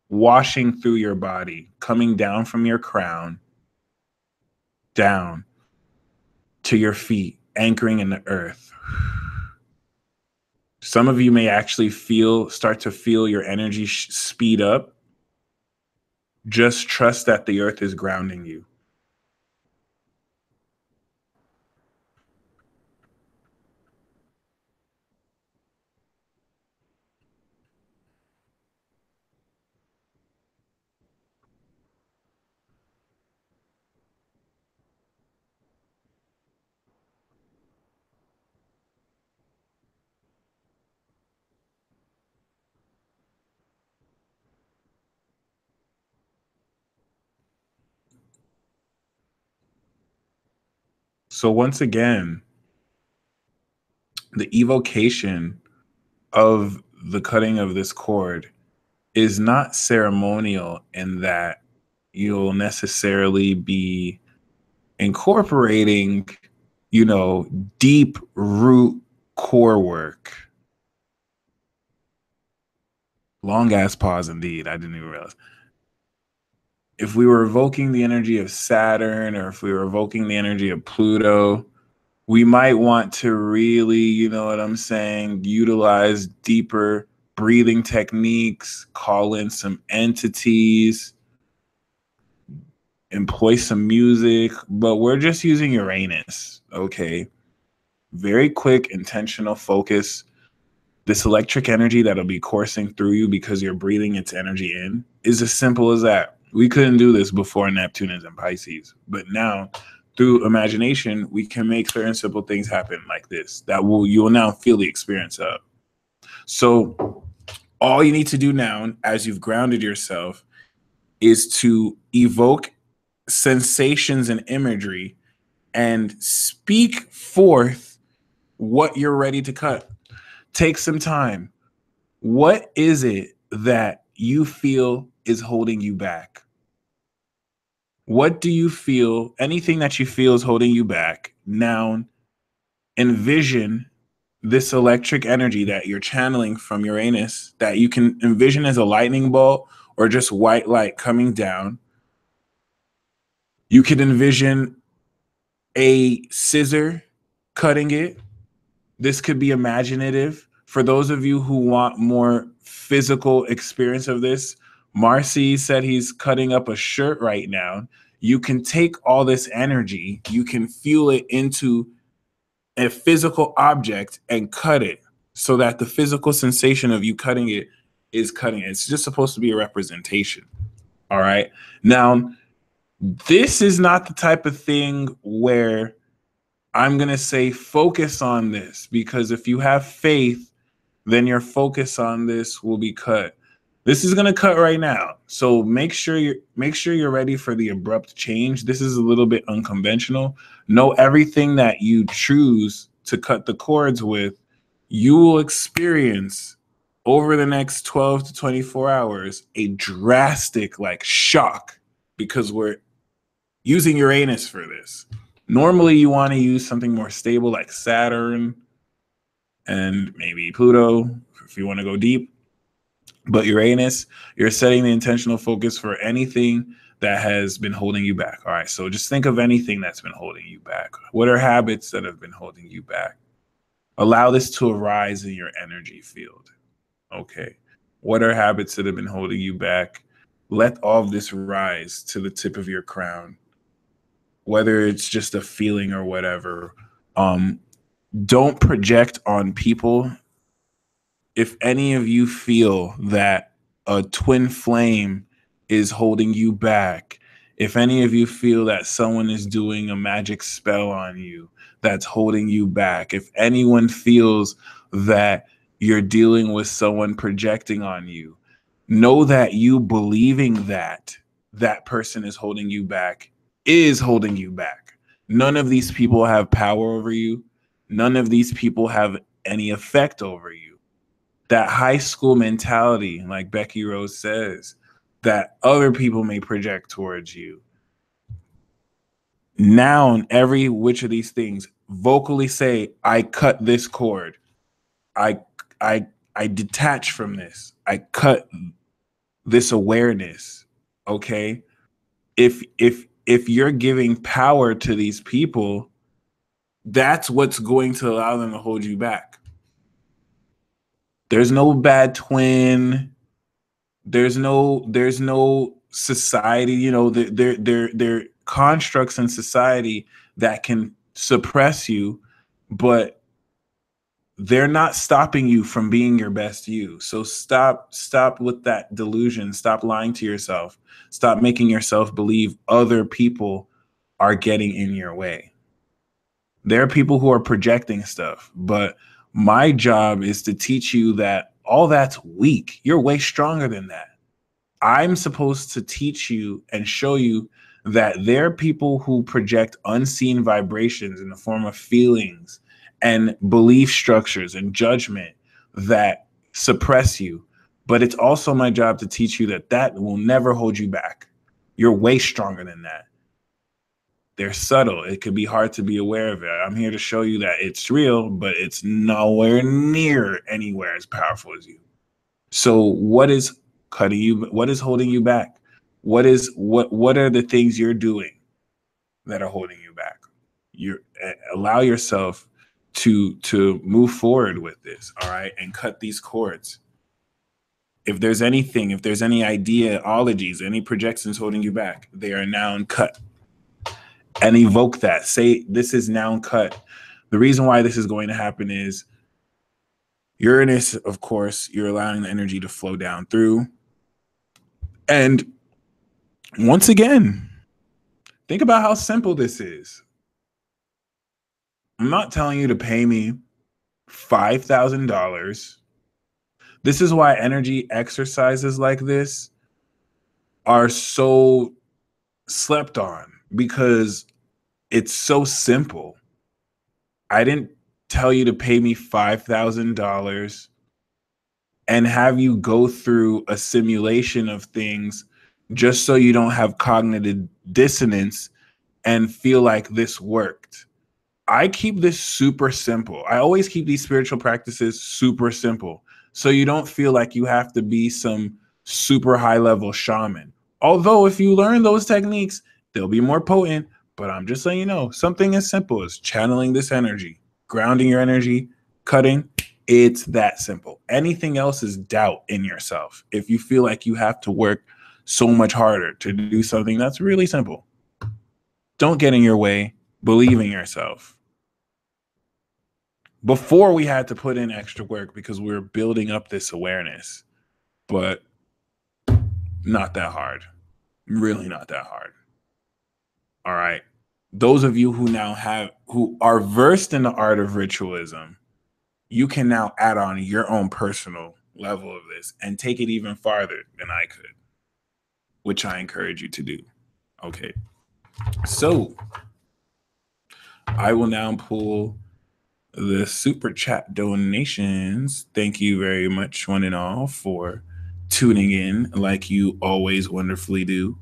washing through your body, coming down from your crown, down to your feet, anchoring in the earth. Some of you may actually start to feel your energy speed up. Just trust that the earth is grounding you. So once again, the evocation of the cutting of this cord is not ceremonial in that you'll necessarily be incorporating, deep root core work. Long ass pause indeed. I didn't even realize. If we were evoking the energy of Saturn or if we were evoking the energy of Pluto, we might want to really, you know what I'm saying, utilize deeper breathing techniques, call in some entities, employ some music, but we're just using Uranus, okay? Very quick, intentional focus. This electric energy that'll be coursing through you because you're breathing its energy in is as simple as that. We couldn't do this before Neptune is in Pisces, but now through imagination, we can make certain simple things happen like this that you will now feel the experience of. So all you need to do now, as you've grounded yourself, is to evoke sensations and imagery and speak forth what you're ready to cut. Take some time. What is it that you feel is holding you back? What do you feel? Anything that you feel is holding you back. Now, envision this electric energy that you're channeling from Uranus that you can envision as a lightning bolt or just white light coming down. You could envision a scissor cutting it. This could be imaginative. For those of you who want more physical experience of this, Marcy said he's cutting up a shirt right now. You can take all this energy, you can fuel it into a physical object and cut it so that the physical sensation of you cutting it is cutting it. It's just supposed to be a representation. All right. Now, this is not the type of thing where I'm going to say focus on this, because if you have faith, then your focus on this will be cut. This is going to cut right now. So make sure you're ready for the abrupt change. This is a little bit unconventional. Know everything that you choose to cut the cords with, you will experience over the next 12 to 24 hours a drastic like shock, because we're using Uranus for this. Normally you want to use something more stable like Saturn and maybe Pluto if you want to go deep. But Uranus, you're setting the intentional focus for anything that has been holding you back. All right, so just think of anything that's been holding you back. What are habits that have been holding you back? Allow this to arise in your energy field. Okay. What are habits that have been holding you back? Let all of this rise to the tip of your crown, whether it's just a feeling or whatever. Don't project on people. If any of you feel that a twin flame is holding you back, if any of you feel that someone is doing a magic spell on you that's holding you back, if anyone feels that you're dealing with someone projecting on you, know that you believing that that person is holding you back is holding you back. None of these people have power over you. None of these people have any effect over you. That high school mentality, like Becky Rose says, that other people may project towards you. Noun every which of these things. Vocally say, I cut this cord. I I I detach from this. I cut this awareness. Okay? If you're giving power to these people, that's what's going to allow them to hold you back. There's no bad twin. There's no society, you know, there constructs in society that can suppress you, but they're not stopping you from being your best you. So stop with that delusion. Stop lying to yourself. Stop making yourself believe other people are getting in your way. There are people who are projecting stuff, but my job is to teach you that all that's weak. You're way stronger than that. I'm supposed to teach you and show you that there are people who project unseen vibrations in the form of feelings and belief structures and judgment that suppress you. But it's also my job to teach you that that will never hold you back. You're way stronger than that. They're subtle. It could be hard to be aware of it. I'm here to show you that it's real, but it's nowhere near anywhere as powerful as you. So what is cutting you? What is holding you back? What are the things you're doing that are holding you back? You allow yourself to move forward with this, all right, and cut these cords. If there's any ideologies, any projections holding you back, they are now cut. And evoke that. Say this is now cut. The reason why this is going to happen is Uranus, of course, you're allowing the energy to flow down through. And once again, think about how simple this is. I'm not telling you to pay me $5,000. This is why energy exercises like this are so slept on, because it's so simple. I didn't tell you to pay me $5,000 and have you go through a simulation of things just so you don't have cognitive dissonance and feel like this worked. I keep this super simple. I always keep these spiritual practices super simple, so you don't feel like you have to be some super high level shaman. Although if you learn those techniques, they'll be more potent. But I'm just letting you know, something as simple as channeling this energy, grounding your energy, cutting, it's that simple. Anything else is doubt in yourself. If you feel like you have to work so much harder to do something that's really simple, don't get in your way. Believe in yourself. Before we had to put in extra work because we were building up this awareness, but not that hard. Really not that hard. All right. Those of you who are versed in the art of ritualism, you can now add on your own personal level of this and take it even farther than I could, which I encourage you to do. Okay. So I will now pull the super chat donations. Thank you very much, one and all, for tuning in like you always wonderfully do.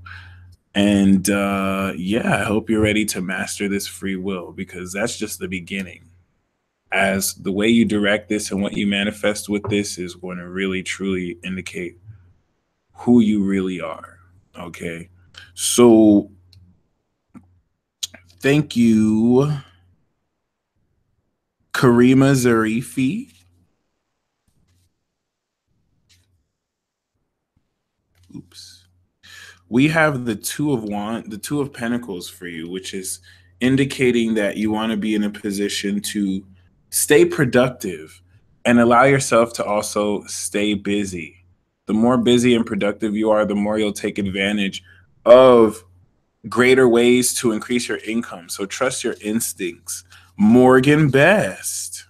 And yeah, I hope you're ready to master this free will, because that's just the beginning. As the way you direct this and what you manifest with this is going to really truly indicate who you really are. Okay. So thank you, Karima Zarifi. Oops. We have the two of pentacles for you, which is indicating that you want to be in a position to stay productive and allow yourself to also stay busy. The more busy and productive you are, the more you'll take advantage of greater ways to increase your income. So trust your instincts. Morgan Best.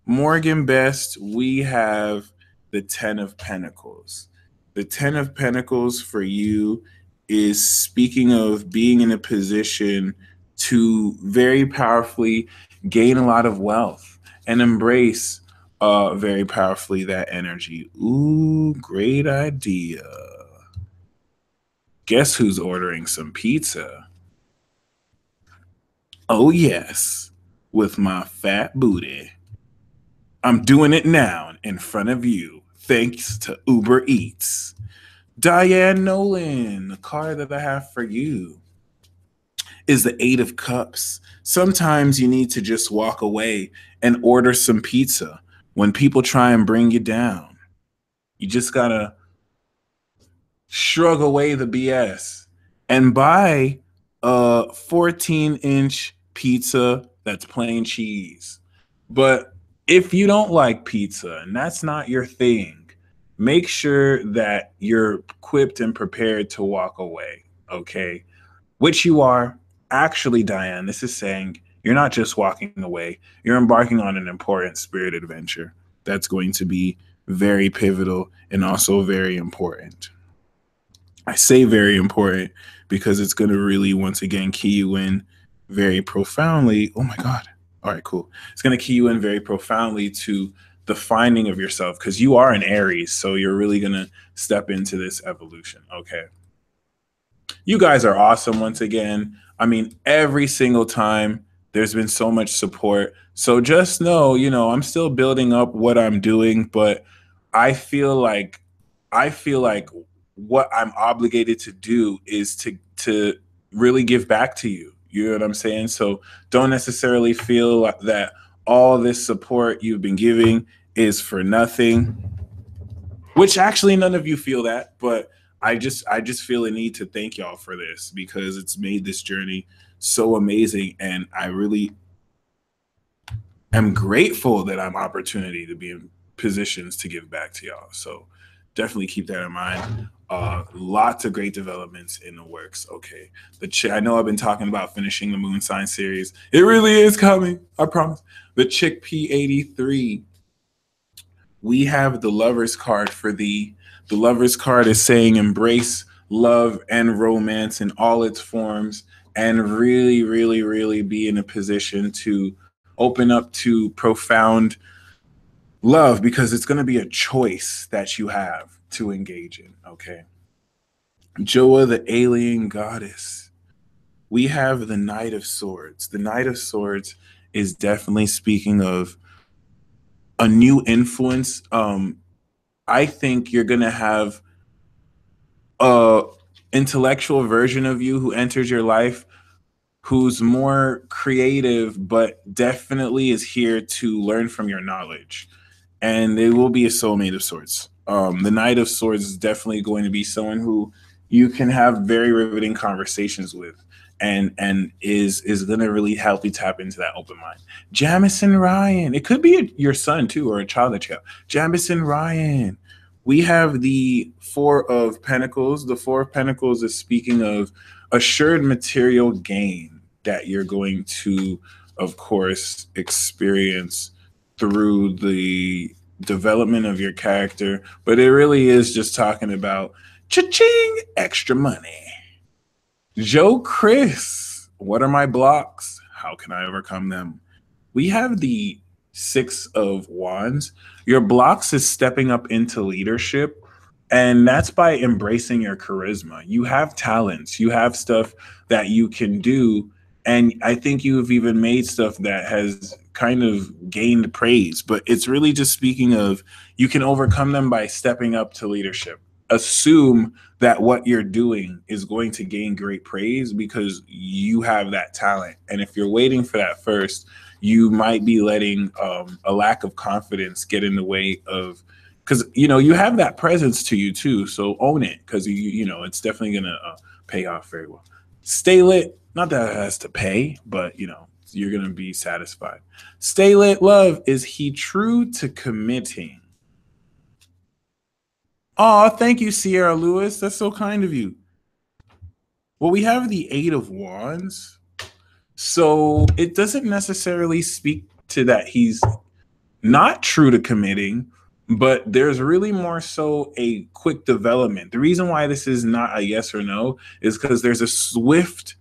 Morgan Best, we have the 10 of Pentacles. The 10 of Pentacles for you is speaking of being in a position to very powerfully gain a lot of wealth and embrace very powerfully that energy. Ooh, great idea. Guess who's ordering some pizza? Oh, yes, with my fat booty. I'm doing it now in front of you, thanks to Uber Eats. Diane Nolan, the card that I have for you is the Eight of Cups. Sometimes you need to just walk away and order some pizza when people try and bring you down. You just gotta shrug away the BS and buy a 14-inch pizza that's plain cheese. But if you don't like pizza and that's not your thing, make sure that you're equipped and prepared to walk away, okay? Which you are. Actually, Diane, this is saying you're not just walking away, you're embarking on an important spirit adventure that's going to be very pivotal and also very important. I say very important because it's going to really, once again, key you in very profoundly. Oh my God. All right, cool. It's going to key you in very profoundly to the finding of yourself, because you are an Aries. So you're really going to step into this evolution. Okay. You guys are awesome once again. I mean, every single time there's been so much support. So just know, I'm still building up what I'm doing, but I feel like what I'm obligated to do is to really give back to you. You know what I'm saying? So don't necessarily feel like that all this support you've been giving is for nothing, which actually none of you feel that, but I just feel a need to thank y'all for this, because it's made this journey so amazing, and I really am grateful that I'm opportunity to be in positions to give back to y'all. So definitely keep that in mind. Lots of great developments in the works. Okay, I know I've been talking about finishing the moon sign series. It really is coming, I promise. The Chickpea 83, we have the Lover's card for thee. The Lover's card is saying embrace love and romance in all its forms, and really, really, really be in a position to open up to profound love, because it's going to be a choice that you have to engage in. Okay. Joa, the alien goddess. We have the Knight of Swords. The Knight of Swords is definitely speaking of a new influence. I think you're going to have a intellectual version of you who enters your life, who's more creative, but definitely is here to learn from your knowledge. And they will be a soulmate of sorts. The Knight of Swords is definitely going to be someone who you can have very riveting conversations with, and is going to really help you tap into that open mind. Jamison Ryan, it could be your son too, or a child that you have. Jamison Ryan. We have the Four of Pentacles. The Four of Pentacles is speaking of assured material gain that you're going to, of course, experience through the development of your character, but it really is just talking about cha-ching, extra money. Joe Chris, what are my blocks? How can I overcome them? We have the Six of Wands, your blocks is stepping up into leadership. And that's by embracing your charisma. You have talents, you have stuff that you can do. And I think you've even made stuff that has kind of gained praise. But it's really just speaking of you can overcome them by stepping up to leadership. Assume that what you're doing is going to gain great praise because you have that talent. And if you're waiting for that first, you might be letting a lack of confidence get in the way of, because you have that presence to you too. So own it, because it's definitely gonna pay off very well. Stay lit. Not that it has to pay, but you're gonna be satisfied. Stay lit. Love, is he true to committing? Oh, thank you, Sierra Lewis. That's so kind of you. Well, we have the Eight of Wands, so it doesn't necessarily speak to that he's not true to committing, but there's really more so a quick development. The reason why this is not a yes or no is because there's a swift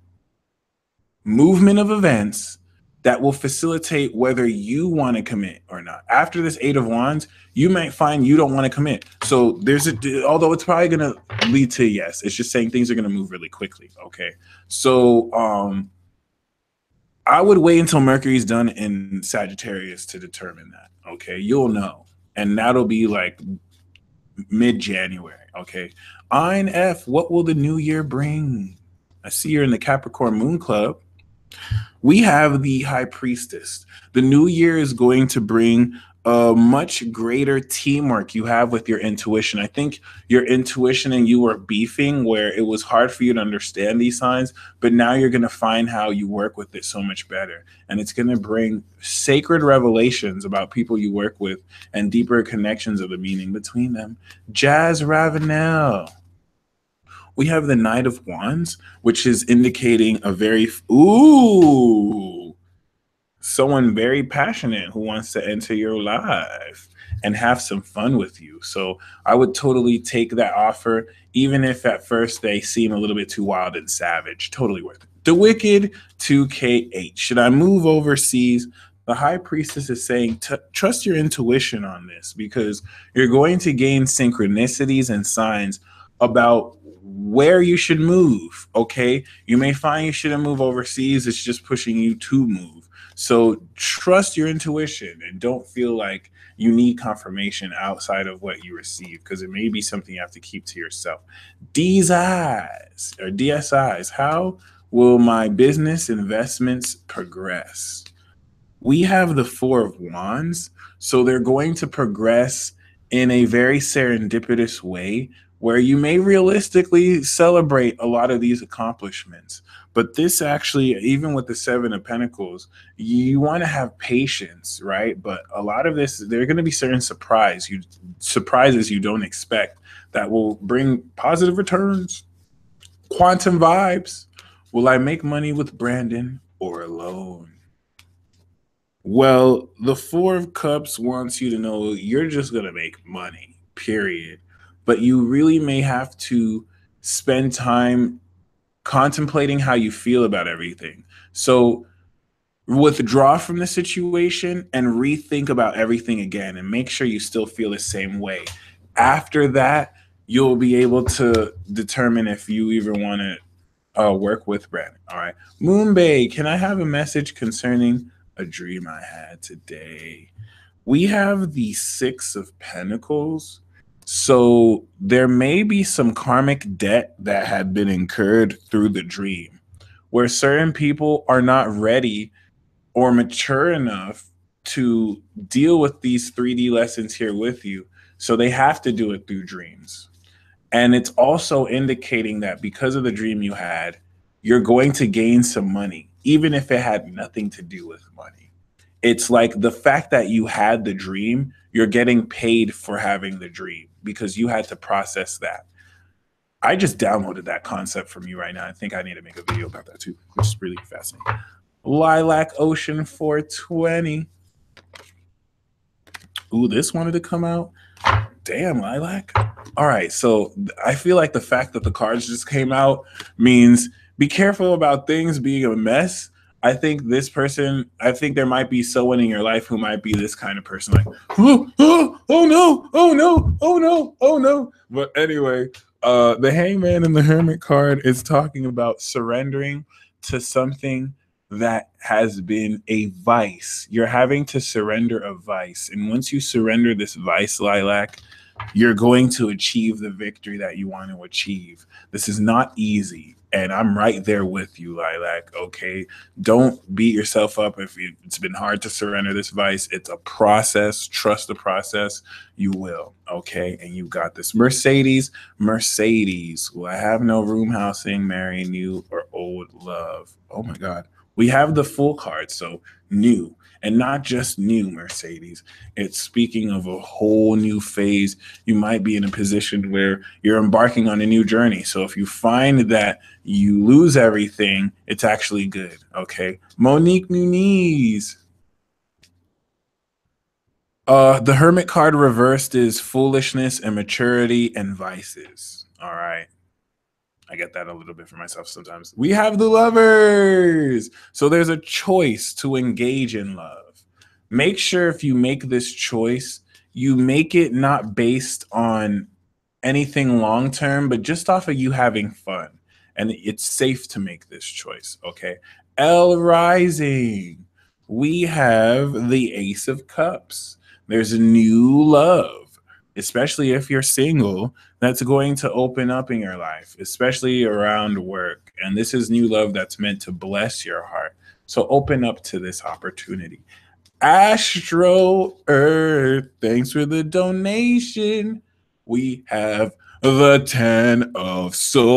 movement of events that will facilitate whether you want to commit or not. After this Eight of Wands, you might find you don't want to commit. So although it's probably going to lead to a yes, it's just saying things are going to move really quickly. Okay. So, I would wait until Mercury's done in Sagittarius to determine that. Okay, you'll know, and that'll be like mid-January. Okay, Ein F, what will the new year bring? I see you're in the Capricorn Moon Club. We have the High Priestess. The new year is going to bring a much greater teamwork you have with your intuition. I think your intuition and you were beefing where it was hard for you to understand these signs, but now you're going to find how you work with it so much better. And it's going to bring sacred revelations about people you work with and deeper connections of the meaning between them. Jazz Ravenel. We have the Knight of Wands, which is indicating a very, someone very passionate who wants to enter your life and have some fun with you. So I would totally take that offer, even if at first they seem a little bit too wild and savage. Totally worth it. The Wicked 2K8. Should I move overseas? The High Priestess is saying, trust your intuition on this, because you're going to gain synchronicities and signs about where you should move. Okay, you may find you shouldn't move overseas. It's just pushing you to move. So trust your intuition and don't feel like you need confirmation outside of what you receive, because it may be something you have to keep to yourself. DSIs. How will my business investments progress? We have the Four of Wands. So they're going to progress in a very serendipitous way where you may realistically celebrate a lot of these accomplishments. But this actually, even with the Seven of Pentacles, you want to have patience, right? But a lot of this, there are going to be certain surprises you don't expect that will bring positive returns. Quantum vibes. Will I make money with Brandon or alone? Well, the Four of Cups wants you to know you're just going to make money, period. But you really may have to spend time contemplating how you feel about everything. So withdraw from the situation and rethink about everything again and make sure you still feel the same way. After that, you'll be able to determine if you even want to work with Brandon. All right. Moonbay, can I have a message concerning a dream I had today? We have the Six of Pentacles. So there may be some karmic debt that had been incurred through the dream, where certain people are not ready or mature enough to deal with these 3D lessons here with you. So they have to do it through dreams. And it's also indicating that because of the dream you had, you're going to gain some money, even if it had nothing to do with money. It's like the fact that you had the dream, you're getting paid for having the dream because you had to process that. I just downloaded that concept from you right now. I think I need to make a video about that too, which is really fascinating. Lilac Ocean 420. Ooh, this wanted to come out. Damn, Lilac. All right, so I feel like the fact that the cards just came out means be careful about things being a mess, I think this person, I think there might be someone in your life who might be this kind of person, like, oh no, oh no, oh no, oh no. But anyway, the Hangman and the Hermit card is talking about surrendering to something that has been a vice. You're having to surrender a vice. And once you surrender this vice, Lilac, you're going to achieve the victory that you want to achieve. This is not easy. And I'm right there with you, Lilac. Okay. Don't beat yourself up if it's been hard to surrender this vice. It's a process. Trust the process. You will. Okay. And you got this. Mercedes, Mercedes. Will I have no room housing, marry, new, or old love? Oh my God. We have the full card. So new. And not just new, Mercedes. It's speaking of a whole new phase. You might be in a position where you're embarking on a new journey. So if you find that you lose everything, it's actually good. Okay. Monique Muniz. The Hermit card reversed is foolishness, immaturity, and vices. All right. I get that a little bit for myself sometimes. We have the Lovers. So there's a choice to engage in love. Make sure if you make this choice, you make it not based on anything long term, but just off of you having fun. And it's safe to make this choice. Okay. L rising. We have the Ace of Cups. There's a new love, especially if you're single, that's going to open up in your life, especially around work. And this is new love that's meant to bless your heart. So open up to this opportunity. Astro Earth, thanks for the donation. We have the Ten of Swords.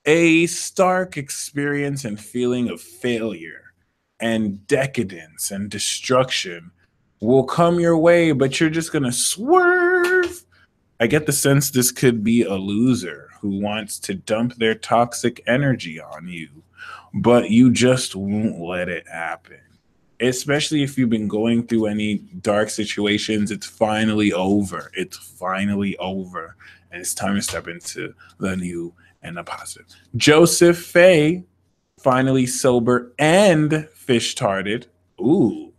A stark experience and feeling of failure and decadence and destruction will come your way, but you're just going to swerve. I get the sense this could be a loser who wants to dump their toxic energy on you, but you just won't let it happen. Especially if you've been going through any dark situations, it's finally over. It's finally over. And it's time to step into the new and the positive. Joseph Faye, finally sober and fish-tarded. Ooh,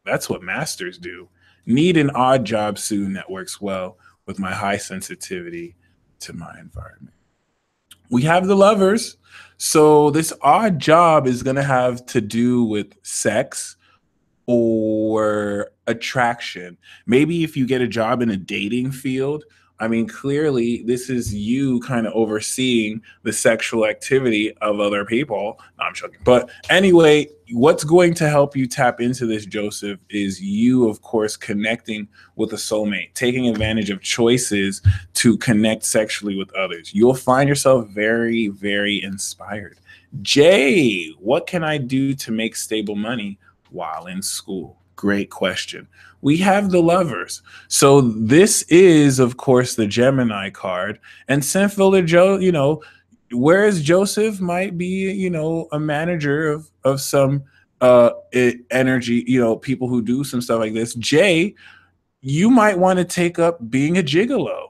that's what masters do. Need an odd job soon that works well with my high sensitivity to my environment. We have the Lovers. So this odd job is going to have to do with sex or attraction. Maybe if you get a job in a dating field, I mean, clearly this is you kind of overseeing the sexual activity of other people. No, I'm joking. But anyway, what's going to help you tap into this, Joseph, is you, of course, connecting with a soulmate, taking advantage of choices to connect sexually with others. You'll find yourself very, very inspired. Jay, what can I do to make stable money while in school? Great question. We have the Lovers. So this is, of course, the Gemini card. And Synfilter Joe, whereas Joseph might be, a manager of some energy, people who do some stuff like this. Jay, you might want to take up being a gigolo.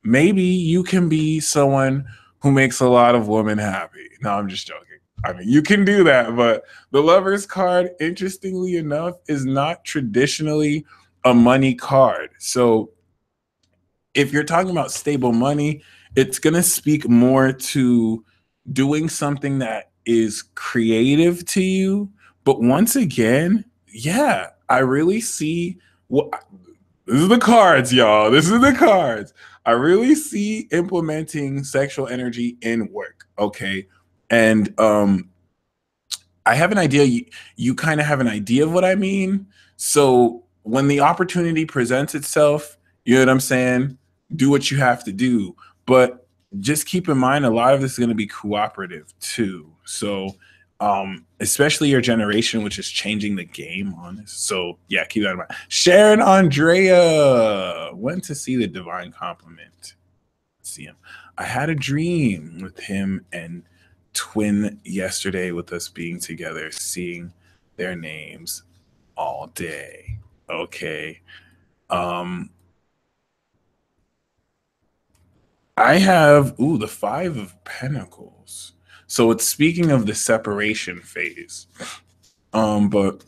Maybe you can be someone who makes a lot of women happy. No, I'm just joking. I mean, you can do that, but the Lovers card, interestingly enough, is not traditionally a money card. So if you're talking about stable money, it's going to speak more to doing something that is creative to you. But once again, yeah, I really see what this is the cards, y'all. This is the cards. I really see implementing sexual energy in work. Okay. And I have an idea. You kind of have an idea of what I mean. So when the opportunity presents itself, you know what I'm saying? Do what you have to do. But just keep in mind, a lot of this is going to be cooperative too. So, especially your generation, which is changing the game on this. So, yeah, keep that in mind. Sharon Andrea went to see the Divine Compliment. See him. I had a dream with him and Twin yesterday with us being together, seeing their names all day. Okay. I have the Five of Pentacles. So it's speaking of the separation phase. But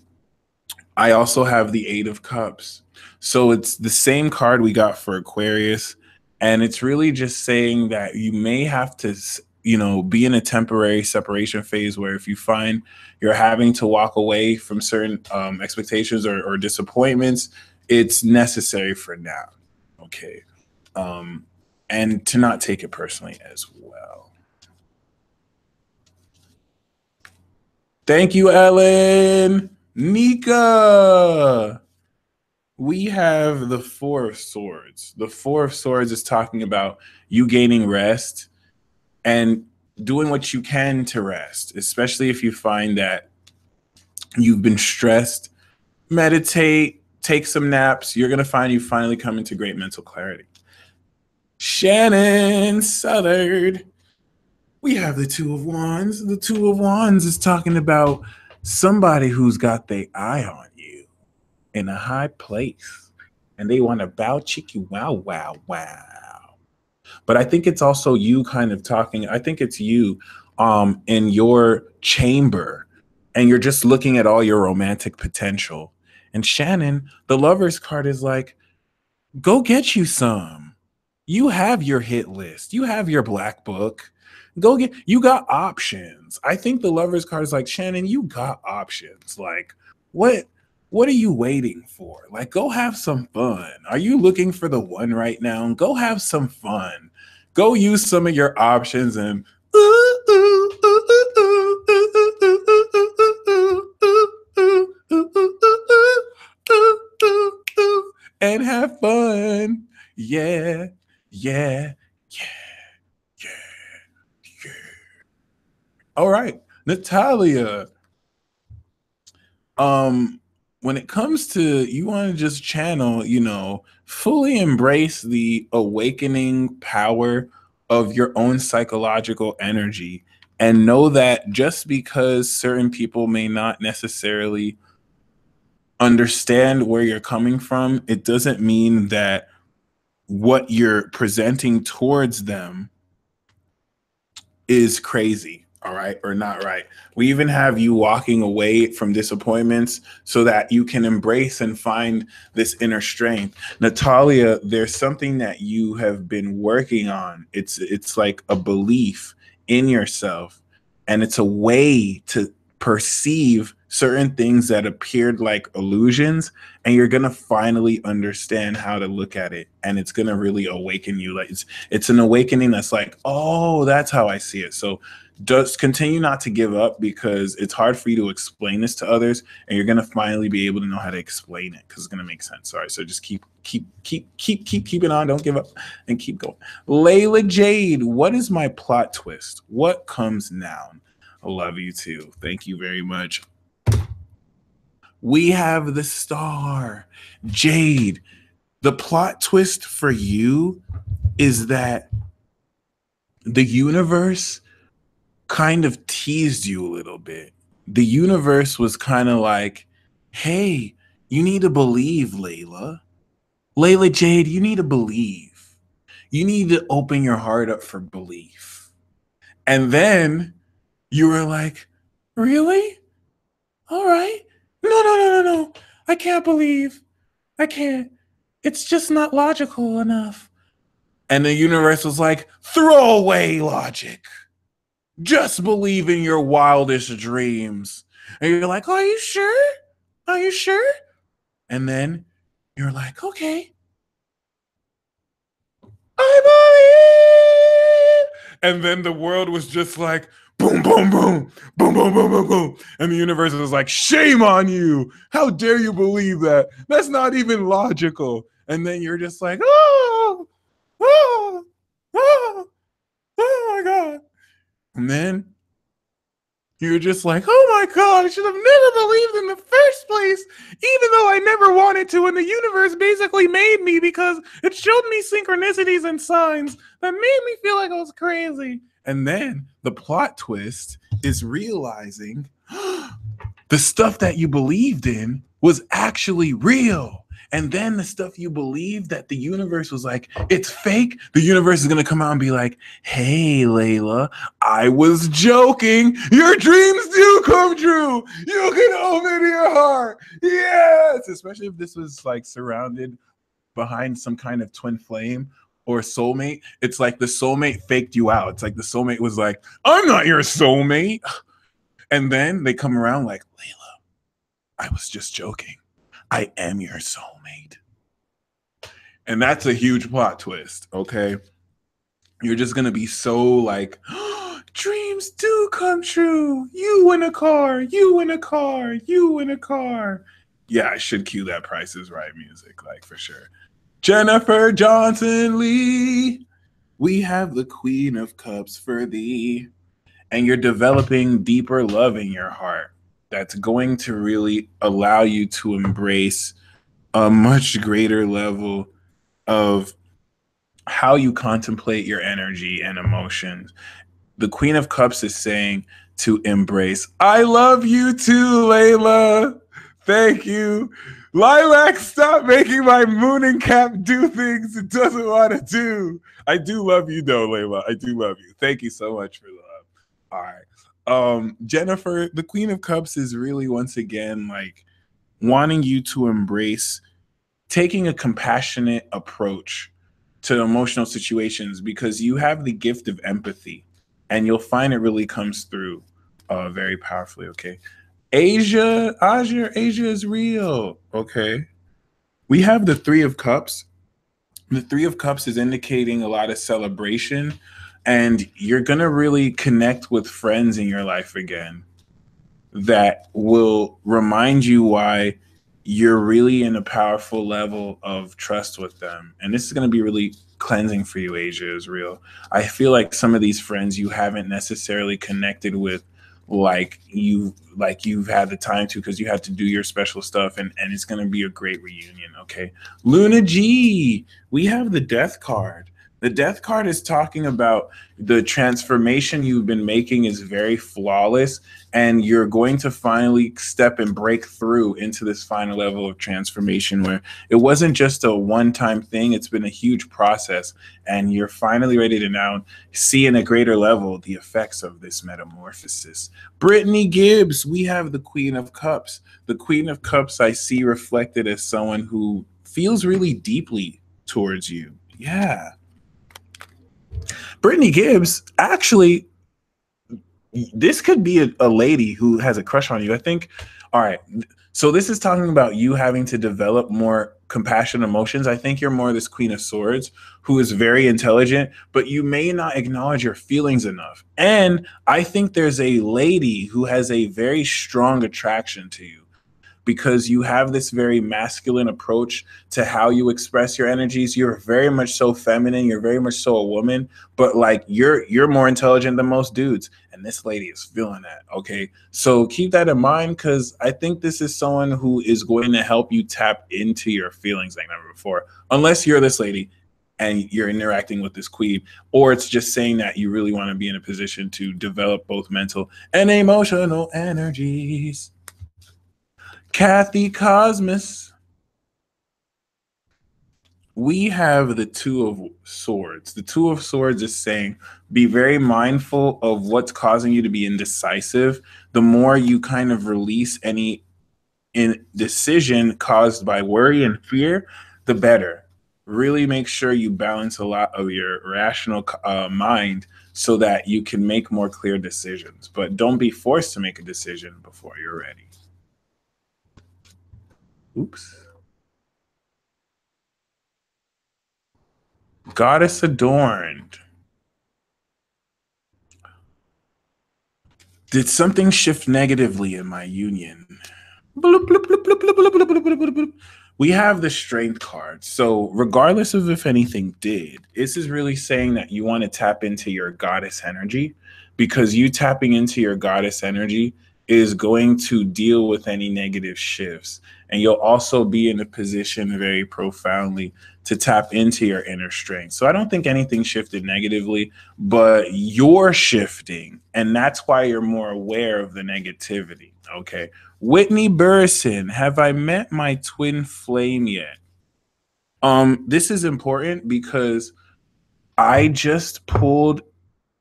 I also have the Eight of Cups. So it's the same card we got for Aquarius. And it's really just saying that you may have to, be in a temporary separation phase where if you find you're having to walk away from certain expectations or disappointments, it's necessary for now. Okay. And to not take it personally as well. Thank you, Ellen. Nika. We have the Four of Swords. The Four of Swords is talking about you gaining rest and doing what you can to rest, especially if you find that you've been stressed. Meditate, take some naps. You're going to find you finally come into great mental clarity. Shannon Southard. We have the Two of Wands. The Two of Wands is talking about somebody who's got their eye on you in a high place and they want to bow cheeky wow, wow, wow. But I think it's also you kind of talking. I think it's you in your chamber and you're just looking at all your romantic potential. And Shannon, the Lover's card is like, go get you some. You have your hit list. You have your black book. You got options. I think the Lover's card is like, Shannon, you got options. Like, what are you waiting for? Like, go have some fun. Are you looking for the one right now? Go have some fun. Go use some of your options and and have fun. Yeah, yeah, yeah, yeah, yeah. All right, Natalia. When it comes to you want to just channel, fully embrace the awakening power of your own psychological energy and know that just because certain people may not necessarily understand where you're coming from, it doesn't mean that what you're presenting towards them is crazy, all right, or not right. We even have you walking away from disappointments so that you can embrace and find this inner strength. Natalia, there's something that you have been working on. It's like a belief in yourself, and it's a way to perceive certain things that appeared like illusions, and you're gonna finally understand how to look at it, and it's gonna really awaken you. Like it's an awakening that's like, oh, that's how I see it. So just continue not to give up, because it's hard for you to explain this to others, and you're gonna finally be able to know how to explain it because it's gonna make sense. All right, so just keep it on. Don't give up and keep going. Layla Jade, what is my plot twist? What comes now? I love you too. Thank you very much. We have the star. Jade, the plot twist for you is that the universe kind of teased you a little bit. The universe was kind of like, hey, you need to believe, Layla. Layla Jade, you need to believe. You need to open your heart up for belief. And then you were like, really? All right. No. I can't believe. I can't. It's just not logical enough. And the universe was like, throw away logic. Just believe in your wildest dreams. And you're like, are you sure? Are you sure? And then you're like, okay. I believe. And then the world was just like, boom, boom, boom, boom, boom, boom, boom, boom. And the universe was like, shame on you. How dare you believe that? That's not even logical. And then you're just like, oh my God. And then you're just like, oh my God, I should have never believed in the first place, even though I never wanted to. And the universe basically made me because it showed me synchronicities and signs that made me feel like I was crazy. And then the plot twist is realizing the stuff that you believed in was actually real. And then the stuff you believe that the universe was like, it's fake. The universe is going to come out and be like, hey, Layla, I was joking. Your dreams do come true. You can open your heart. Yes. Especially if this was like surrounded behind some kind of twin flame or soulmate. It's like the soulmate faked you out. It's like the soulmate was like, I'm not your soulmate. And then they come around like, Layla, I was just joking. I am your soulmate. And that's a huge plot twist, okay? You're just gonna be so like, oh, dreams do come true. You win a car, you win a car, you win a car. Yeah, I should cue that Price is Right music, like for sure. Jennifer Johnson Lee, we have the Queen of Cups for thee. And you're developing deeper love in your heart that's going to really allow you to embrace a much greater level of how you contemplate your energy and emotions. The Queen of Cups is saying to embrace, I love you too, Layla. Thank you. Lilac, stop making my moon and cap do things it doesn't want to do. I do love you though, Layla. I do love you. Thank you so much for the love. All right. Jennifer, the Queen of Cups is really once again like wanting you to embrace taking a compassionate approach to emotional situations because you have the gift of empathy and you'll find it really comes through very powerfully. Okay. Asia is real. Okay. We have the Three of Cups. The Three of Cups is indicating a lot of celebration, and you're going to really connect with friends in your life again that will remind you why you're really in a powerful level of trust with them. And this is going to be really cleansing for you, Asia is real. I feel like some of these friends you haven't necessarily connected with like you've had the time to because you had to do your special stuff, and it's going to be a great reunion. Okay. Luna G, we have the Death card. The Death card is talking about the transformation you've been making is very flawless, and you're going to finally step and break through into this final level of transformation where it wasn't just a one-time thing. It's been a huge process, and you're finally ready to now see in a greater level the effects of this metamorphosis. Brittany Gibbs, we have the Queen of Cups. The Queen of Cups I see reflected as someone who feels really deeply towards you. Yeah. Brittany Gibbs, actually, this could be a lady who has a crush on you. I think, all right, so this is talking about you having to develop more compassion emotions. I think you're more this Queen of Swords who is very intelligent, but you may not acknowledge your feelings enough. And I think there's a lady who has a very strong attraction to you, because you have this very masculine approach to how you express your energies. You're very much so feminine. You're very much so a woman, but like you're more intelligent than most dudes. And this lady is feeling that. Okay. So keep that in mind, because I think this is someone who is going to help you tap into your feelings like never before, unless you're this lady and you're interacting with this queen, or it's just saying that you really want to be in a position to develop both mental and emotional energies. Kathy Cosmos, we have the Two of Swords. The Two of Swords is saying be very mindful of what's causing you to be indecisive. The more you kind of release any indecision caused by worry and fear, the better. Really make sure you balance a lot of your rational mind so that you can make more clear decisions. But don't be forced to make a decision before you're ready. Oops. Goddess Adorned. Did something shift negatively in my union? We have the Strength card. So regardless of if anything did, this is really saying that you want to tap into your goddess energy, because you tapping into your goddess energy is going to deal with any negative shifts. And you'll also be in a position very profoundly to tap into your inner strength. So I don't think anything shifted negatively, but you're shifting. And that's why you're more aware of the negativity. Okay. Whitney Burson, have I met my twin flame yet? This is important because I just pulled.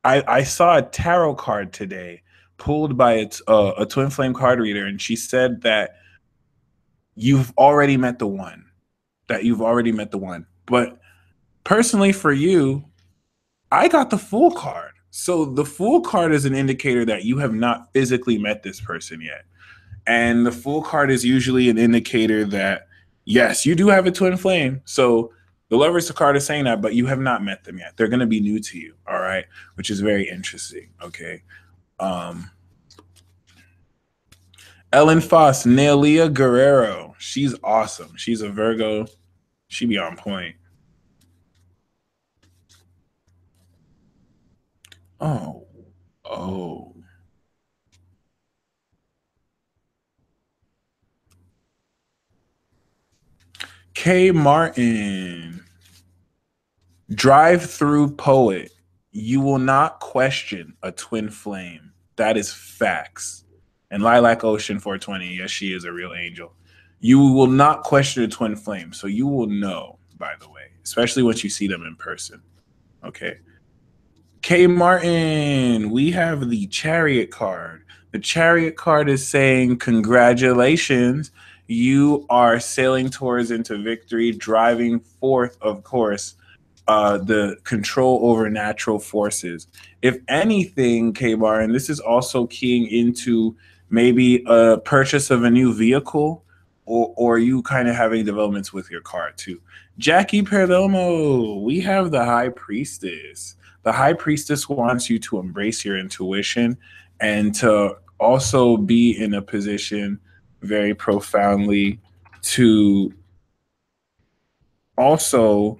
I saw a tarot card today pulled by a twin flame card reader, and she said that you've already met the one. That you've already met the one. But personally, for you, I got the Fool card. So the Fool card is an indicator that you have not physically met this person yet. And the Fool card is usually an indicator that, yes, you do have a twin flame. So the Lovers card is saying that, but you have not met them yet. They're going to be new to you. All right. Which is very interesting. Okay. Um, Ellen Foss, Nelia Guerrero. She's awesome. She's a Virgo. She be on point. Oh. Oh. K. Martin. Drive through poet. You will not question a twin flame. That is facts. And Lilac Ocean 420, yes, she is a real angel. You will not question a twin flame. So you will know, by the way, especially once you see them in person. Okay. K. Martin, we have the Chariot card. The Chariot card is saying, congratulations. You are sailing towards into victory, driving forth, of course, the control over natural forces. If anything, K-Bar, and this is also keying into maybe a purchase of a new vehicle, or you kind of having developments with your car too. Jackie Perdomo, we have the High Priestess. The High Priestess wants you to embrace your intuition and to also be in a position very profoundly to also.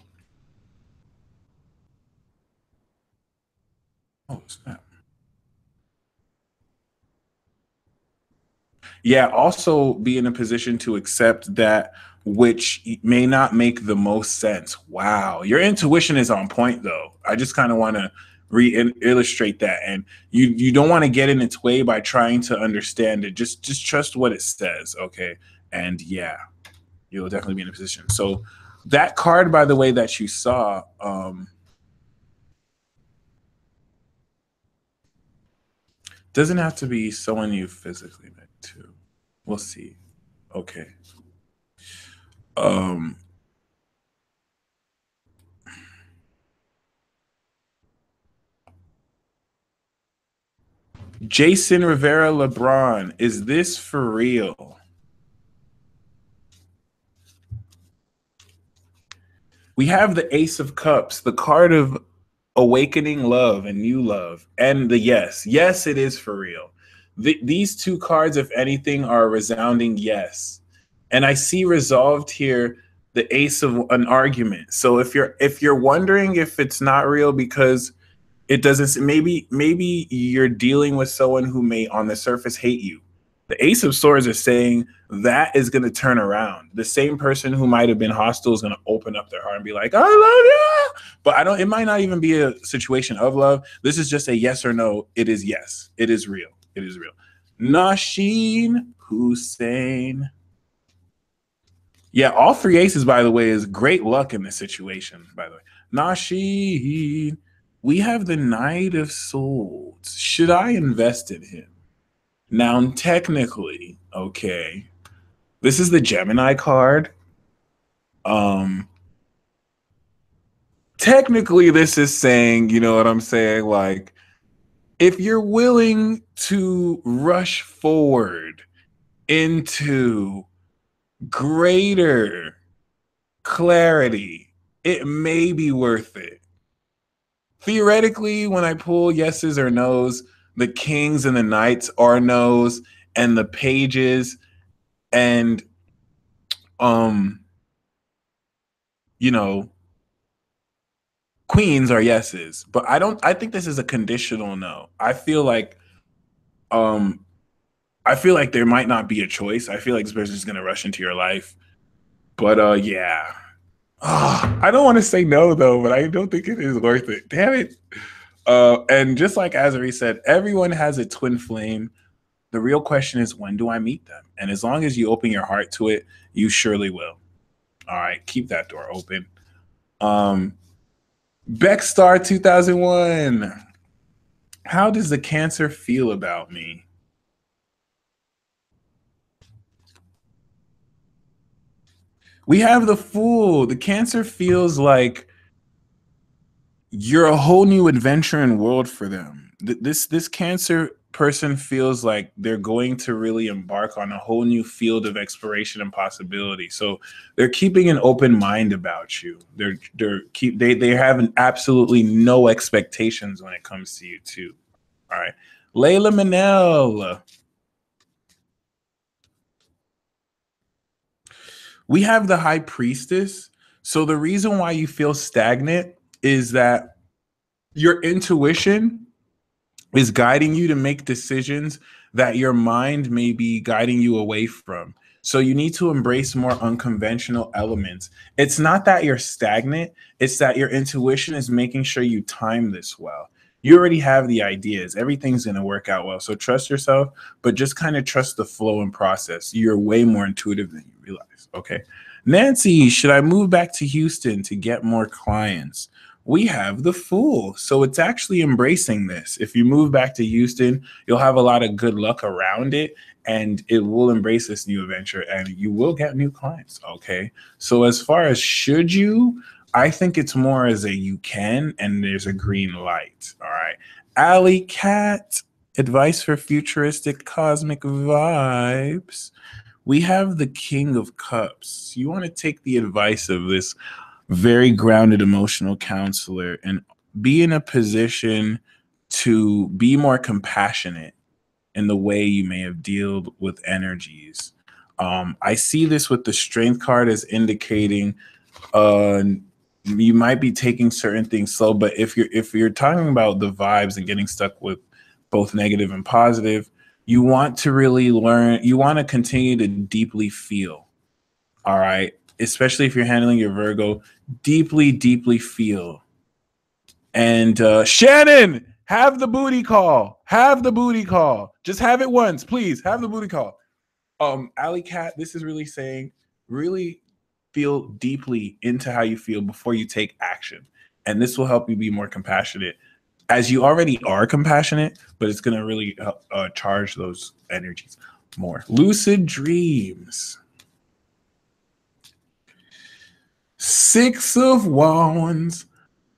Oh, snap. Yeah, also be in a position to accept that which may not make the most sense. Wow, your intuition is on point though. I just kind of want to illustrate that, and you don't want to get in its way by trying to understand it. Just trust what it says, okay? And yeah, you'll definitely be in a position. So that card, by the way, that you saw, doesn't have to be someone you physically met too. We'll see. Okay. Um, Jason Rivera LeBron, is this for real? We have the Ace of Cups, the card of awakening love and new love, and the yes. Yes, it is for real. These two cards, if anything, are a resounding yes. And I see resolved here the ace of an argument. So if you're wondering if it's not real because it doesn't, maybe you're dealing with someone who may on the surface hate you. The Ace of Swords is saying that is going to turn around. The same person who might have been hostile is going to open up their heart and be like, I love you. But I don't, it might not even be a situation of love. This is just a yes or no. It is yes. It is real. It is real. Nasheen Hussein. Yeah, all three aces, by the way, is great luck in this situation, by the way. Nasheen. We have the Knight of Swords. Should I invest in him? Now, technically, okay, this is the Gemini card. Technically, this is saying, you know what I'm saying? Like, if you're willing to rush forward into greater clarity, it may be worth it. Theoretically, when I pull yeses or nos, the kings and the knights are nos, and the pages and you know, queens are yeses. But I think this is a conditional no. Um I feel like there might not be a choice. I feel like this person is gonna rush into your life. But yeah. I don't want to say no though, but I don't think it is worth it. Damn it. And just like Azari said, everyone has a twin flame. The real question is, when do I meet them? And as long as you open your heart to it, you surely will. All right, keep that door open. Beckstar 2001. How does the Cancer feel about me? We have the Fool. The Cancer feels like you're a whole new adventure and world for them. This Cancer person feels like they're going to really embark on a whole new field of exploration and possibility. So they're keeping an open mind about you. They have absolutely no expectations when it comes to you too. All right, Layla Manel. We have the High Priestess. So the reason why you feel stagnant is that your intuition is guiding you to make decisions that your mind may be guiding you away from. So you need to embrace more unconventional elements. It's not that you're stagnant, it's that your intuition is making sure you time this well. You already have the ideas. Everything's going to work out well. So trust yourself, but just kind of trust the flow and process. You're way more intuitive than you realize. Okay. Nancy, should I move back to Houston to get more clients? We have the Fool. So it's actually embracing this. If you move back to Houston, you'll have a lot of good luck around it, and it will embrace this new adventure, and you will get new clients. Okay. So as far as should you, I think it's more as a you can, and there's a green light. All right. Alley Cat, advice for futuristic cosmic vibes. We have the King of Cups. You want to take the advice of this very grounded emotional counselor and be in a position to be more compassionate in the way you may have dealt with energies. I see this with the Strength card as indicating you might be taking certain things slow, but if you're talking about the vibes and getting stuck with both negative and positive, you want to really learn, you want to continue to deeply feel. All right. Especially if you're handling your Virgo, deeply, deeply feel. And Shannon, have the booty call. Have the booty call. Just have it once, please. Have the booty call. Alley Cat, this is really saying, really feel deeply into how you feel before you take action. And this will help you be more compassionate, as you already are compassionate, but it's going to really charge those energies more. Lucid dreams. Six of Wands.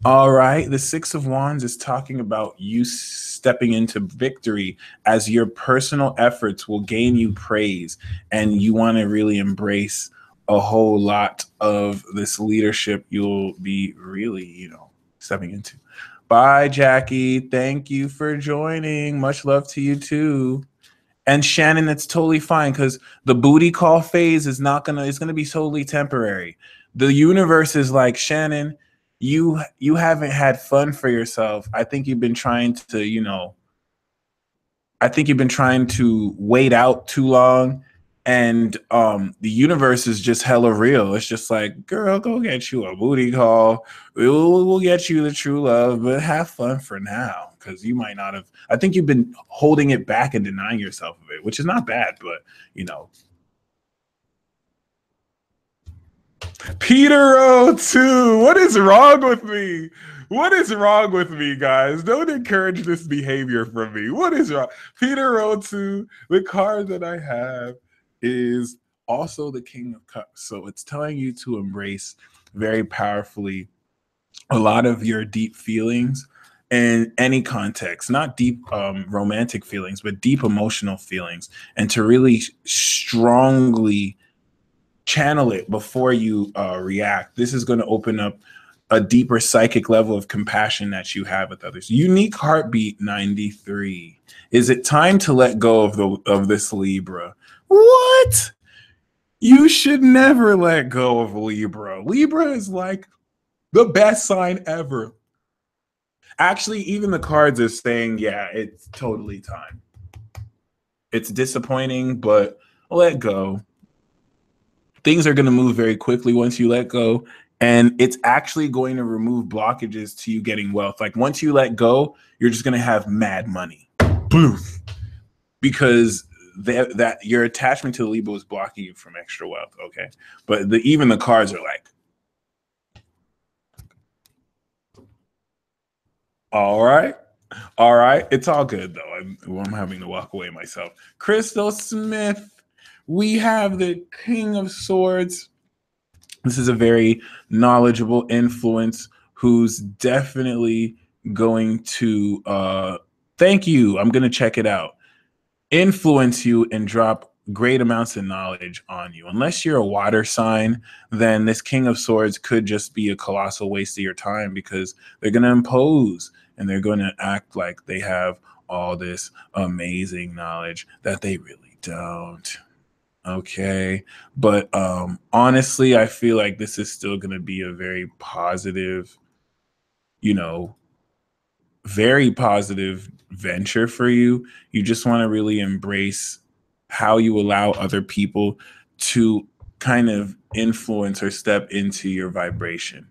All right. The Six of Wands is talking about you stepping into victory as your personal efforts will gain you praise. And you want to really embrace a whole lot of this leadership you'll be really, stepping into. Bye, Jackie. Thank you for joining. Much love to you too. And Shannon, that's totally fine because the booty call phase is it's gonna be totally temporary. The universe is like, Shannon, you haven't had fun for yourself. I think you've been trying to, wait out too long. And the universe is just hella real. It's just like, girl, go get you a booty call. We'll get you the true love, but have fun for now. Because you might not have. I think you've been holding it back and denying yourself of it, which is not bad, but Peter O2, what is wrong with me? What is wrong with me, guys? Don't encourage this behavior from me. What is wrong? Peter O2, the card that I have is also the King of Cups. So it's telling you to embrace very powerfully a lot of your deep feelings in any context, not deep romantic feelings, but deep emotional feelings, and to really strongly channel it before you react. This is going to open up a deeper psychic level of compassion that you have with others. Unique heartbeat 93. Is it time to let go of this Libra? What? You should never let go of Libra. Libra is like the best sign ever. Actually, even the cards are saying, yeah, it's totally time. It's disappointing, but let go. Things are going to move very quickly once you let go. And it's actually going to remove blockages to you getting wealth. Like once you let go, you're just going to have mad money. Boof. Because that your attachment to the Libra is blocking you from extra wealth. Okay, but even the cards are like, all right. All right. It's all good, though. I'm having to walk away myself. Crystal Smith, we have the King of Swords. This is a very knowledgeable influence who's definitely going to, thank you. I'm going to check it out. Influence you and drop great amounts of knowledge on you. Unless you're a water sign, then this King of Swords could just be a colossal waste of your time because they're going to impose and they're going to act like they have all this amazing knowledge that they really don't. Okay. But honestly, I feel like this is still going to be a very positive, very positive venture for you. You just want to really embrace how you allow other people to kind of influence or step into your vibration,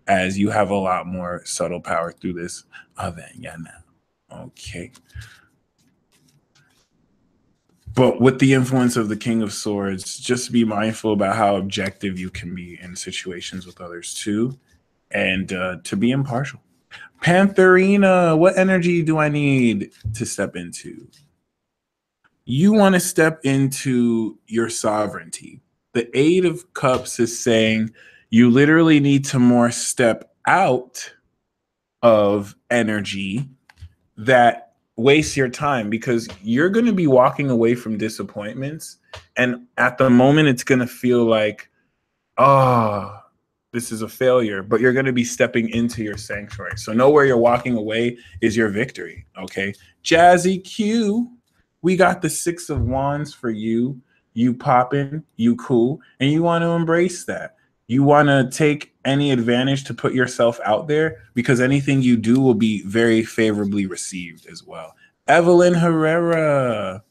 as you have a lot more subtle power through this than now. Okay. But with the influence of the King of Swords, just be mindful about how objective you can be in situations with others too, and to be impartial. Pantherina, what energy do I need to step into? You want to step into your sovereignty. The Eight of Cups is saying you literally need to more step out of energy that wastes your time, because you're going to be walking away from disappointments. And at the moment, it's going to feel like, oh, this is a failure, but you're going to be stepping into your sanctuary. So know where you're walking away is your victory. Okay. Jazzy Q, we got the Six of Wands for you. You popping, you cool, and you want to embrace that. You want to take any advantage to put yourself out there, because anything you do will be very favorably received as well. Evelyn Herrera,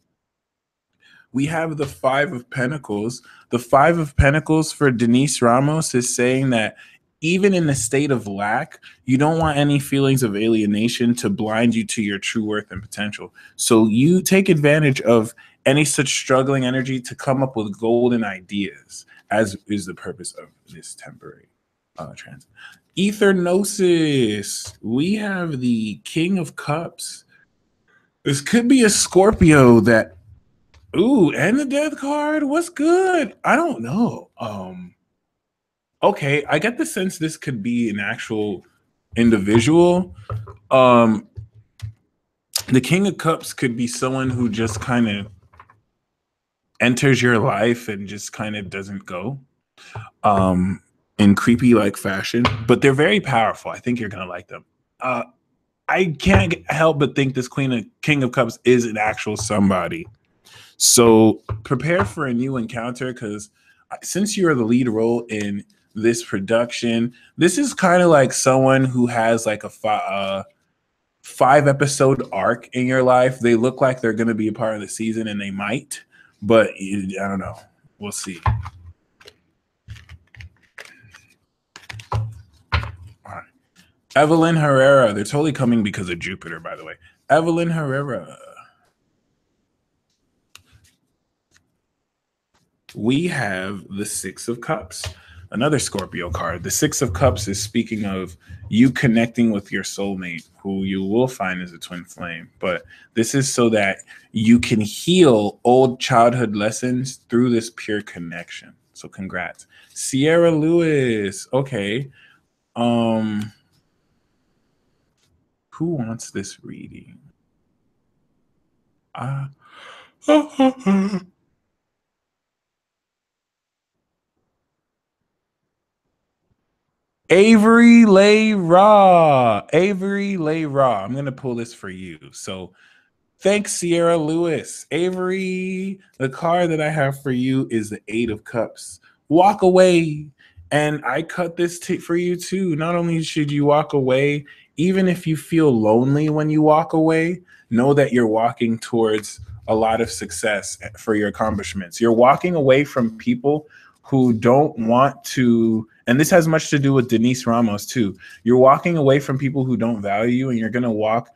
we have the Five of Pentacles. The Five of Pentacles for Denise Ramos is saying that even in a state of lack, you don't want any feelings of alienation to blind you to your true worth and potential. So you take advantage of any such struggling energy to come up with golden ideas, as is the purpose of this temporary transit. Ethernosis, we have the King of Cups. This could be a Scorpio that, ooh, and the Death card. What's good? I don't know. Okay, I get the sense this could be an actual individual. The King of Cups could be someone who just kind of enters your life and just kind of doesn't go in creepy like fashion, but they're very powerful. I think you're gonna like them. I can't help but think this King of Cups is an actual somebody. So prepare for a new encounter, because since you're the lead role in this production, this is kind of like someone who has like a 5-episode arc in your life. They look like they're going to be a part of the season, and they might, but I don't know. We'll see. All right. Evelyn Herrera. They're totally coming because of Jupiter, by the way. Evelyn Herrera. We have the Six of Cups, another Scorpio card. The Six of Cups is speaking of you connecting with your soulmate, who you will find as a twin flame. But this is so that you can heal old childhood lessons through this pure connection. So congrats. Sierra Lewis. Okay. Who wants this reading? Avery Lay Raw. Avery Lay Raw. I'm going to pull this for you. So thanks, Sierra Lewis. Avery, the card that I have for you is the Eight of Cups. Walk away. And I cut this for you too. Not only should you walk away, even if you feel lonely when you walk away, know that you're walking towards a lot of success for your accomplishments. You're walking away from people who don't want to, and this has much to do with Denise Ramos too. You're walking away from people who don't value you, and you're going to walk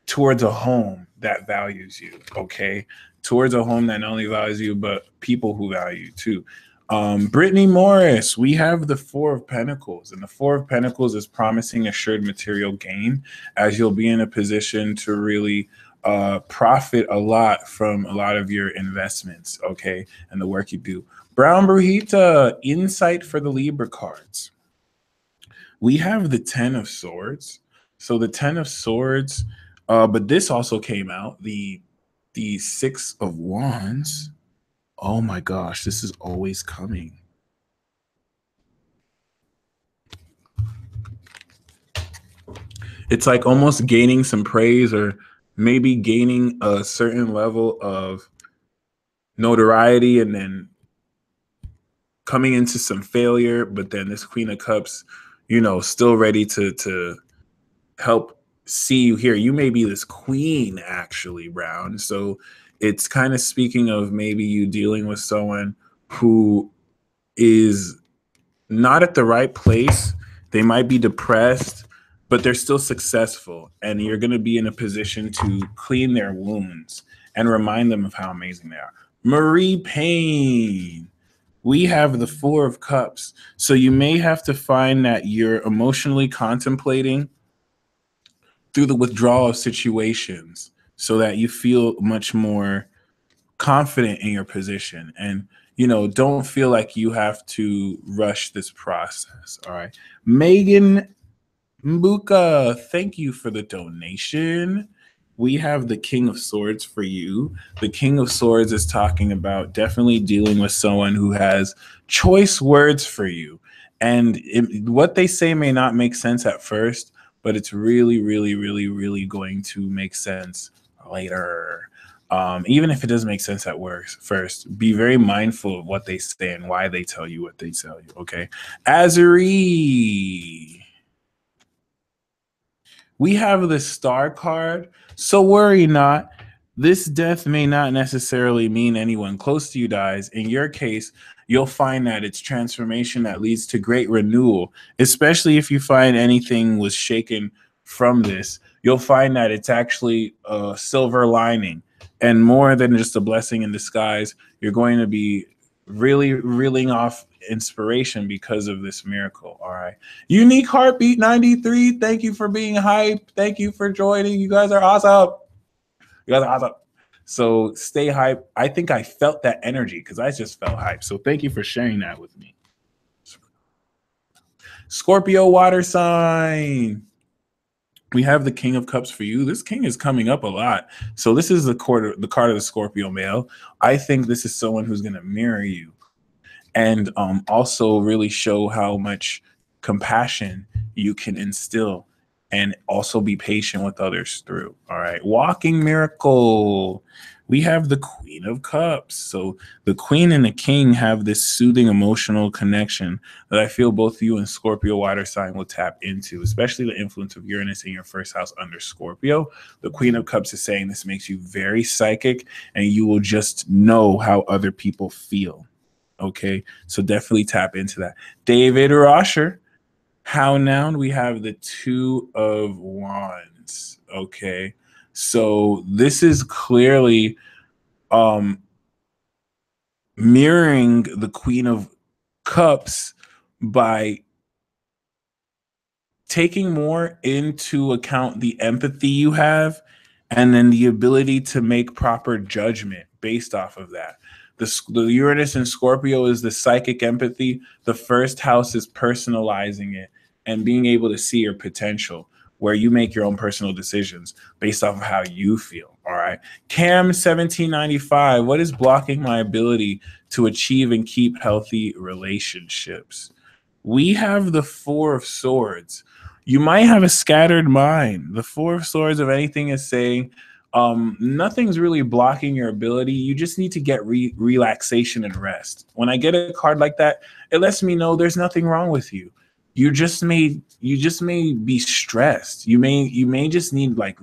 towards a home that values you. Okay. towards a home that not only values you, but people who value you too. Brittany Morris, we have the Four of Pentacles, and the Four of Pentacles is promising assured material gain, as you'll be in a position to really profit a lot from a lot of your investments, okay, and the work you do. Brown Brujita, insight for the Libra cards. We have the Ten of Swords. So the Ten of Swords, but this also came out, the Six of Wands. Oh my gosh, this is always coming. It's like almost gaining some praise, or maybe gaining a certain level of notoriety and then coming into some failure. But then this Queen of Cups, you know, still ready to help see you here. You may be this queen, actually, Brown. So it's kind of speaking of maybe you dealing with someone who is not at the right place. They might be depressed, but they're still successful. And you're going to be in a position to clean their wounds and remind them of how amazing they are. Marie Payne, we have the Four of Cups. So you may have to find that you're emotionally contemplating through the withdrawal of situations so that you feel much more confident in your position. And, you know, don't feel like you have to rush this process. All right. Megan Mbuka, thank you for the donation. We have the King of Swords for you. The King of Swords is talking about definitely dealing with someone who has choice words for you. And what they say may not make sense at first, but it's really, really, really, really going to make sense later. Even if it doesn't make sense at first, be very mindful of what they say and why they tell you what they tell you, okay? Azuri, we have the Star card. So worry not. This death may not necessarily mean anyone close to you dies. In your case, you'll find that it's transformation that leads to great renewal, especially if you find anything was shaken from this. You'll find that it's actually a silver lining and more than just a blessing in disguise. You're going to be really reeling off inspiration because of this miracle. All right. Unique Heartbeat 93, thank you for being hype. Thank you for joining. You guys are awesome. You guys are awesome. So stay hype. I think I felt that energy because I just felt hype. So thank you for sharing that with me. Scorpio water sign. We have the King of Cups for you. This king is coming up a lot. So this is the card of the Scorpio male. I think this is someone who's going to mirror you and also really show how much compassion you can instill and also be patient with others through. All right. Walking miracle. We have the Queen of Cups. So the Queen and the King have this soothing emotional connection that I feel both you and Scorpio water sign will tap into, especially the influence of Uranus in your first house under Scorpio. The Queen of Cups is saying this makes you very psychic and you will just know how other people feel. Okay, so definitely tap into that. David Rosher, how noun, we have the Two of Wands. Okay, so this is clearly mirroring the Queen of Cups by taking more into account the empathy you have and then the ability to make proper judgment based off of that. The Uranus in Scorpio is the psychic empathy. The first house is personalizing it and being able to see your potential, where you make your own personal decisions based off of how you feel. All right. Cam 1795, what is blocking my ability to achieve and keep healthy relationships? We have the Four of Swords. You might have a scattered mind. The Four of Swords of anything is saying nothing's really blocking your ability. You just need to get relaxation and rest. When I get a card like that, it lets me know there's nothing wrong with you. You just may be stressed. You may just need like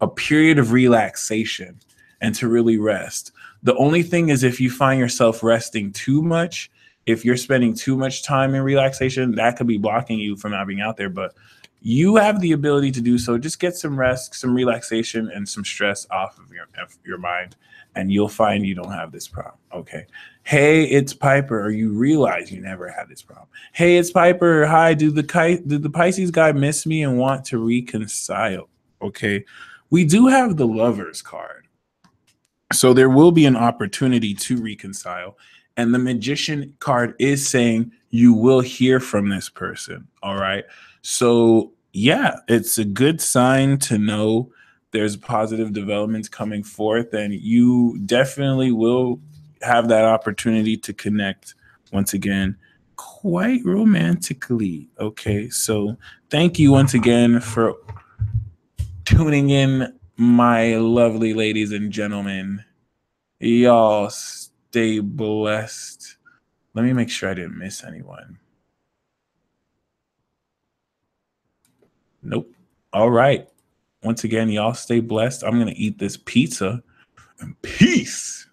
a period of relaxation and to really rest. The only thing is if you find yourself resting too much, if you're spending too much time in relaxation, that could be blocking you from not being out there. But you have the ability to do so. Just get some rest, some relaxation, and some stress off of your mind, and you'll find you don't have this problem. Okay. Hey, it's Piper. Or you realize you never had this problem. Hey, it's Piper. Hi. Did the Pisces guy miss me and want to reconcile? Okay. We do have the Lovers card. So there will be an opportunity to reconcile. And the Magician card is saying you will hear from this person. All right. So, yeah, it's a good sign to know there's positive developments coming forth, and you definitely will have that opportunity to connect once again quite romantically. Okay. So, thank you once again for tuning in, my lovely ladies and gentlemen. Y'all stay blessed. Let me make sure I didn't miss anyone. Nope. All right. Once again, y'all stay blessed. I'm going to eat this pizza and peace.